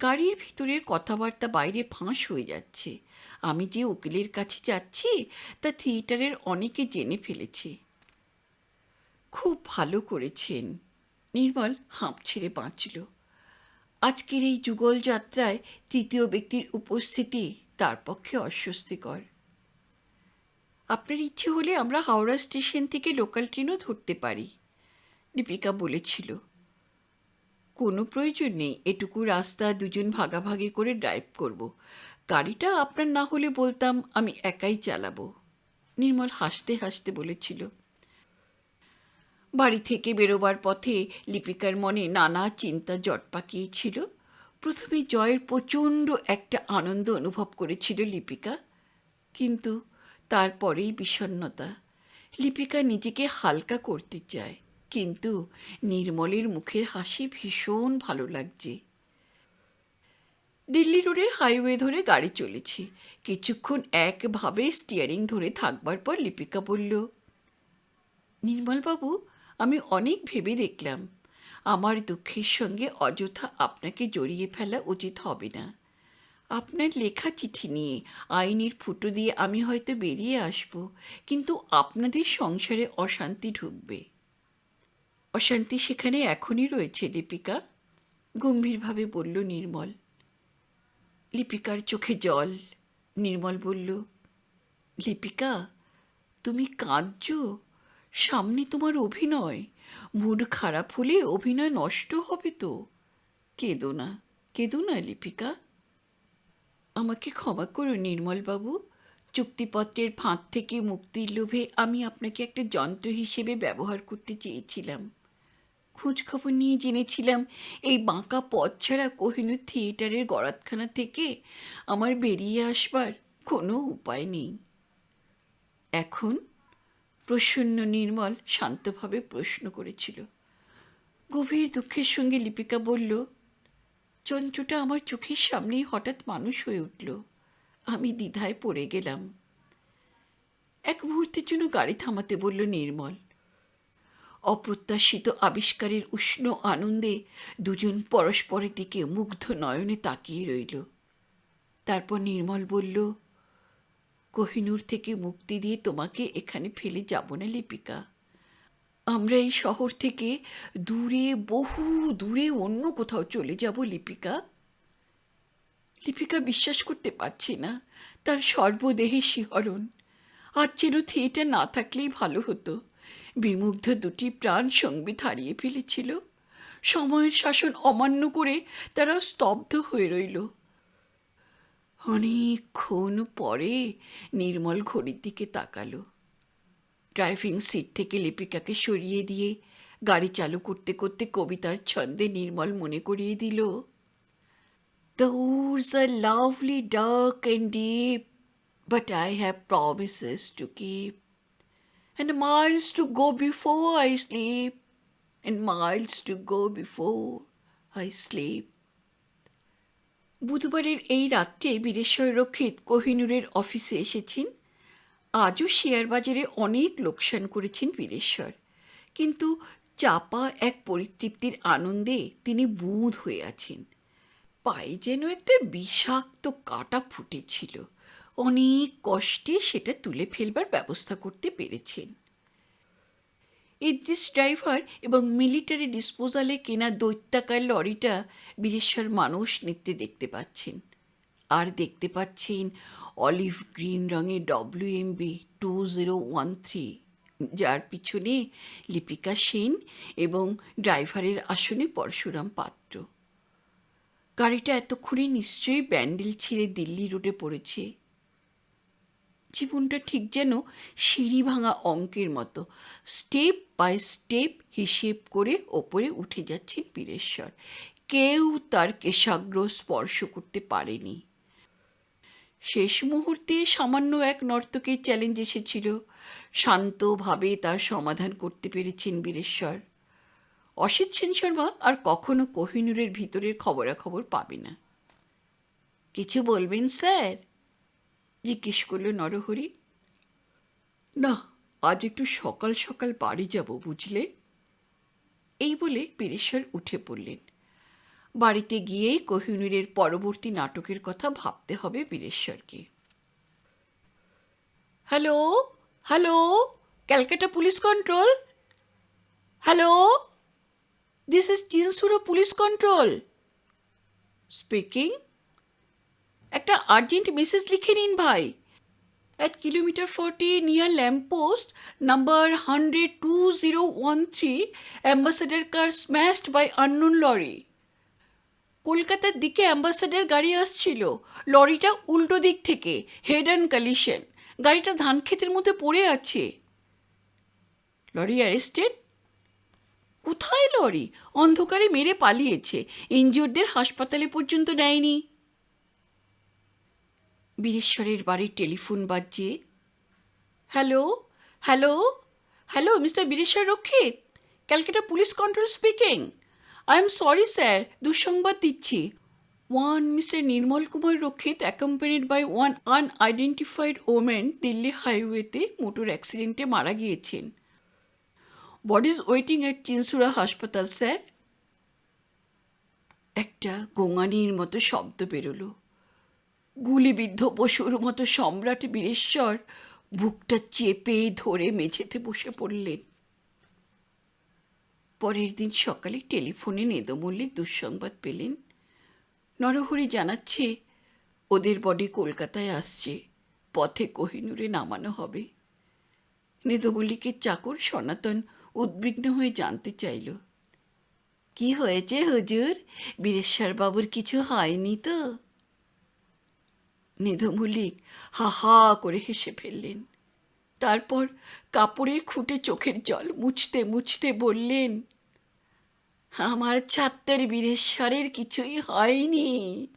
গাড়ির ভিতরের কথাবার্তা বাইরে ফাঁস হয়ে যাচ্ছে। আমি যে উকিলের কাছে যাচ্ছি তা থিয়েটারের অনেকে জেনে ফেলেছে। খুব ভালো করেছেন। নির্মল হাঁপ ছেড়ে বাঁচল। আজকের এই যুগল যাত্রায় তৃতীয় ব্যক্তির উপস্থিতি তার পক্ষে অস্বস্তিকর। আপনার ইচ্ছে হলে আমরা হাওড়া স্টেশন থেকে লোকাল ট্রেনও ধরতে পারি, দীপিকা বলেছিল। কোনো প্রয়োজন নেই, এটুকু রাস্তা দুজন ভাগাভাগি করে ড্রাইভ করব। গাড়িটা আপনার না হলে বলতাম আমি একাই চালাবো, নির্মল হাসতে হাসতে বলেছিল। বাড়ি থেকে বেরোবার পথে লিপিকার মনে নানা চিন্তা জট পাকিয়েছিল। প্রথমে জয়ের প্রচণ্ড একটা আনন্দ অনুভব করেছিল লিপিকা, কিন্তু তারপরেই বিষণ্ণতা। লিপিকা নিজেকে হালকা করতে চায়, কিন্তু নির্মলের মুখের হাসি ভীষণ ভালো লাগছে। দিল্লি রোডের হাইওয়ে ধরে গাড়ি চলেছে। কিছুক্ষণ একভাবে স্টিয়ারিং ধরে থাকবার পর লিপিকা বলল, নির্মলবাবু, আমি অনেক ভেবে দেখলাম আমার দুঃখের সঙ্গে অযথা আপনাকে জড়িয়ে ফেলা উচিত হবে না। আপনার লেখা চিঠি নিয়ে আইনের ফুটো দিয়ে আমি হয়তো বেরিয়ে আসব, কিন্তু আপনাদের সংসারে অশান্তি ঢুকবে। অশান্তি সেখানে এখনই রয়েছে লিপিকা, গম্ভীরভাবে বলল নির্মল। লিপিকার চোখে জল। নির্মল বলল, লিপিকা, তুমি কাঁদছ? সামনে তোমার অভিনয়। মুড খারাপ হলে অভিনয় নষ্ট হবে তো। কেঁদো না, কেঁদো না লিপিকা। আমাকে ক্ষমা করুন নির্মলবাবু। চুক্তিপত্রের ফাঁদ থেকে মুক্তির লোভে আমি আপনাকে একটা যন্ত্র হিসেবে ব্যবহার করতে চেয়েছিলাম। খোঁজখবর নিয়ে জেনেছিলাম এই বাঁকা পথ ছাড়া কোহিনূর থিয়েটারের গরাতখানা থেকে আমার বেরিয়ে আসবার কোনো উপায় নেই। এখন? প্রসন্ন নির্মল শান্তভাবে প্রশ্ন করেছিল। গভীর দুঃখের সঙ্গে লিপিকা বলল, যন্ত্রটা আমার চোখের সামনেই হঠাৎ মানুষ হয়ে উঠল। আমি দ্বিধায় পড়ে গেলাম। এক মুহূর্তের জন্য গাড়ি থামাতে বলল নির্মল। অপ্রত্যাশিত আবিষ্কারের উষ্ণ আনন্দে দুজন পরস্পরের দিকে মুগ্ধ নয়নে তাকিয়ে রইল। তারপর নির্মল বলল, কোহিনূর থেকে মুক্তি দিয়ে তোমাকে এখানে ফেলে যাব না লিপিকা। আমরা এই শহর থেকে দূরে, বহু দূরে অন্য কোথাও চলে যাব লিপিকা। লিপিকা বিশ্বাস করতে পারছি না, তার সর্বদেহে শিহরণ। আজ যেন থিয়েটার না থাকলেই ভালো হতো। বিমুগ্ধ দুটি প্রাণ সংবিত হারিয়ে ফেলেছিল। সময়ের শাসন অমান্য করে তারা স্তব্ধ হয়ে রইল। অনেকক্ষণ পরে নির্মল ঘড়ির দিকে তাকালো। ড্রাইভিং সিট থেকে লিপিকাকে সরিয়ে দিয়ে গাড়ি চালু করতে করতে কবিতার ছন্দে নির্মল মনে করিয়ে দিল, "The woods are lovely, dark and deep, but I have promises to keep, and miles to go before I sleep, and miles to go before I sleep." বুধবারের এই রাত্রে বীরেশ্বর রক্ষিত কোহিনূরের অফিসে এসেছেন। আজও শেয়ার বাজারে অনেক লোকসান করেছেন বীরেশ্বর, কিন্তু চাপা এক পরিতৃপ্তির আনন্দে তিনি বুঁদ হয়ে আছেন। পায়ে যেন একটা বিষাক্ত কাঁটা ফুটেছিল, অনেক কষ্টে সেটা তুলে ফেলবার ব্যবস্থা করতে পেরেছেন। ইদ্রিস ড্রাইভার এবং মিলিটারি ডিসপোজালে কেনা দৈত্যাকার লরিটা বীরেশ্বর মানুষ নিত্যে দেখতে পাচ্ছেন। আর দেখতে পাচ্ছেন অলিভ গ্রিন রঙের WMB 2013, যার পিছনে লিপিকা সেন এবং ড্রাইভারের আসনে পরশুরাম পাত্র। গাড়িটা এতক্ষণে নিশ্চয়ই ব্যান্ডেল ছিঁড়ে দিল্লি রোডে পড়েছে। জীবনটা ঠিক যেন সিঁড়ি ভাঙা অঙ্কের মতো, স্টেপ বাই স্টেপ হিসেব করে ওপরে উঠে যাচ্ছেন বীরেশ্বর। কেউ তার কেশাগ্র স্পর্শ করতে পারেনি। শেষ মুহূর্তে সামান্য এক নর্তকীর চ্যালেঞ্জ এসেছিল, শান্তভাবে তার সমাধান করতে পেরেছেন বীরেশ্বর। অসিত সেন শর্মা আর কখনো কোহিনূরের ভিতরের খবরাখবর পাবে না। কিছু বলবেন স্যার? জিজ্ঞেস করল নরহরি। না, আজ একটু সকাল সকাল বাড়ি যাব বুঝলে। এই বলে বীরেশ্বর উঠে পড়লেন। বাড়িতে গিয়েই কোহিনূরের পরবর্তী নাটকের কথা ভাবতে হবে বীরেশ্বরকে। Hello hello, Calcutta police control. Hello, this is Chinsurah police control speaking. একটা আর্জেন্ট মেসেজ লিখে নিন ভাই। At kilometer 40 near lamppost number 100-2013, ambassador car smashed by unknown lorry. কলকাতার দিকে অ্যাম্বাসাডার গাড়ি আসছিল, লরিটা উল্টো দিক থেকে, হেড অ্যান্ড কলিশন। গাড়িটা ধান ক্ষেতের মধ্যে পড়ে আছে। Lorry arrested? কোথায় লরি? অন্ধকারে মেরে পালিয়েছে, ইনজিওরদের হাসপাতালে পর্যন্ত নেয়নি। বীরেশ্বরের বাড়ির টেলিফোন বাজছে। Hello hello hello, mister Bireswar Rakshit, Calcutta police control speaking. I am sorry sir, দুঃসংবাদ দিচ্ছি। One mister Nirmal Kumar Rakshit accompanied by one unidentified women Delhi হাইওয়েতে মোটর অ্যাক্সিডেন্টে মারা গিয়েছেন। Body is waiting at Chinsurah হাসপাতাল স্যার। একটা গোঙানির মতো শব্দ বেরোলো। গুলিবিদ্ধ পশুর মতো সম্রাট বীরেশ্বর বুকটা চেপে ধরে মেঝেতে বসে পড়লেন। পরের দিন সকালে টেলিফোনে নেদো মল্লিক দুঃসংবাদ পেলেন। নরহরি জানাচ্ছে ওদের বডি কলকাতায় আসছে, পথে কোহিনূরে নামানো হবে। নেদো মল্লিকের চাকর সনাতন উদ্বিগ্ন হয়ে জানতে চাইল, কি হয়েছে হুজুর, বীরেশ্বর বাবুর কিছু হয়নি তো? নেদো মল্লিক হা হা করে হেসে ফেললেন। তারপর কাপড়ের খুঁটে চোখের জল মুছতে মুছতে বললেন, আমার ছাত্রের বীরেশ্বরের কিছুই হয়নি,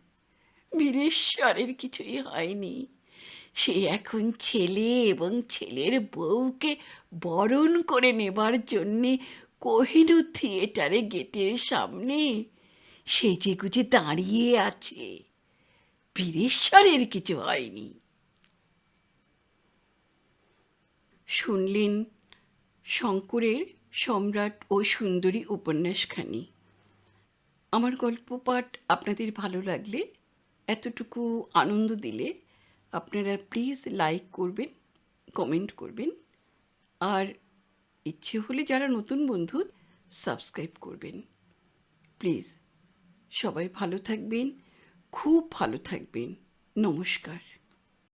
বীরেশ্বরের কিছুই হয়নি। সে এখন ছেলে এবং ছেলের বউকে বরণ করে নেবার জন্যে কোহিনূর থিয়েটারে গেটের সামনে সেজে গুজে দাঁড়িয়ে আছে। বীরেশ্বরের কিছু হয়নি। শুনলেন শঙ্করের সম্রাট ও সুন্দরী উপন্যাসখানি। আমার গল্প পাঠ আপনাদের ভালো লাগলে, এতটুকু আনন্দ দিলে আপনারা প্লিজ লাইক করবেন, কমেন্ট করবেন, আর ইচ্ছে হলে যারা নতুন বন্ধু সাবস্ক্রাইব করবেন। প্লিজ সবাই ভালো থাকবেন, খুব ভালো থাকবেন। নমস্কার।